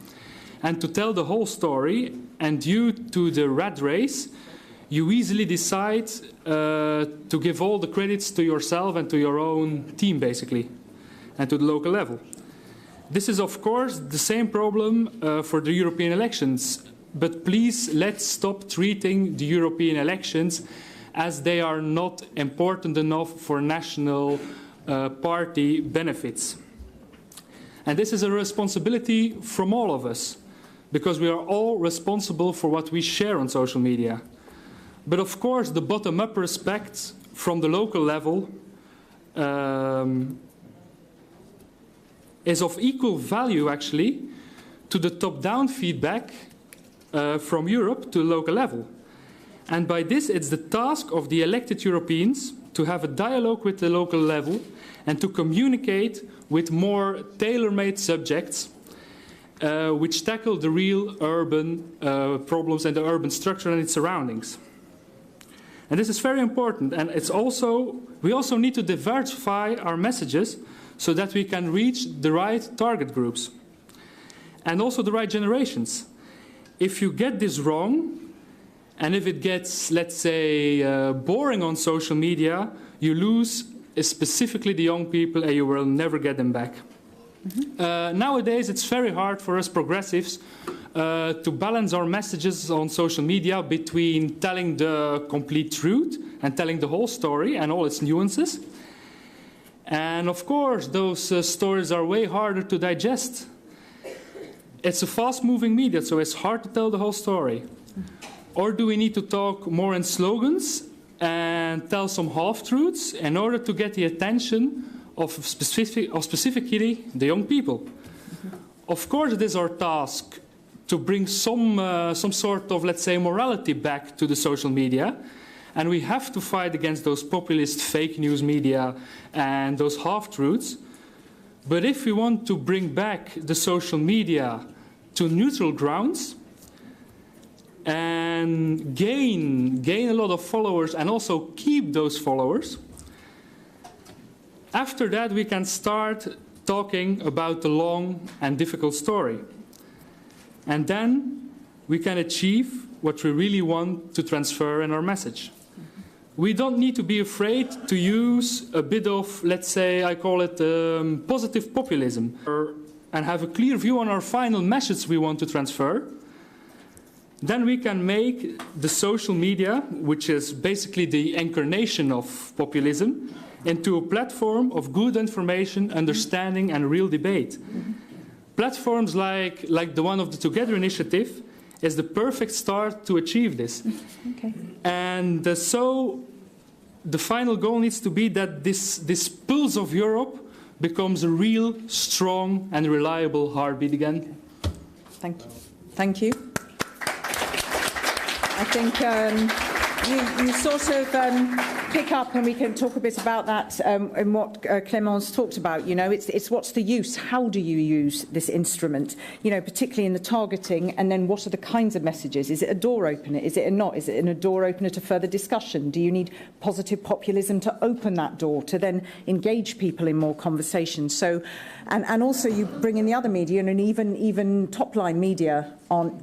and to tell the whole story. And due to the rat race, you easily decide to give all the credits to yourself and to your own team, basically, and to the local level. This is, of course, the same problem for the European elections. But please, let's stop treating the European elections as they are not important enough for national party benefits. And this is a responsibility from all of us, because we are all responsible for what we share on social media. But of course, the bottom-up respect from the local level is of equal value, actually, to the top-down feedback from Europe to the local level. And by this, it's the task of the elected Europeans to have a dialogue with the local level and to communicate with more tailor-made subjects which tackle the real urban problems and the urban structure and its surroundings. And this is very important. And we also need to diversify our messages so that we can reach the right target groups and also the right generations. If you get this wrong, and if it gets, let's say, boring on social media, you lose specifically the young people and you will never get them back. Nowadays, it's very hard for us progressives to balance our messages on social media between telling the complete truth and telling the whole story and all its nuances. And of course, those stories are way harder to digest. It's a fast-moving media, so it's hard to tell the whole story. Or do we need to talk more in slogans and tell some half-truths in order to get the attention of specifically the young people? Of course, it is our task to bring some sort of, let's say, morality back to the social media. And we have to fight against those populist fake news media and those half-truths. But if we want to bring back the social media to neutral grounds and gain a lot of followers and also keep those followers, after that we can start talking about the long and difficult story. And then we can achieve what we really want to transfer in our message. We don't need to be afraid to use a bit of, let's say, I call it positive populism, and have a clear view on our final message we want to transfer. Then we can make the social media, which is basically the incarnation of populism, into a platform of good information, understanding, and real debate. Platforms like the one of the Together initiative is the perfect start to achieve this. Okay. And so the final goal needs to be that this pulse of Europe becomes a real, strong, and reliable heartbeat again. Thank you. Thank you. I think you sort of pick up, and we can talk a bit about that and what Clémence talked about. You know, it's what's the use? How do you use this instrument? You know, particularly in the targeting, and then what are the kinds of messages? Is it a door opener? Is it not? Is it a door opener to further discussion? Do you need positive populism to open that door to then engage people in more conversation? So, and also you bring in the other media, and even top-line media aren't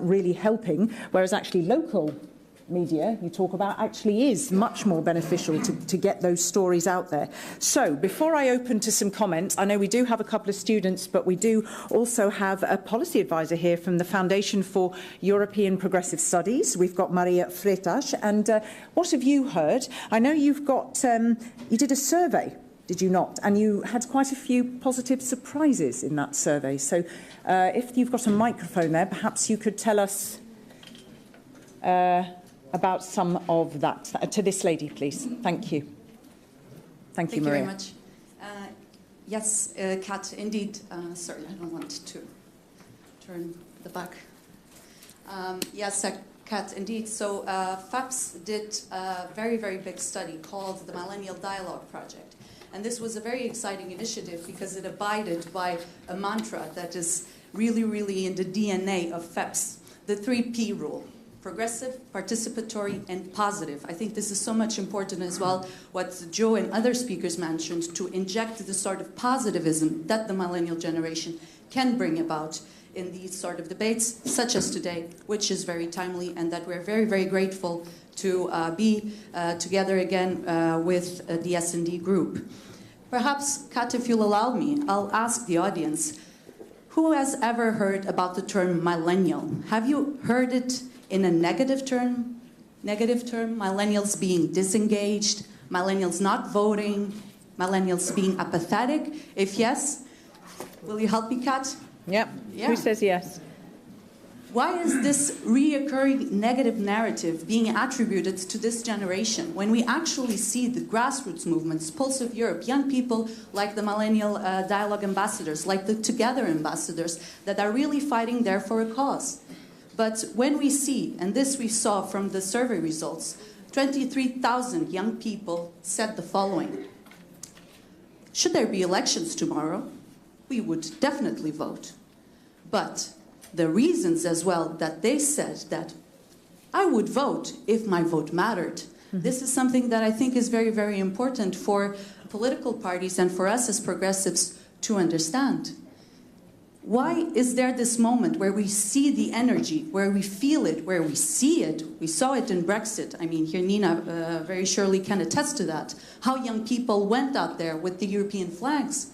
really helping, whereas actually local media you talk about actually is much more beneficial to get those stories out there. So before I open to some comments, I know we do have a couple of students, but we do also have a policy advisor here from the Foundation for European Progressive Studies. We've got Maria Freitas. And what have you heard? I know you've got, you did a survey, did you not? And you had quite a few positive surprises in that survey. So if you've got a microphone there, perhaps you could tell us about some of that. To this lady, please. Thank you. Thank you, Maria. Thank you very much. Yes, Kat, indeed. Sorry, I don't want to turn the back. Yes, Kat, indeed. So FAPS did a very, very big study called the Millennial Dialogue Project. And this was a very exciting initiative because it abided by a mantra that is really, really in the DNA of FEPS, the 3P rule: progressive, participatory, and positive. I think this is so much important as well, what Joe and other speakers mentioned, to inject the sort of positivism that the millennial generation can bring about in these sort of debates, such as today, which is very timely, and that we're very, very grateful to be together again with the S&D group. Perhaps, Kat, if you'll allow me, I'll ask the audience, who has ever heard about the term millennial? Have you heard it in a negative term? Millennials being disengaged, millennials not voting, millennials being apathetic? If yes, will you help me, Kat? Yep. Yeah. Who says yes? Why is this reoccurring negative narrative being attributed to this generation when we actually see the grassroots movements, Pulse of Europe, young people like the Millennial Dialogue ambassadors, like the Together ambassadors, that are really fighting there for a cause? But when we see, and this we saw from the survey results, 23,000 young people said the following: should there be elections tomorrow, we would definitely vote. But the reasons as well that they said that I would vote if my vote mattered. This is something that I think is very, very important for political parties and for us as progressives to understand. Why is there this moment where we see the energy, where we feel it, where we see it? We saw it in Brexit. I mean, here Nina very surely can attest to that. How young people went out there with the European flags.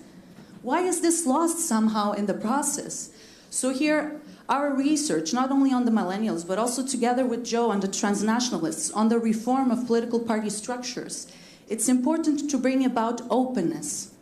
Why is this lost somehow in the process? So here, our research, not only on the millennials, but also together with Joe on the transnationalists, on the reform of political party structures, it's important to bring about openness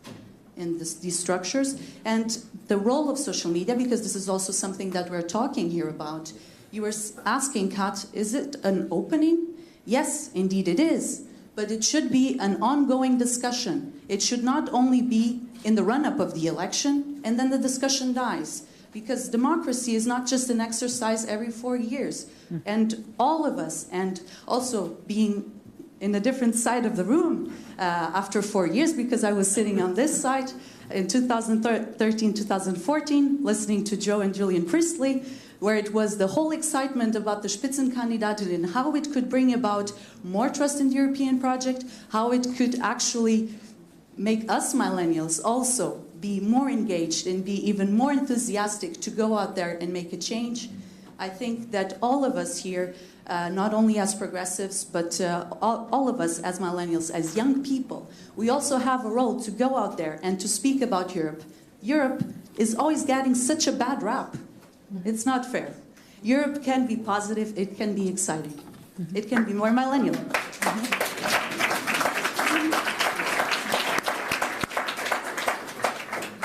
in these structures and the role of social media, because this is also something that we're talking here about. You were asking, Kat, is it an opening? Yes, indeed it is. But it should be an ongoing discussion. It should not only be in the run-up of the election and then the discussion dies. Because democracy is not just an exercise every 4 years. And all of us, and also being in a different side of the room after 4 years, because I was sitting on this side in 2013, 2014, listening to Joe and Julian Priestley, where it was the whole excitement about the Spitzenkandidatin and how it could bring about more trust in the European project, how it could actually make us millennials also be more engaged and be even more enthusiastic to go out there and make a change. I think that all of us here, not only as progressives, but all of us as millennials, as young people, we also have a role to go out there and to speak about Europe. Europe is always getting such a bad rap. It's not fair. Europe can be positive, it can be exciting. It can be more millennial.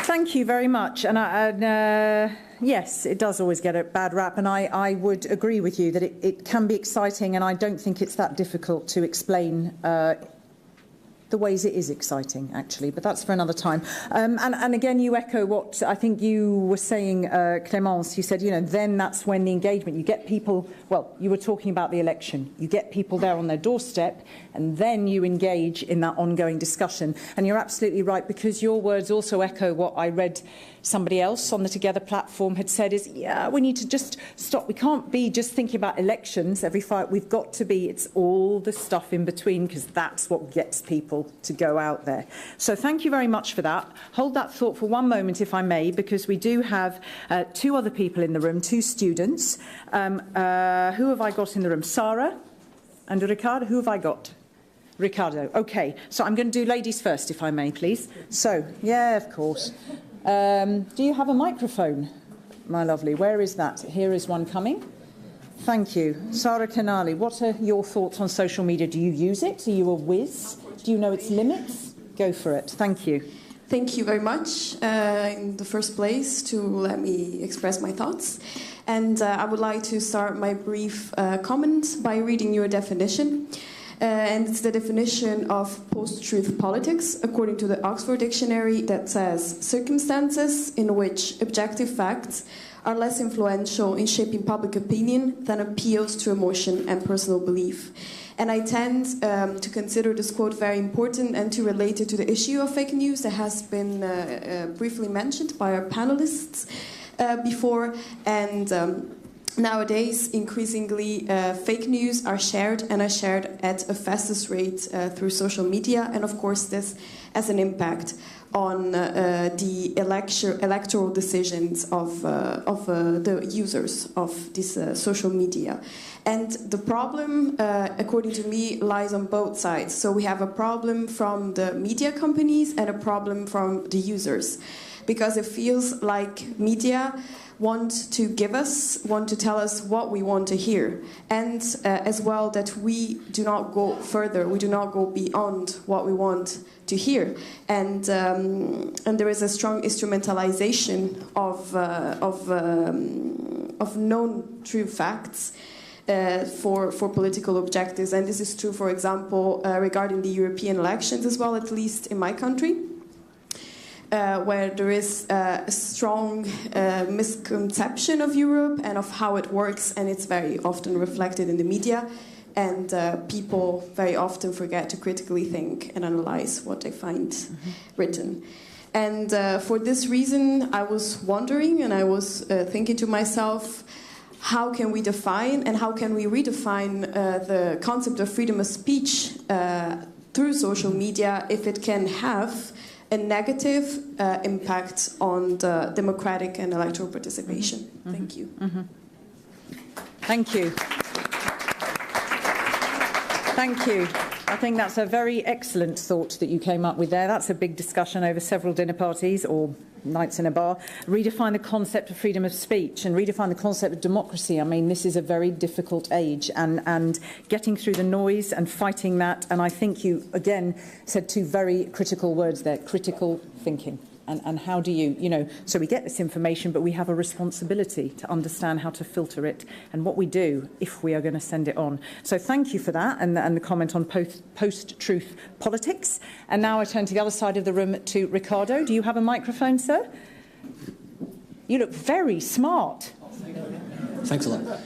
Thank you very much. And yes, it does always get a bad rap. And I would agree with you that it can be exciting. And I don't think it's that difficult to explain the ways it is exciting, actually. But that's for another time. And again, you echo what I think you were saying, Clémence. You said, then that's when the engagement, you get people, well, you were talking about the election. You get people there on their doorstep, and then you engage in that ongoing discussion. And you're absolutely right, because your words also echo what I read somebody else on the Together platform had said is, yeah, we need to just stop. We can't be just thinking about elections every fight. We've got to be, it's all the stuff in between, because that's what gets people to go out there. So thank you very much for that. Hold that thought for one moment, if I may, because we do have two other people in the room, two students. Who have I got in the room? Sarah and Ricardo. Who have I got? Ricardo. Okay, so I'm going to do ladies first, if I may, please. So, yeah, of course. Do you have a microphone, my lovely? Where is that? Here is one coming. Thank you. Sarah Canali, what are your thoughts on social media? Do you use it? Are you a whiz? Do you know its limits? Go for it. Thank you. Thank you very much in the first place to let me express my thoughts. And I would like to start my brief comment by reading you a definition. and it's the definition of post-truth politics, according to the Oxford Dictionary, that says circumstances in which objective facts are less influential in shaping public opinion than appeals to emotion and personal belief. And I tend to consider this quote very important and to relate it to the issue of fake news that has been briefly mentioned by our panelists before. And nowadays, increasingly, fake news are shared and are shared at a fastest rate through social media. And of course, this has an impact on the electoral decisions of the users of this social media. And the problem, according to me, lies on both sides. So we have a problem from the media companies and a problem from the users. Because it feels like media want to tell us what we want to hear. And as well that we do not go further, we do not go beyond what we want to hear. And there is a strong instrumentalization of known true facts for political objectives. And this is true, for example, regarding the European elections as well, at least in my country. Where there is a strong misconception of Europe and of how it works, and it's very often reflected in the media, and people very often forget to critically think and analyze what they find written. And for this reason, I was wondering, and I was thinking to myself, how can we define and how can we redefine the concept of freedom of speech through social media if it can have a negative impact on the democratic and electoral participation. Thank you. Thank you. Thank you. I think that's a very excellent thought that you came up with there. That's a big discussion over several dinner parties or nights in a bar. Redefine the concept of freedom of speech and redefine the concept of democracy. I mean, this is a very difficult age, and getting through the noise and fighting that. And I think you, again, said two very critical words there, critical thinking. And how do you, so we get this information, but we have a responsibility to understand how to filter it and what we do if we are going to send it on. So thank you for that and the comment on post-truth politics. And now I turn to the other side of the room to Ricardo. Do you have a microphone, sir? You look very smart. Thanks a lot.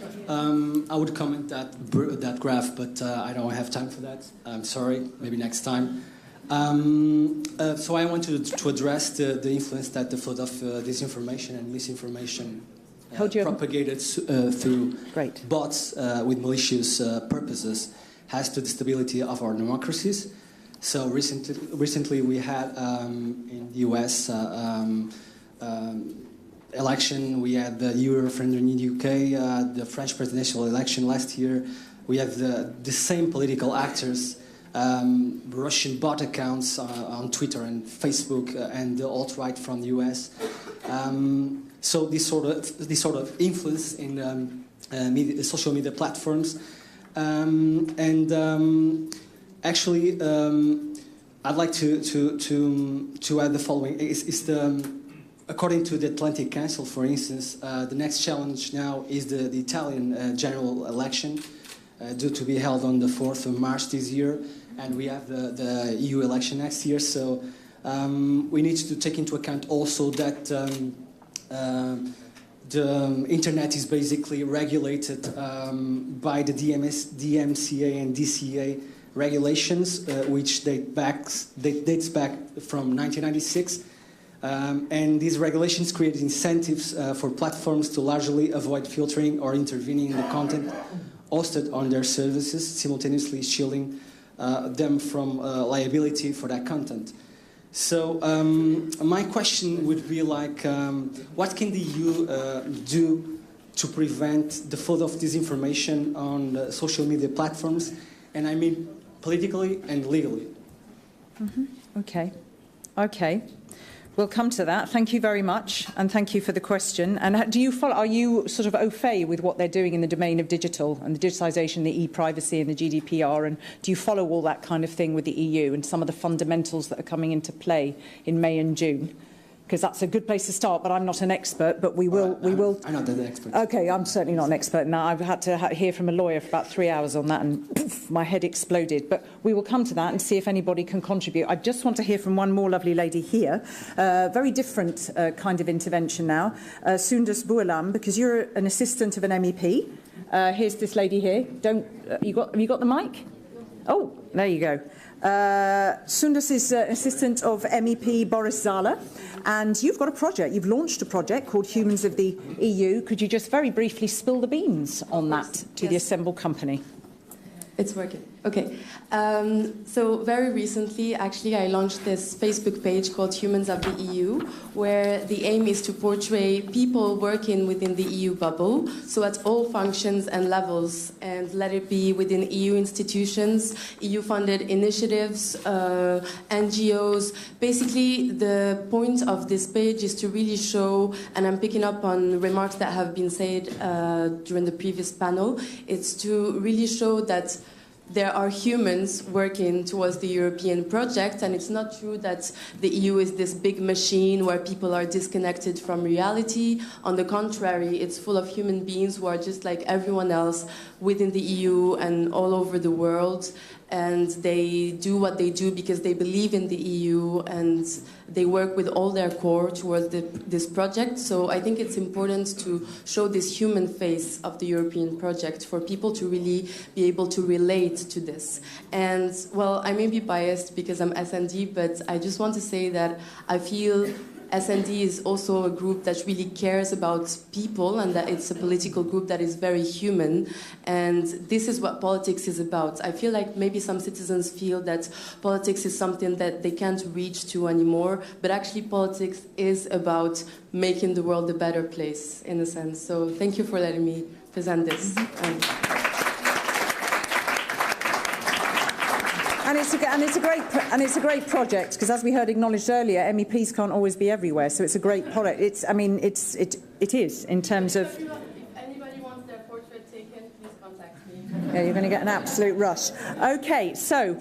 I would comment that graph, but I don't have time for that. I'm sorry, maybe next time. So I want to address the influence that the flood of disinformation and misinformation propagated through bots with malicious purposes has to the stability of our democracies. So recently we had in the US election, we had the Euro referendum in the UK, the French presidential election last year. We have the same political actors, Russian bot accounts on Twitter and Facebook, and the alt-right from the US. So this sort of influence in social media platforms, actually, I'd like to add the following: according to the Atlantic Council, for instance, the next challenge now is the Italian general election, due to be held on the 4th of March this year, and we have the EU election next year. So we need to take into account also that the internet is basically regulated by the DMCA and DCA regulations, which dates back from 1996. And these regulations create incentives for platforms to largely avoid filtering or intervening in the content hosted on their services, simultaneously shielding them from liability for that content. So my question would be like, what can the EU do to prevent the flood of disinformation on the social media platforms? And I mean politically and legally. Okay. We'll come to that. Thank you very much, and thank you for the question. And do you follow? Are you sort of au fait with what they're doing in the domain of digital and the digitisation, the e-privacy, and the GDPR? And do you follow all that kind of thing with the EU and some of the fundamentals that are coming into play in May and June? because that's a good place to start, but I'm not an expert, but we will... I'm not an expert. Okay, I'm certainly not an expert. Now, I've had to hear from a lawyer for about 3 hours on that, and poof, my head exploded. But we will come to that and see if anybody can contribute. I just want to hear from one more lovely lady here. Very different kind of intervention now. Sundas Bualam, because you're an assistant of an MEP. Here's this lady here. Have you got the mic? Oh, there you go. Sundas is assistant of MEP Boris Zala, and you've got a project. You've launched a project called Humans of the EU. Could you just very briefly spill the beans on that to the assembled company? It's working. Okay. So very recently, actually, I launched this Facebook page called Humans of the EU, where the aim is to portray people working within the EU bubble, so at all functions and levels, and let it be within EU institutions, EU-funded initiatives, NGOs. Basically, the point of this page is to really show, and I'm picking up on remarks that have been said during the previous panel, it's to really show that there are humans working towards the European project, and it's not true that the EU is this big machine where people are disconnected from reality. On the contrary, it's full of human beings who are just like everyone else within the EU and all over the world, and they do what they do because they believe in the EU, and they work with all their core towards this project. So I think it's important to show this human face of the European project for people to really be able to relate to this. And, well, I may be biased because I'm SND, but I just want to say that I feel SND is also a group that really cares about people, and that it's a political group that is very human, and this is what politics is about. I feel like maybe some citizens feel that politics is something that they can't reach to anymore, but actually politics is about making the world a better place, in a sense. So thank you for letting me present this. And it's a great project, because as we heard acknowledged earlier, MEPs can't always be everywhere. So it's a great product. It is in terms of. If anybody wants their portrait taken, please contact me. Yeah, you're going to get an absolute rush. Okay, so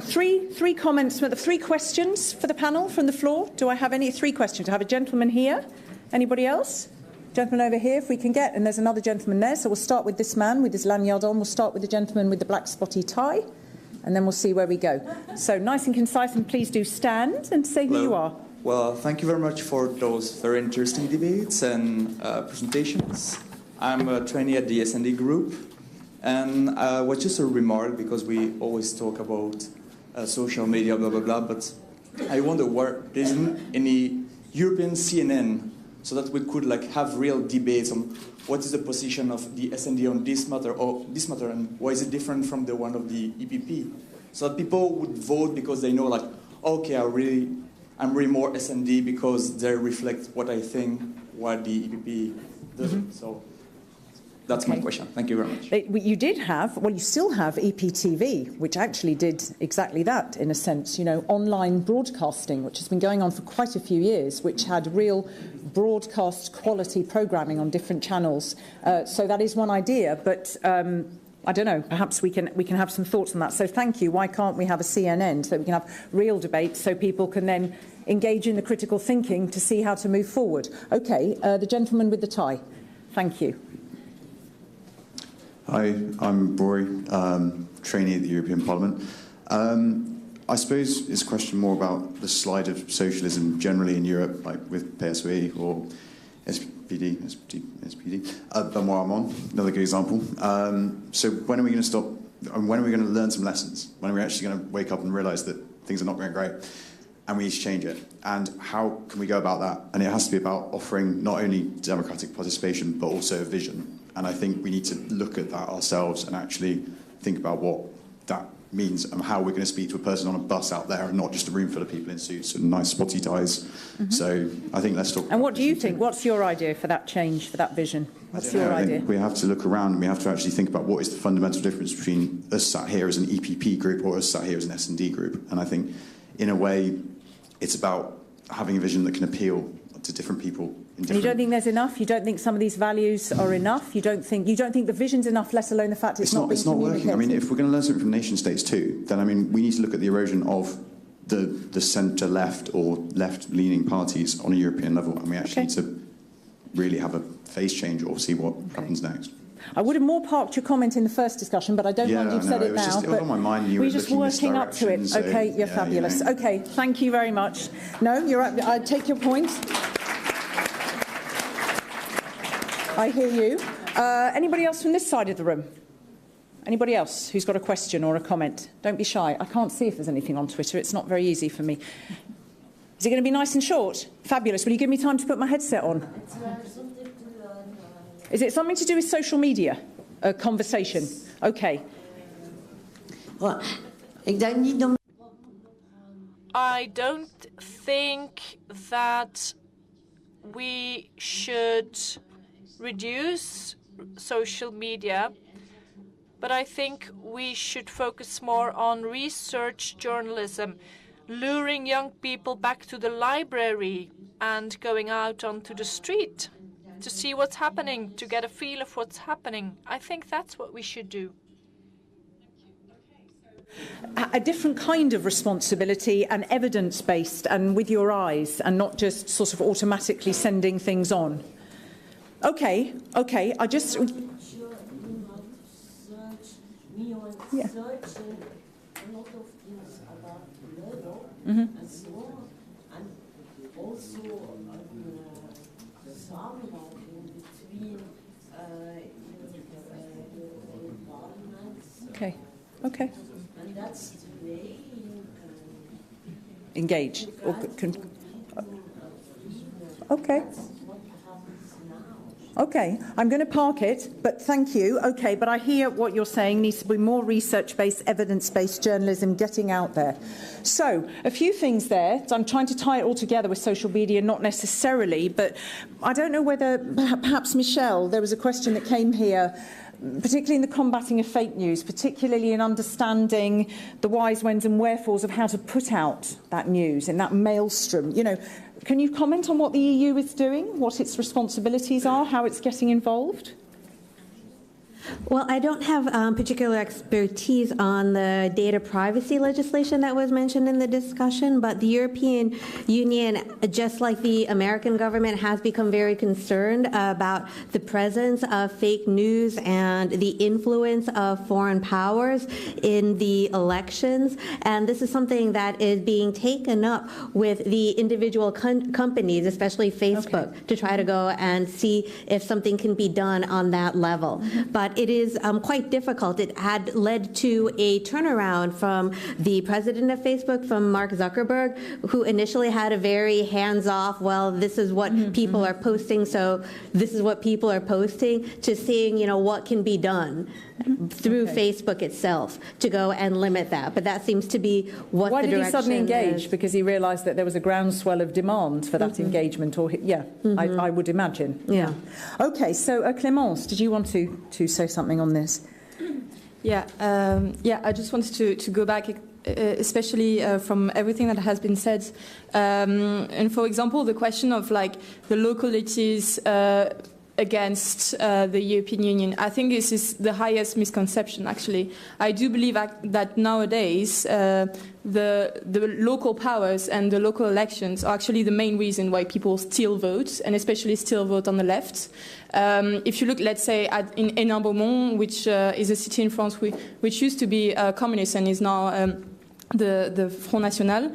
three comments, three questions for the panel from the floor. Do I have any? Three questions. I have a gentleman here. Anybody else? Gentleman over here, if we can get, and there's another gentleman there. So we'll start with this man with his lanyard on. We'll start with the gentleman with the black spotty tie. And then we'll see where we go. So nice and concise, and please do stand and say who you are. Well, thank you very much for those very interesting debates and presentations. I'm a trainee at the SND group, and was just a remark, because we always talk about social media, blah, blah, blah, but I wonder where there isn't any European CNN so that we could have real debates on what is the position of the SND on this matter, and why is it different from the one of the EPP? So that people would vote because they know, okay, I'm really more SND because they reflect what I think, what the EPP doesn't. So that's my question. Thank you very much. You did have, well, you still have EPTV, which actually did exactly that, in a sense, online broadcasting, which has been going on for quite a few years, which had real broadcast quality programming on different channels. So that is one idea, but I don't know, perhaps we can have some thoughts on that. So thank you. Why can't we have a CNN so that we can have real debate, so people can then engage in the critical thinking to see how to move forward? Okay, the gentleman with the tie. Thank you. Hi, I'm Rory, trainee at the European Parliament. I suppose it's a question more about the slide of socialism generally in Europe, like with PSOE or SPD, Benoît Hamon, another good example. So when are we going to stop, and when are we going to learn some lessons? When are we actually going to wake up and realise that things are not going great and we need to change it? And how can we go about that? And it has to be about offering not only democratic participation, but also a vision. And I think we need to look at that ourselves and actually think about what that means and how we're going to speak to a person on a bus out there and not just a room full of people in suits and nice spotty ties. Mm-hmm. So I think let's talk. And what do you think? What's your idea for that change, for that vision? What's your idea? I think we have to look around and we have to actually think about what is the fundamental difference between us sat here as an EPP group or us sat here as an S&D group. And I think, in a way, it's about having a vision that can appeal to different people. And you don't think there's enough? You don't think some of these values are enough? You don't think the vision's enough, let alone the fact it's not being communicated? Working. I mean, if we're going to learn something from nation states too, then we need to look at the erosion of the centre-left or left-leaning parties on a European level, and we actually need to really have a phase change or see what happens next. I would have more parked your comment in the first discussion, but I don't mind you've said it now. It was on my mind. We're just working up to it. Okay, you're fabulous. You know. Okay, thank you very much. No, you're right. I take your point. I hear you. Anybody else from this side of the room? Anybody else who's got a question or a comment? Don't be shy. I can't see if there's anything on Twitter. It's not very easy for me. Is it going to be nice and short? Fabulous. Will you give me time to put my headset on? Is it something to do with social media? A conversation? Okay. I don't think that we should reduce social media, but I think we should focus more on research journalism, luring young people back to the library and going out onto the street to see what's happening, to get a feel of what's happening. I think that's what we should do. A different kind of responsibility and evidence-based and with your eyes and not just sort of automatically sending things on. Okay, I just... Yeah. Mm-hmm. Okay. And that's the way engage. Okay. Okay, I'm going to park it, but thank you. Okay, but I hear what you're saying. Needs to be more research-based, evidence-based journalism getting out there. So, a few things there. So I'm trying to tie it all together with social media, not necessarily, but I don't know whether, perhaps Michelle, there was a question that came here, particularly in the combating of fake news, particularly in understanding the whys, whens and wherefores of how to put out that news in that maelstrom. You know, can you comment on what the EU is doing, what its responsibilities are, how it's getting involved? Well, I don't have particular expertise on the data privacy legislation that was mentioned in the discussion, but the European Union, just like the American government, has become very concerned about the presence of fake news and the influence of foreign powers in the elections. And this is something that is being taken up with the individual companies, especially Facebook, to try to go and see if something can be done on that level. But it is quite difficult. It had led to a turnaround from the president of Facebook, from Mark Zuckerberg, who initially had a very hands-off, well, this is what people are posting, so this is what people are posting, to seeing, you know, what can be done through Facebook itself to go and limit that. But that seems to be what the direction is. Why did he suddenly engage? Because he realised that there was a groundswell of demand for that engagement, or I would imagine. Yeah. Okay, so Clémence, did you want to say something on this? Yeah, I just wanted to go back, especially from everything that has been said. And for example, the question of like the localities against the European Union. I think this is the highest misconception, actually. I do believe that nowadays the local powers and the local elections are actually the main reason why people still vote, and especially still vote on the left. If you look, let's say, in Hénin-Beaumont, which is a city in France which used to be communist and is now the Front National,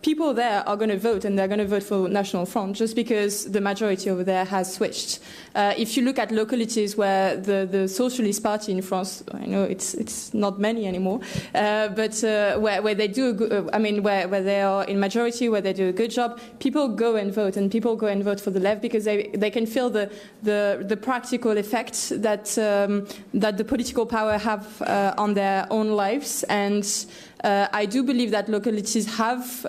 people there are going to vote, and they're going to vote for National Front just because the majority over there has switched. If you look at localities where the Socialist Party in France, I know it's not many anymore, but where they do, where they are in majority, where they do a good job, people go and vote, and people go and vote for the left because they can feel the practical effects that the political power have on their own lives. And I do believe that localities have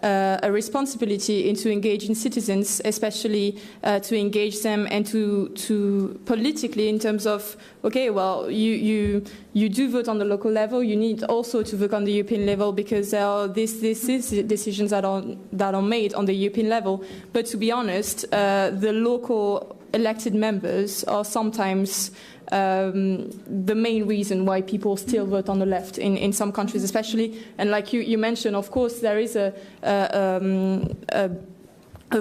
a responsibility to engage in citizens, especially to engage them and to politically, in terms of, okay, well, you do vote on the local level, you need also to vote on the European level, because there are these decisions that are made on the European level. But to be honest, the local elected members are sometimes the main reason why people still vote on the left in some countries, especially. And like you mentioned, of course, there is a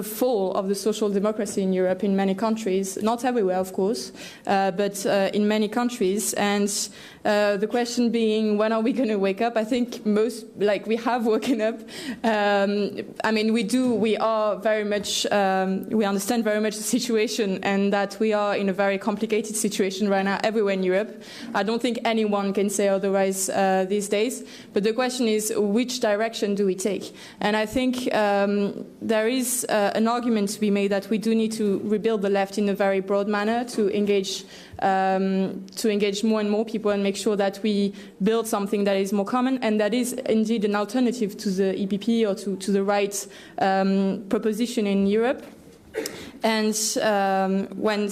fall of the social democracy in Europe in many countries, not everywhere, of course, but in many countries. And the question being, when are we going to wake up? I think we have woken up. I mean, we are very much, we understand very much the situation, and that we are in a very complicated situation right now everywhere in Europe. I don't think anyone can say otherwise these days. But the question is, which direction do we take? And I think there is an argument to be made that we do need to rebuild the left in a very broad manner to engage more and more people and make sure that we build something that is more common and that is indeed an alternative to the EPP or to the right proposition in Europe. And when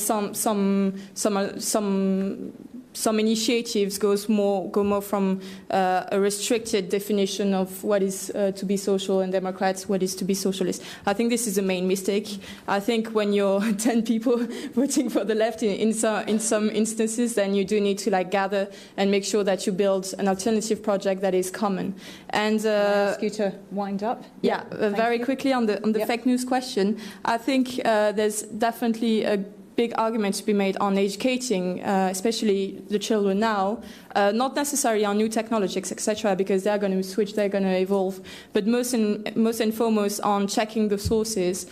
some initiatives go more from a restricted definition of what is to be social and Democrats, what is to be socialist. I think this is the main mistake. I think when you're 10 people voting for the left in some instances, then you do need to gather and make sure that you build an alternative project that is common. And can I ask you to wind up? Yeah, very quickly on the fake news question. I think there's definitely a big argument to be made on educating, especially the children now, not necessarily on new technologies, etc., because they're going to switch, they're going to evolve, but most and foremost on checking the sources,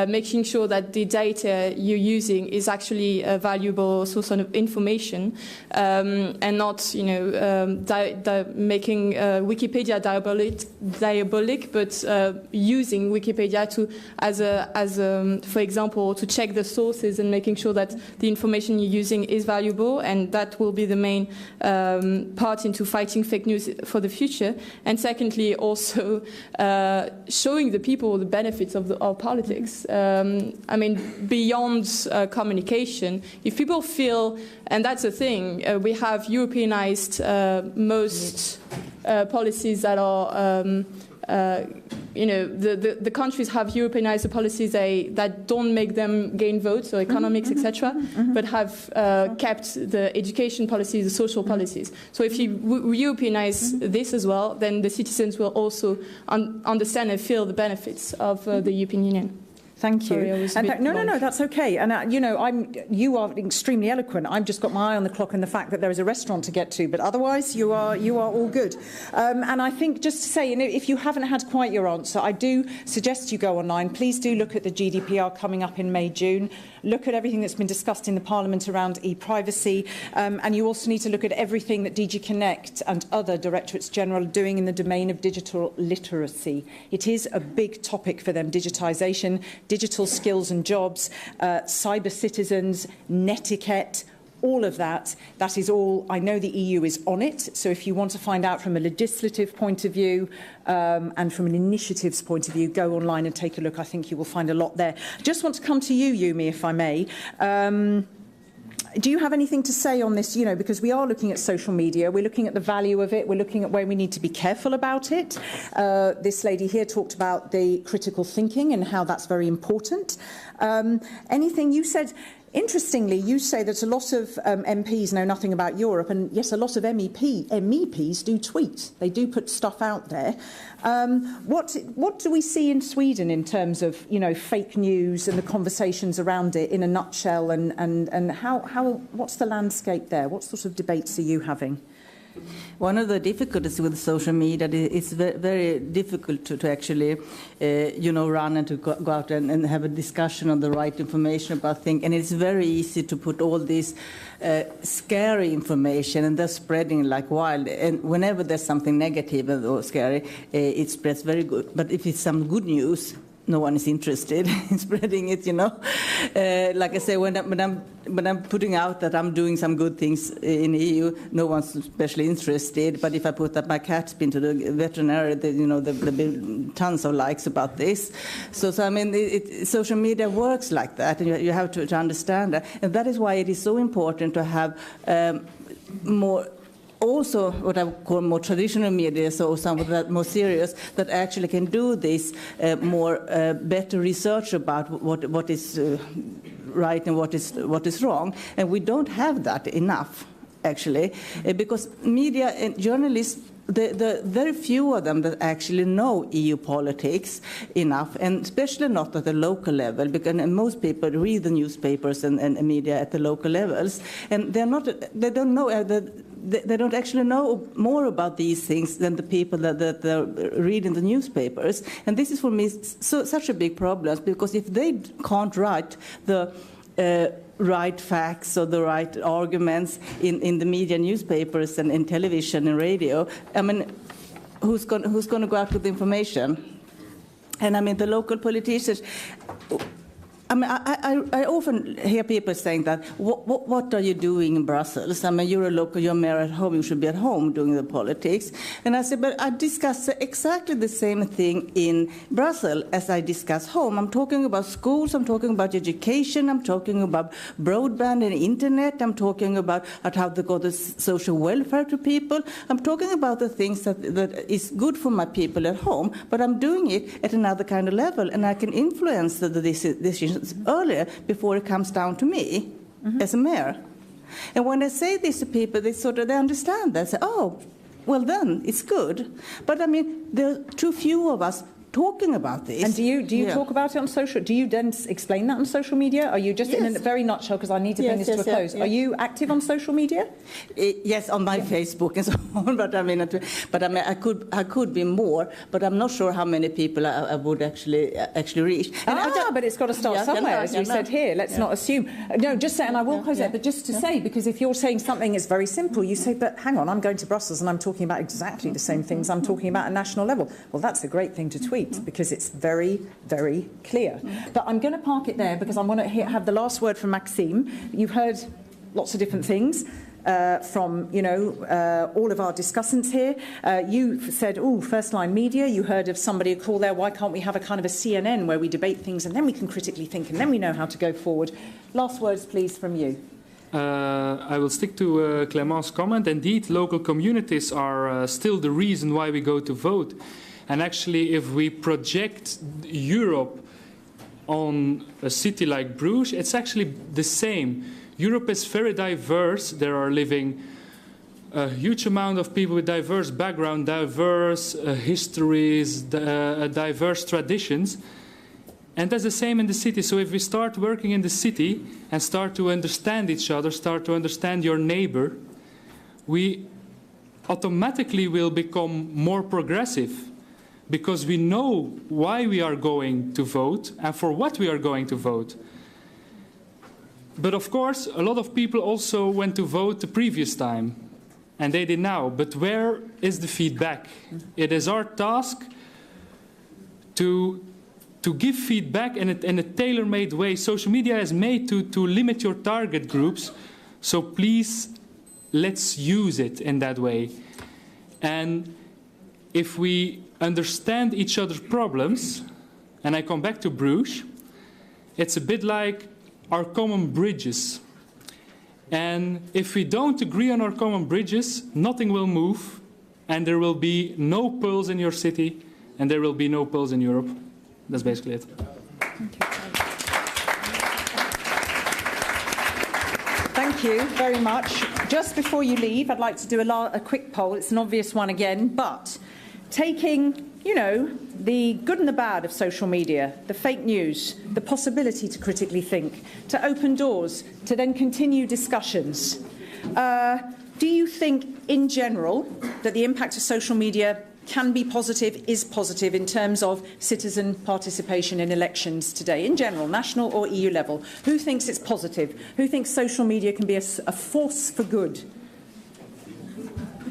making sure that the data you're using is actually a valuable source of information, and not, making Wikipedia diabolic, but using Wikipedia as for example, to check the sources and making sure that the information you're using is valuable, and that will be the main part into fighting fake news for the future. And secondly, also showing the people the benefits of politics. I mean, beyond communication, if people feel, and that's the thing, we have Europeanized most policies that are the countries have Europeanized the policies that don't make them gain votes or economics, etc., but have kept the education policies, the social policies. So if you Europeanize this as well, then the citizens will also understand and feel the benefits of the European Union. Thank you. Sorry, no, that's okay. And you are extremely eloquent. I've just got my eye on the clock and the fact that there is a restaurant to get to, but otherwise you are all good. And I think, just to say, if you haven't had quite your answer, I do suggest you go online. Please do look at the GDPR coming up in May, June. Look at everything that's been discussed in the Parliament around e-privacy, and you also need to look at everything that DG Connect and other Directorates General are doing in the domain of digital literacy. It is a big topic for them: digitisation, digital skills and jobs, cyber citizens, netiquette, all of that. That is all. I know the EU is on it. So if you want to find out from a legislative point of view and from an initiatives point of view, go online and take a look. I think you will find a lot there. I just want to come to you, Yumi, if I may. Do you have anything to say on this? Because we are looking at social media, we're looking at the value of it, we're looking at where we need to be careful about it. This lady here talked about the critical thinking and how that's very important. Anything you said? Interestingly, you say that a lot of MPs know nothing about Europe, and yes, a lot of MEPs do tweet. They do put stuff out there. What do we see in Sweden in terms of fake news and the conversations around it in a nutshell, and how what's the landscape there? What sort of debates are you having? One of the difficulties with social media is very difficult to actually, run and to go out and have a discussion on the right information about things. And it's very easy to put all this scary information, and they're spreading like wild. And whenever there's something negative or scary, it spreads very good. But if it's some good news, no one is interested in spreading it, Like I say, when I'm putting out that I'm doing some good things in the EU, no one's especially interested. But if I put that my cat's been to the veterinary, there'll be tons of likes about this. So I mean, social media works like that, and you have to understand that. And that is why it is so important to have more. Also, what I call more traditional media, so some of that more serious, that actually can do this better research about what is right and what is wrong, and we don't have that enough, actually, because media and journalists, the very few of them that actually know EU politics enough, and especially not at the local level, because most people read the newspapers and media at the local levels, and they don't actually know more about these things than the people that read in the newspapers. And this is for me such a big problem, because if they can't write the right facts or the right arguments in the media, newspapers, and in television and radio, I mean, who's going to go out with the information? And I mean, the local politicians. I mean, I often hear people saying that, what are you doing in Brussels? I mean, you're a local, you're mayor at home, you should be at home doing the politics. And I said, but I discuss exactly the same thing in Brussels as I discuss home. I'm talking about schools, I'm talking about education, I'm talking about broadband and internet, I'm talking about how to go to social welfare to people. I'm talking about the things that is good for my people at home, but I'm doing it at another kind of level, and I can influence the decisions earlier before it comes down to me as a mayor. And when I say this to people, they understand that. They say, oh, well then, it's good. But I mean, there are too few of us talking about this. And do you talk about it on social? Do you then explain that on social media? Are you just in a very nutshell, because I need to bring this to a close? Are you active on social media? Yes, on my Facebook and so on. But I mean, I could be more. But I'm not sure how many people I would actually reach. But it's got to start somewhere, as we said here. Let's not assume. No, just say, and I will close it. But just to say, because if you're saying something is very simple, you say, but hang on, I'm going to Brussels and I'm talking about exactly the same things I'm talking about at national level. Well, that's a great thing to tweet, because it's very, very clear. But I'm going to park it there, because I want to have the last word from Maxime. You've heard lots of different things from, all of our discussants here. You said, first-line media. You heard of somebody call there, why can't we have a kind of a CNN where we debate things and then we can critically think and then we know how to go forward? Last words, please, from you. I will stick to Clément's comment. Indeed, local communities are still the reason why we go to vote. And actually, if we project Europe on a city like Bruges, it's actually the same. Europe is very diverse. There are living a huge amount of people with diverse background, diverse histories, diverse traditions. And that's the same in the city. So if we start working in the city and start to understand each other, start to understand your neighbor, we automatically will become more progressive, because we know why we are going to vote and for what we are going to vote. But of course, a lot of people also went to vote the previous time, and they did now. But where is the feedback? It is our task to give feedback in a tailor-made way. Social media is made to limit your target groups, so please, let's use it in that way. And if we understand each other's problems, and I come back to Bruges, it's a bit like our common bridges. And if we don't agree on our common bridges, nothing will move, and there will be no pearls in your city, and there will be no pearls in Europe. That's basically it. Thank you very much. Just before you leave, I'd like to do a quick poll. It's an obvious one again, but taking, the good and the bad of social media, the fake news, the possibility to critically think, to open doors, to then continue discussions. Do you think, in general, that the impact of social media can be positive, is positive in terms of citizen participation in elections today, in general, national or EU level? Who thinks it's positive? Who thinks social media can be a force for good?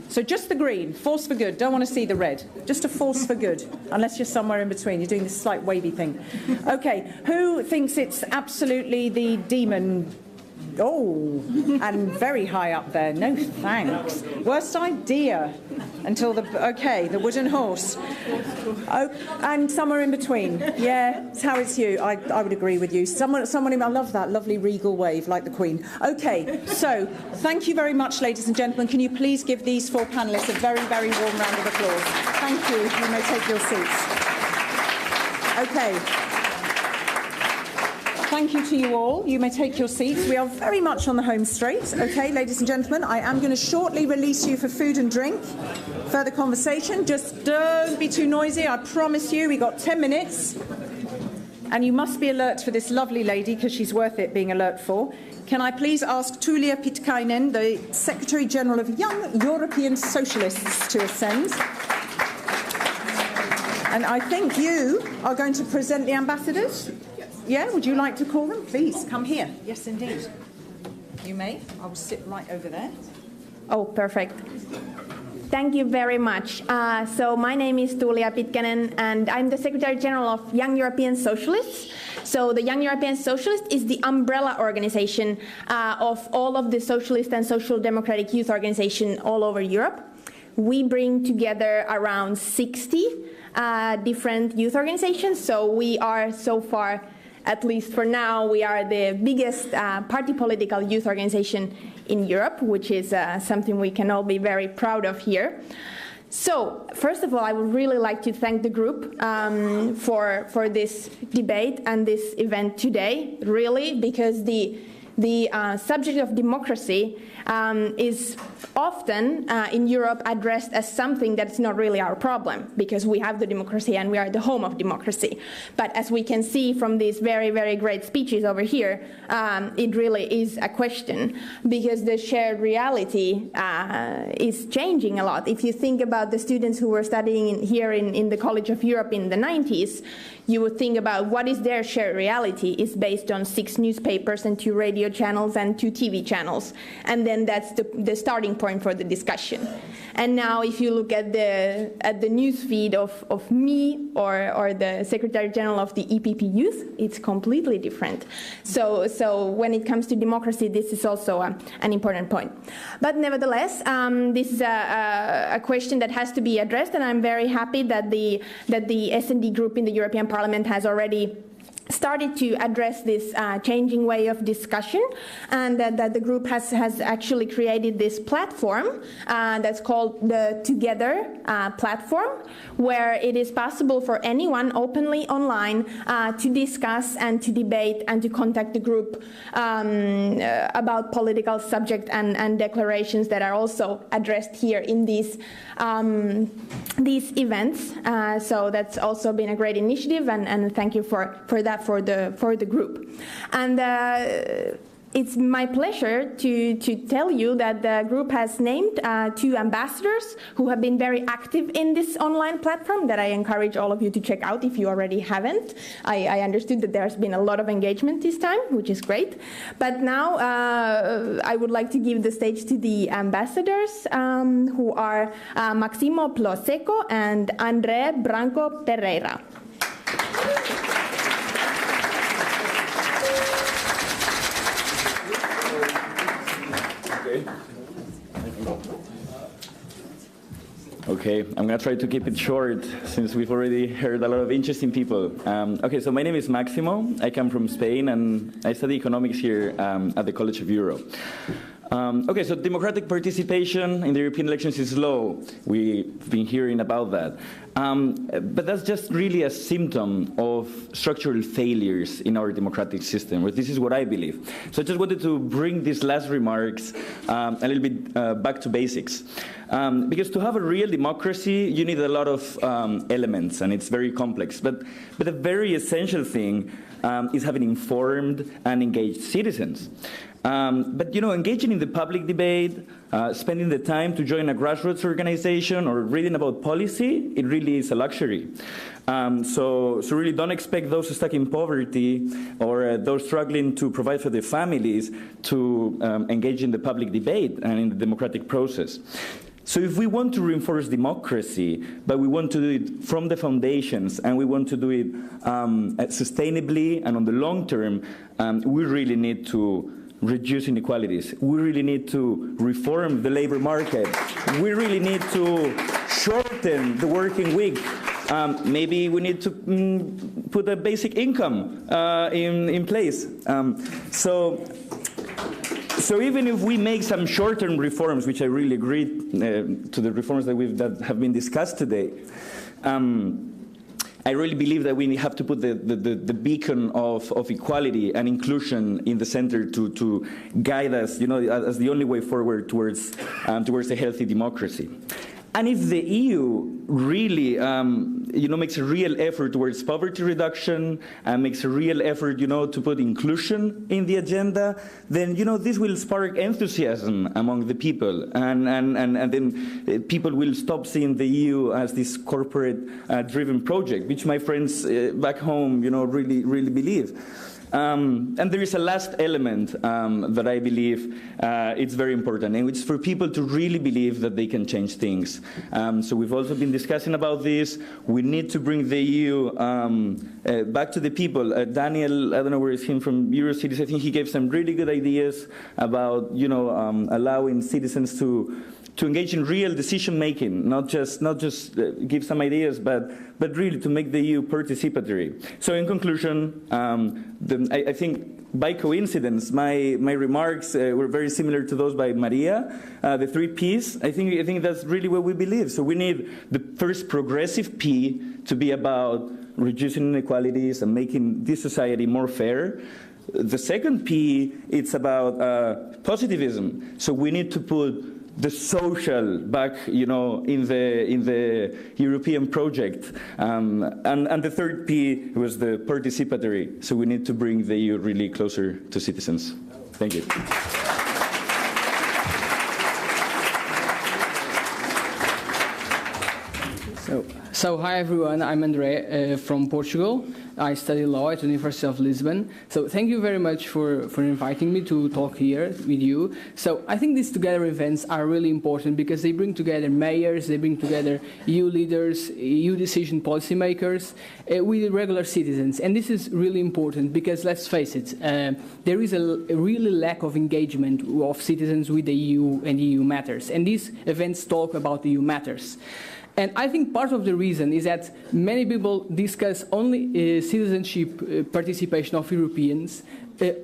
So just the green, force for good. Don't want to see the red. Just a force for good, unless you're somewhere in between. You're doing this slight wavy thing. OK, who thinks it's absolutely the demon? Oh, and very high up there. No thanks. Worst idea until the wooden horse. Oh, and somewhere in between. Yeah, it's how it's you. I would agree with you. Someone. I love that lovely regal wave like the Queen. OK, so thank you very much, ladies and gentlemen. Can you please give these four panellists a very, very warm round of applause? Thank you. You may take your seats. OK. Thank you to you all. You may take your seats. We are very much on the home straight. Okay, ladies and gentlemen, I am going to shortly release you for food and drink. Further conversation. Just don't be too noisy. I promise you, we got 10 minutes. And you must be alert for this lovely lady, because she's worth it being alert for. Can I please ask Tuulia Pitkäinen, the Secretary-General of Young European Socialists, to ascend? And I think you are going to present the ambassadors. Yeah, would you like to call them? Please, come here. Yes, indeed. You may. I will sit right over there. Oh, perfect. Thank you very much. So my name is Tuulia Pitkäinen, and I'm the Secretary General of Young European Socialists. So the Young European Socialists is the umbrella organization of all of the socialist and social democratic youth organizations all over Europe. We bring together around 60 different youth organizations. So we are so far, at least for now, we are the biggest party political youth organization in Europe, which is something we can all be very proud of here. So, first of all, I would really like to thank the group for this debate and this event today, really, because the subject of democracy is often in Europe addressed as something that's not really our problem, because we have the democracy and we are the home of democracy. But as we can see from these very, very great speeches over here, it really is a question, because the shared reality is changing a lot. If you think about the students who were studying here in the College of Europe in the 90s, you would think about what is their shared reality is based on 6 newspapers and 2 radio channels and 2 TV channels. And then that's the starting point for the discussion. And now if you look at the news feed of me or the Secretary General of the EPP Youth, it's completely different. So when it comes to democracy, this is also an important point. But nevertheless, this is a question that has to be addressed, and I'm very happy that the S&D group in the European Parliament has already started to address this changing way of discussion, and that the group has actually created this platform that's called the Together platform, where it is possible for anyone openly online to discuss and to debate and to contact the group about political subject and declarations that are also addressed here in these events. So that's also been a great initiative, and thank you for that for the group. And it's my pleasure to tell you that the group has named 2 ambassadors who have been very active in this online platform that I encourage all of you to check out if you already haven't. I understood that there's been a lot of engagement this time, which is great. But now I would like to give the stage to the ambassadors, who are Maximo Ploseco and André Branco Pereira. Okay, I'm going to try to keep it short since we've already heard a lot of interesting people. Okay, so my name is Maximo. I come from Spain and I study economics here at the College of Europe. Okay, so democratic participation in the European elections is low. We've been hearing about that. But that's just really a symptom of structural failures in our democratic system. This is what I believe. So I just wanted to bring these last remarks a little bit back to basics. Because to have a real democracy, you need a lot of elements, and it's very complex. But a very essential thing is having informed and engaged citizens. But, you know, engaging in the public debate, spending the time to join a grassroots organization or reading about policy, it really is a luxury. So really don't expect those stuck in poverty or those struggling to provide for their families to engage in the public debate and in the democratic process. So if we want to reinforce democracy, but we want to do it from the foundations and we want to do it sustainably and on the long term, we really need to reduce inequalities. We really need to reform the labor market. We really need to shorten the working week. Maybe we need to put a basic income in place. So even if we make some short-term reforms, which I really agree to the reforms that have been discussed today, I really believe that we have to put the beacon of equality and inclusion in the center to guide us, as the only way forward towards a healthy democracy. And if the EU really, makes a real effort towards poverty reduction and makes a real effort, to put inclusion in the agenda, then, this will spark enthusiasm among the people, and then people will stop seeing the EU as this corporate-driven project, which my friends back home, really believe. And there is a last element that I believe it's very important, and it's for people to really believe that they can change things. So we've also been discussing about this. We need to bring the EU back to the people. Daniel, I don't know where is him, from Eurocities, I think he gave some really good ideas about allowing citizens to engage in real decision-making, not just give some ideas, but really to make the EU participatory. So in conclusion, I think by coincidence, my remarks were very similar to those by Maria. The 3 Ps, I think that's really what we believe. So we need the first progressive P to be about reducing inequalities and making this society more fair. The second P, it's about positivism. So we need to put the social back, in the European project, and the third P was the participatory. So we need to bring the EU really closer to citizens. Thank you. So hi everyone, I'm André from Portugal. I study law at the University of Lisbon. So thank you very much for inviting me to talk here with you. So I think these Together events are really important because they bring together mayors, they bring together EU leaders, EU decision policymakers with regular citizens. And this is really important because, let's face it, there is a really lack of engagement of citizens with the EU and EU matters. And these events talk about the EU matters. And I think part of the reason is that many people discuss only citizenship participation of Europeans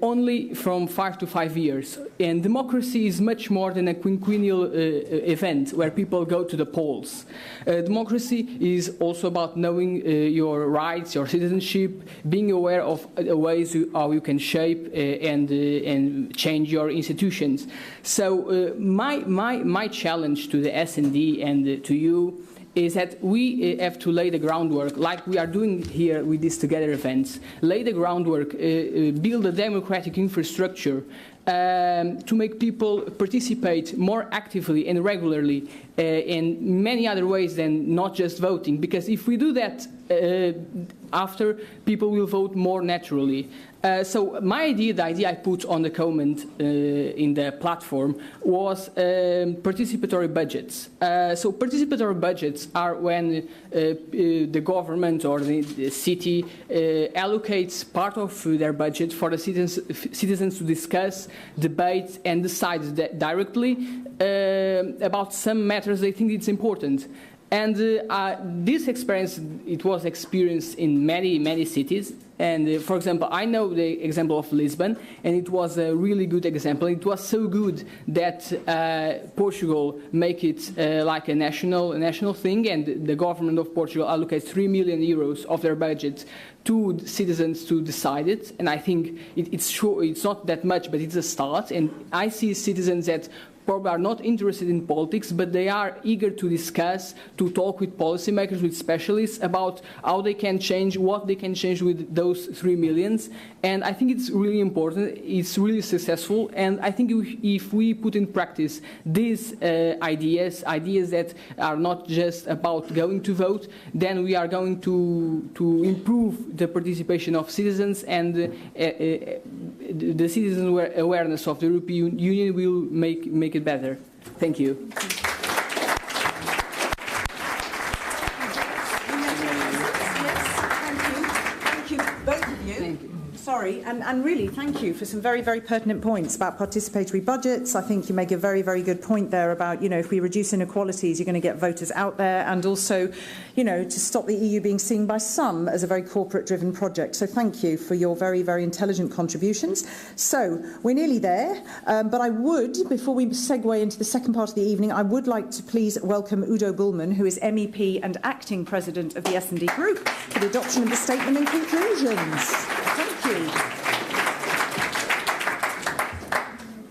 only from 5 to 5 years. And democracy is much more than a quinquennial event where people go to the polls. Democracy is also about knowing your rights, your citizenship, being aware of ways how you can shape and change your institutions. So my challenge to the S&D and to you is that we have to lay the groundwork, like we are doing here with these Together events, lay the groundwork, build a democratic infrastructure to make people participate more actively and regularly in many other ways than not just voting. Because if we do that after, people will vote more naturally. So my idea, the idea I put on the comment in the platform was participatory budgets. So participatory budgets are when the government or the city allocates part of their budget for the citizens to discuss, debate and decide directly about some matters they think it's important. And this experience, it was experienced in many cities. And for example, I know the example of Lisbon, and it was a really good example. It was so good that Portugal make it like a national thing, and the government of Portugal allocates 3 million euros of their budget to citizens to decide it. And I think it's not that much, but it's a start. And I see citizens that probably are not interested in politics, but they are eager to discuss, to talk with policymakers, with specialists about how they can change, what they can change with those 3 millions. And I think it's really important, it's really successful, and I think if we put in practice these ideas that are not just about going to vote, then we are going to improve the participation of citizens, and the citizen awareness of the European Union will make it better. Thank you. Thank you, both of you. Sorry. sorry, and really thank you for some very, very pertinent points about participatory budgets. I think you make a very, very good point there about, if we reduce inequalities, you're going to get voters out there, and also, to stop the EU being seen by some as a very corporate-driven project. So thank you for your very, very intelligent contributions. So we're nearly there, but I would, before we segue into the second part of the evening, I would like to please welcome Udo Bullmann, who is MEP and acting president of the S&D Group, for the adoption of the statement and conclusions. Thank you.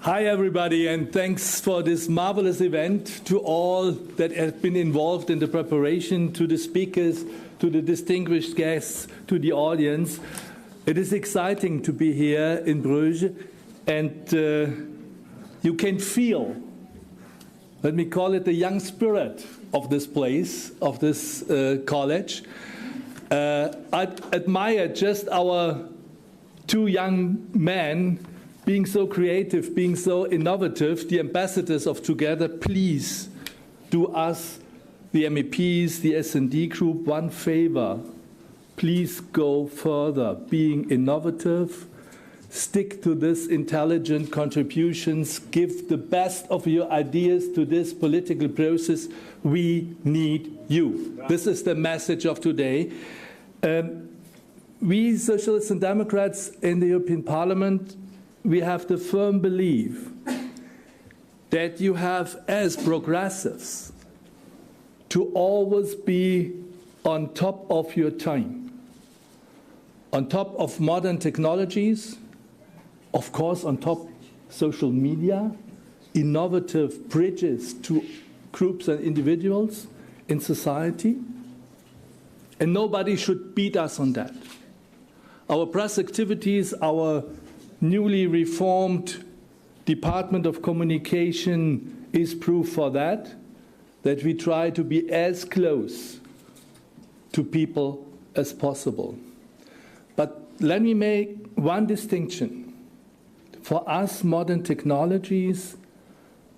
Hi, everybody, and thanks for this marvelous event, to all that have been involved in the preparation, to the speakers, to the distinguished guests, to the audience. It is exciting to be here in Bruges, and you can feel, let me call it, the young spirit of this place, of this college. I admire just our two young men being so creative, being so innovative, the ambassadors of Together. Please do us, the MEPs, the S&D Group, one favor. Please go further, being innovative. Stick to this intelligent contributions. Give the best of your ideas to this political process. We need you. This is the message of today. We Socialists and Democrats in the European Parliament, we have the firm belief that you have, as progressives, to always be on top of your time, on top of modern technologies, of course on top social media, innovative bridges to groups and individuals in society, and nobody should beat us on that. Our press activities, our newly reformed Department of Communication is proof for that we try to be as close to people as possible. But let me make one distinction. For us, modern technologies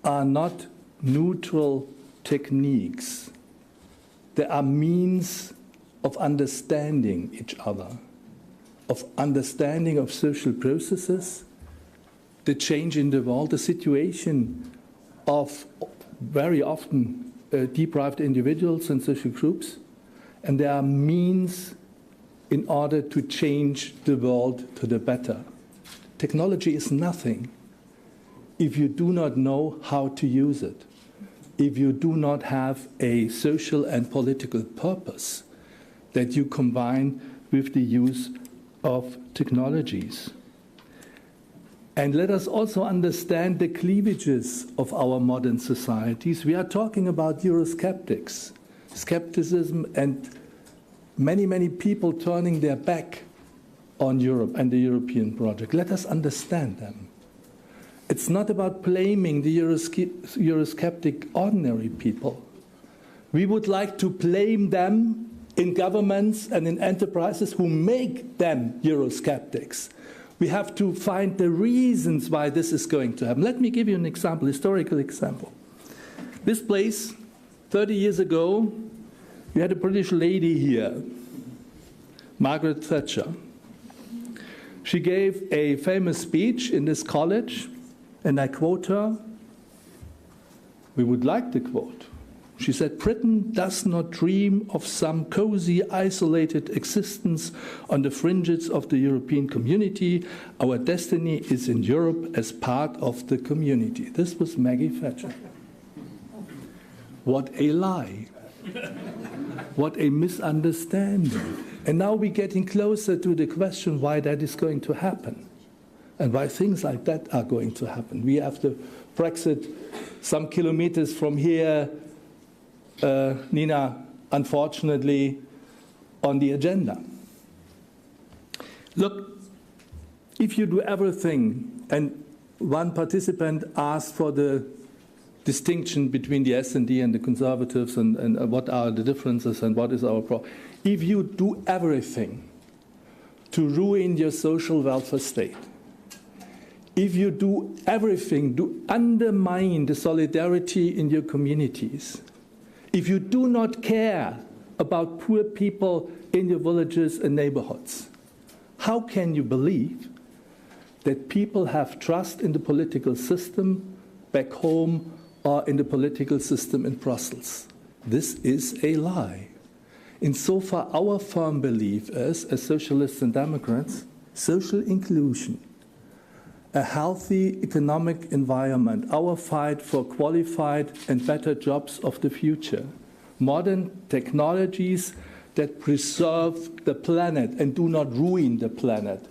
are not neutral techniques. They are means of understanding each other, of understanding of social processes, the change in the world, the situation of very often deprived individuals and social groups, and there are means in order to change the world to the better. Technology is nothing if you do not know how to use it, if you do not have a social and political purpose that you combine with the use of technologies. And let us also understand the cleavages of our modern societies. We are talking about Eurosceptics, skepticism, and many, many people turning their back on Europe and the European project. Let us understand them. It's not about blaming the Eurosceptic ordinary people. We would like to blame them in governments and in enterprises who make them Eurosceptics. We have to find the reasons why this is going to happen. Let me give you an example, historical example. This place, 30 years ago, we had a British lady here, Margaret Thatcher. She gave a famous speech in this college, and I quote her. We would like to quote. She said, "Britain does not dream of some cozy, isolated existence on the fringes of the European community. Our destiny is in Europe as part of the community." This was Maggie Thatcher. What a lie. What a misunderstanding. And now we're getting closer to the question why that is going to happen and why things like that are going to happen. We have the Brexit some kilometers from here, Nina, unfortunately, on the agenda. Look, if you do everything, and one participant asked for the distinction between the S&D and the Conservatives and what are the differences and what is our problem. If you do everything to ruin your social welfare state, if you do everything to undermine the solidarity in your communities, if you do not care about poor people in your villages and neighborhoods, How can you believe that people have trust in the political system back home or in the political system in Brussels? This is a lie. Insofar, our firm belief is, as Socialists and Democrats, social inclusion, a healthy economic environment, our fight for qualified and better jobs of the future, modern technologies that preserve the planet and do not ruin the planet,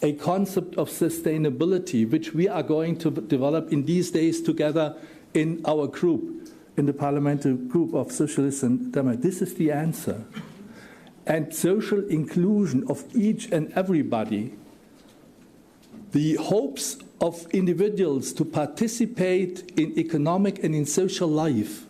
a concept of sustainability, which we are going to develop in these days together in our group, in the parliamentary group of Socialists and Democrats. This is the answer. And social inclusion of each and everybody, the hopes of individuals to participate in economic and in social life,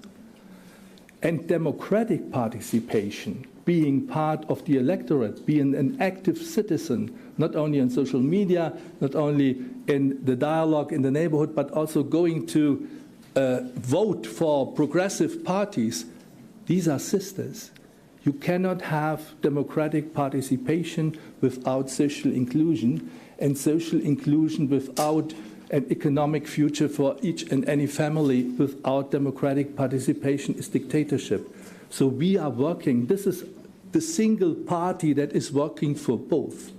and democratic participation, being part of the electorate, being an active citizen, not only on social media, not only in the dialogue in the neighborhood, but also going to vote for progressive parties. These are sisters. You cannot have democratic participation without social inclusion, and social inclusion without an economic future for each and any family without democratic participation is dictatorship. So we are working, this is the single party that is working for both.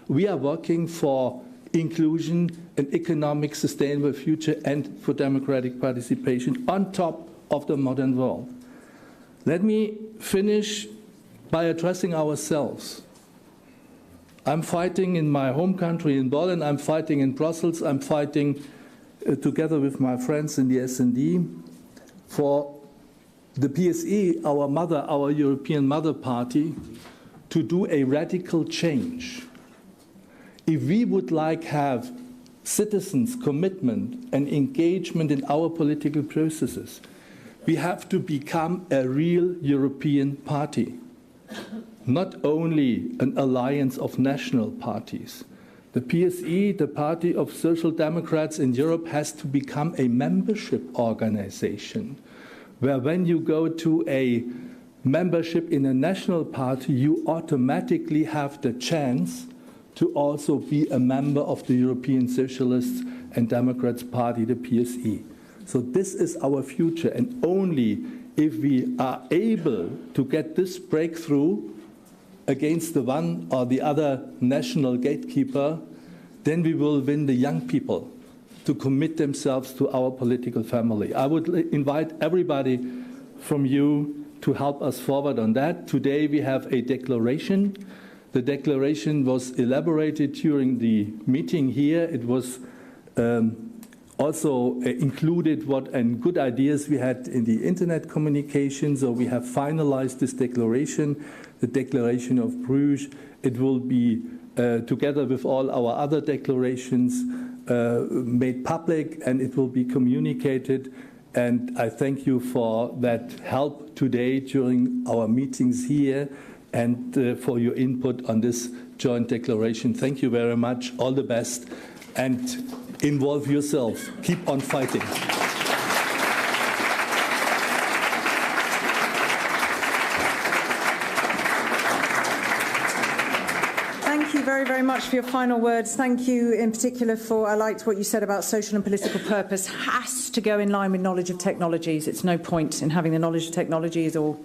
We are working for inclusion, an economic sustainable future, and for democratic participation on top of the modern world. Let me finish by addressing ourselves. I'm fighting in my home country in Berlin, I'm fighting in Brussels, I'm fighting together with my friends in the SD for the PSE, our mother, our European mother party, to do a radical change. If we would like have citizens' commitment and engagement in our political processes, we have to become a real European party, not only an alliance of national parties. The PSE, the Party of Social Democrats in Europe, has to become a membership organization, where when you go to a membership in a national party, you automatically have the chance to also be a member of the European Socialists and Democrats Party, the PSE. So this is our future, and only if we are able to get this breakthrough against the one or the other national gatekeeper, then we will win the young people to commit themselves to our political family. I would invite everybody from you to help us forward on that. Today we have a declaration. The declaration was elaborated during the meeting here. It was also included what and good ideas we had in the internet communication. So we have finalized this declaration, the Declaration of Bruges. It will be, together with all our other declarations, made public, and it will be communicated. And I thank you for that help today during our meetings here, and for your input on this joint declaration. Thank you very much. All the best. And involve yourselves. Keep on fighting. Thank you very, very much for your final words. Thank you in particular for, I liked what you said about social and political purpose has to go in line with knowledge of technologies. It's no point in having the knowledge of technologies or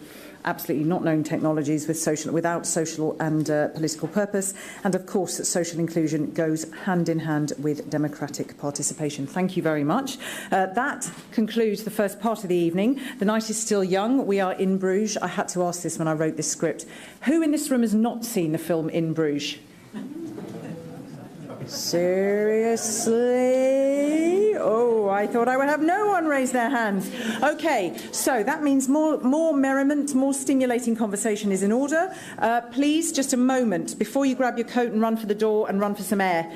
absolutely not known technologies without social and political purpose. And of course, social inclusion goes hand in hand with democratic participation. Thank you very much. That concludes the first part of the evening. The night is still young. We are in Bruges. I had to ask this when I wrote this script. Who in this room has not seen the film In Bruges? Seriously? Oh, I thought I would have no one raise their hands. Okay, so that means more merriment, more stimulating conversation is in order. Please, just a moment, before you grab your coat and run for the door and run for some air.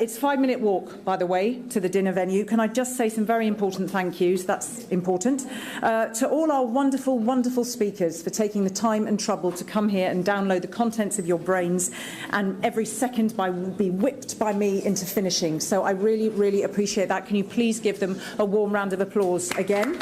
It's a 5-minute walk, by the way, to the dinner venue. Can I just say some very important thank yous? That's important. To all our wonderful, wonderful speakers for taking the time and trouble to come here and download the contents of your brains, and every second be whipped by me into finishing. So I really, really appreciate that. Can you please give them a warm round of applause again?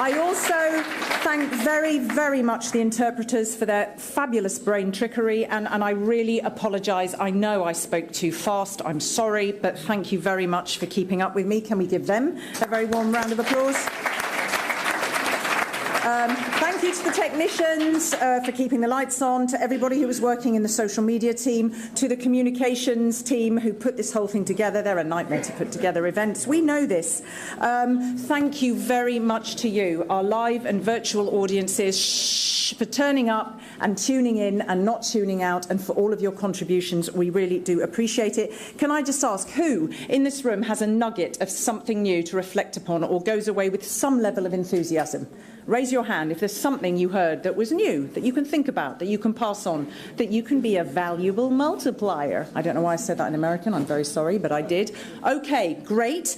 I also thank very, very much the interpreters for their fabulous brain trickery, and I really apologise. I know I spoke too fast. I'm sorry, but thank you very much for keeping up with me. Can we give them a very warm round of applause? Thank you to the technicians for keeping the lights on, to everybody who was working in the social media team, to the communications team who put this whole thing together. They're a nightmare to put together events. We know this. Thank you very much to you, our live and virtual audiences, for turning up and tuning in and not tuning out, and for all of your contributions. We really do appreciate it. Can I just ask, who in this room has a nugget of something new to reflect upon, or goes away with some level of enthusiasm? Raise your hand if there's something you heard that was new, that you can think about, that you can pass on, that you can be a valuable multiplier. I don't know why I said that in American. I'm very sorry, but I did. Okay, great.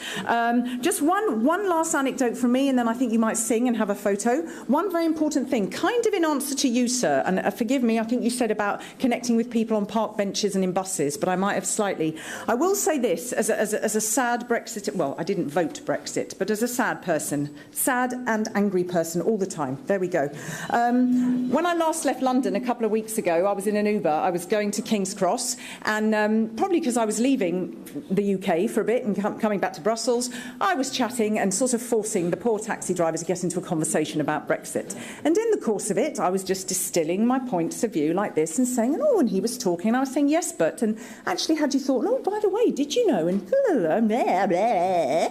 Just one last anecdote from me, and then I think you might sing and have a photo. One very important thing, kind of in answer to you, sir, and forgive me, I think you said about connecting with people on park benches and in buses, but I might have slightly. I will say this, as a sad Brexit, well, I didn't vote Brexit, but as a sad person, sad and angry person, all the time. There we go. When I last left London a couple of weeks ago, I was in an Uber. I was going to King's Cross, and probably because I was leaving the UK for a bit and coming back to Brussels, I was chatting and sort of forcing the poor taxi drivers to get into a conversation about Brexit. And in the course of it, I was just distilling my points of view like this and saying, oh, and he was talking, and I was saying, yes, but, and actually, had you thought, oh, by the way, did you know, and blah, blah, blah.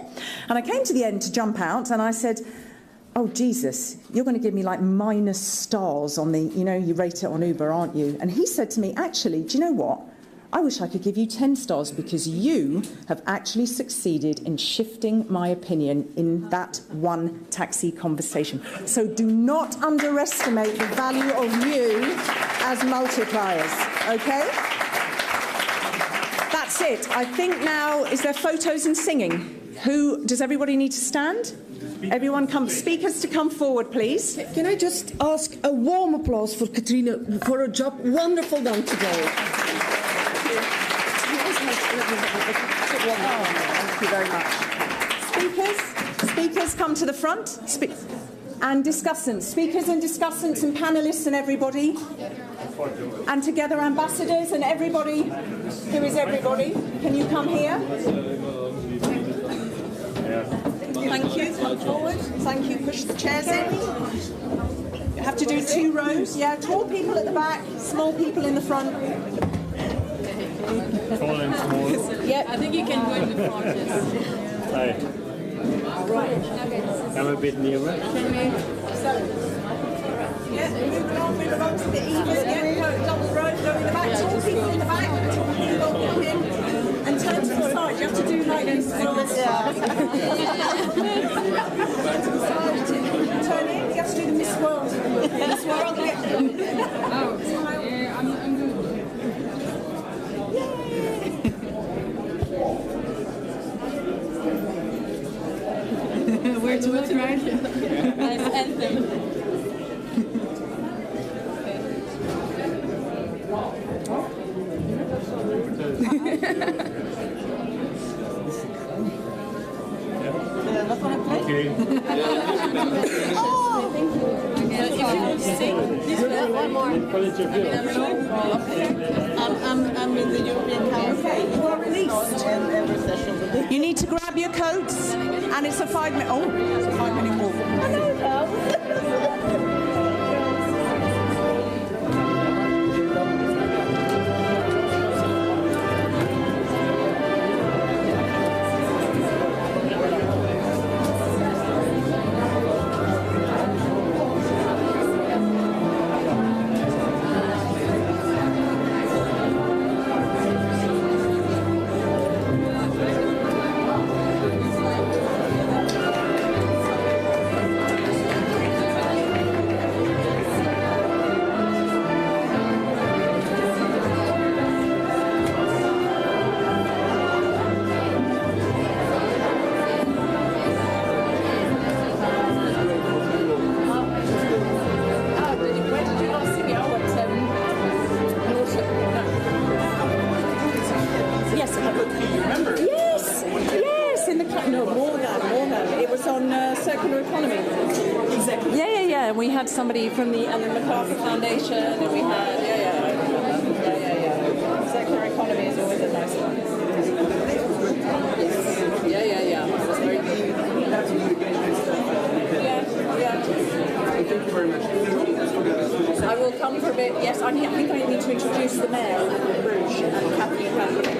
And I came to the end to jump out, and I said, oh, Jesus, you're going to give me like minus stars on the, you know, you rate it on Uber, aren't you? And he said to me, actually, do you know what? I wish I could give you 10 stars because you have actually succeeded in shifting my opinion in that one taxi conversation. So do not underestimate the value of you as multipliers, okay? That's it. I think now, is there photos and singing? Does everybody need to stand? Everyone come, speakers to come forward, please. Can I just ask a warm applause for Katrina for her job? Wonderful done today. Thank you very much. Speakers come to the front. And discussants. Speakers and discussants and panellists and everybody. And together ambassadors and everybody. Who is everybody? Can you come here? Thank you. Come forward. Thank you. Push the chairs in. You have to do 2 rows. Yeah, tall people at the back, small people in the front. Tall and small. Yeah, I think you can go in the front. Hi. Right. Come a bit nearer. Yeah, move along to the even. Yeah, double row, go in the back. Tall people in the back. Tall people come in. And turn to the side. You have to do like this. Turn in. You have to do the Miss World. Miss World. I'm good. Where to look, right? Nice anthem. Okay. If you would sing, one more. I'm in the European Council. Okay, you are released. You need to grab your coats, and it's a 5-minute. Oh, it's a 5-minute walk. circular economy? Exactly. Yeah. We had somebody from the MacArthur Foundation, and we had circular economy is always a nice one. Yeah. It was very good. Yeah. Thank you very much. I will come for a bit. Yes, I think I need to introduce the mayor of Bruges and Kathleen Van.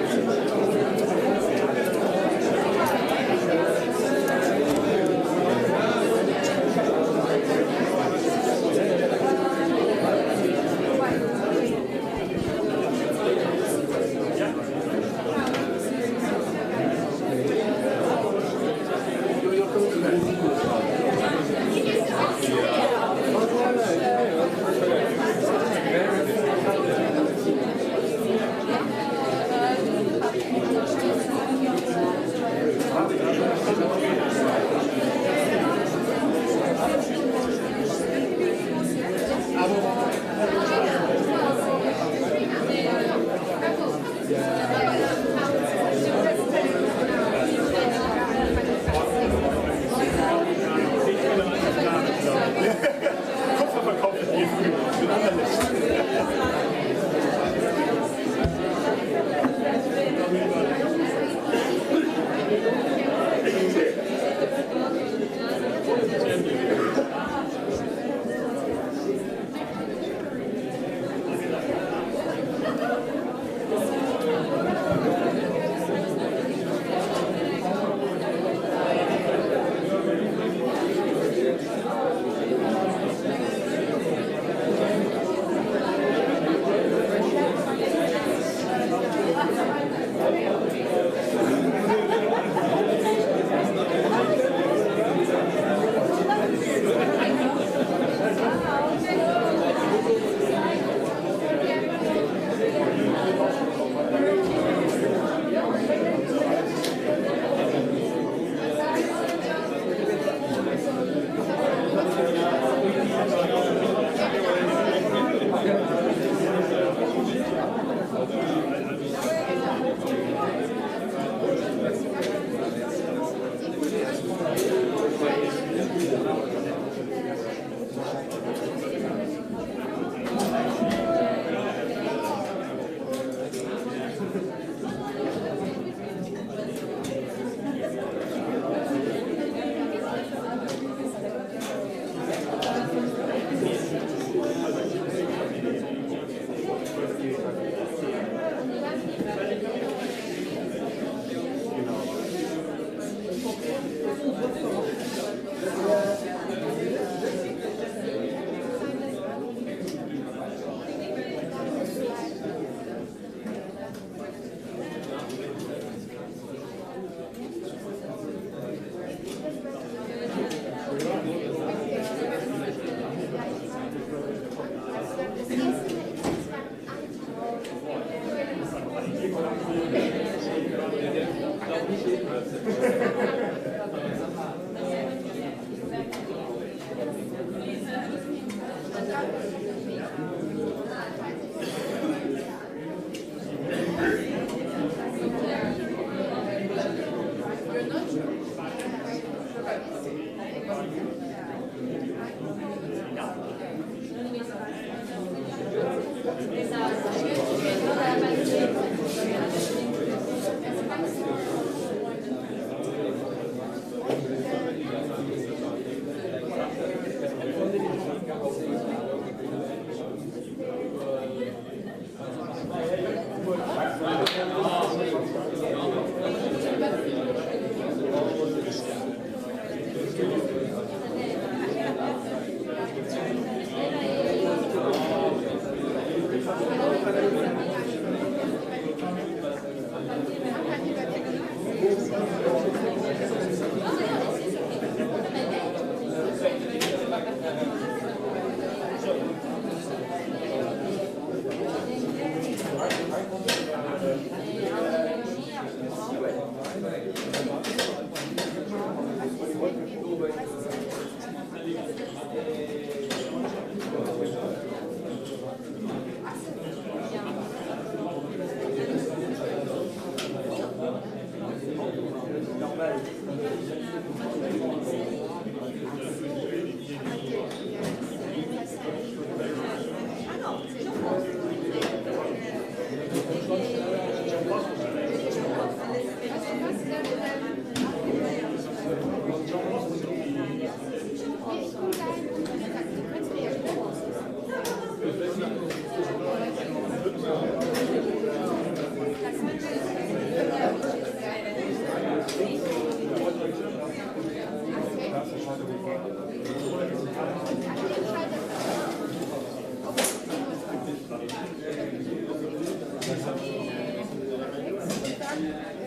Thank you.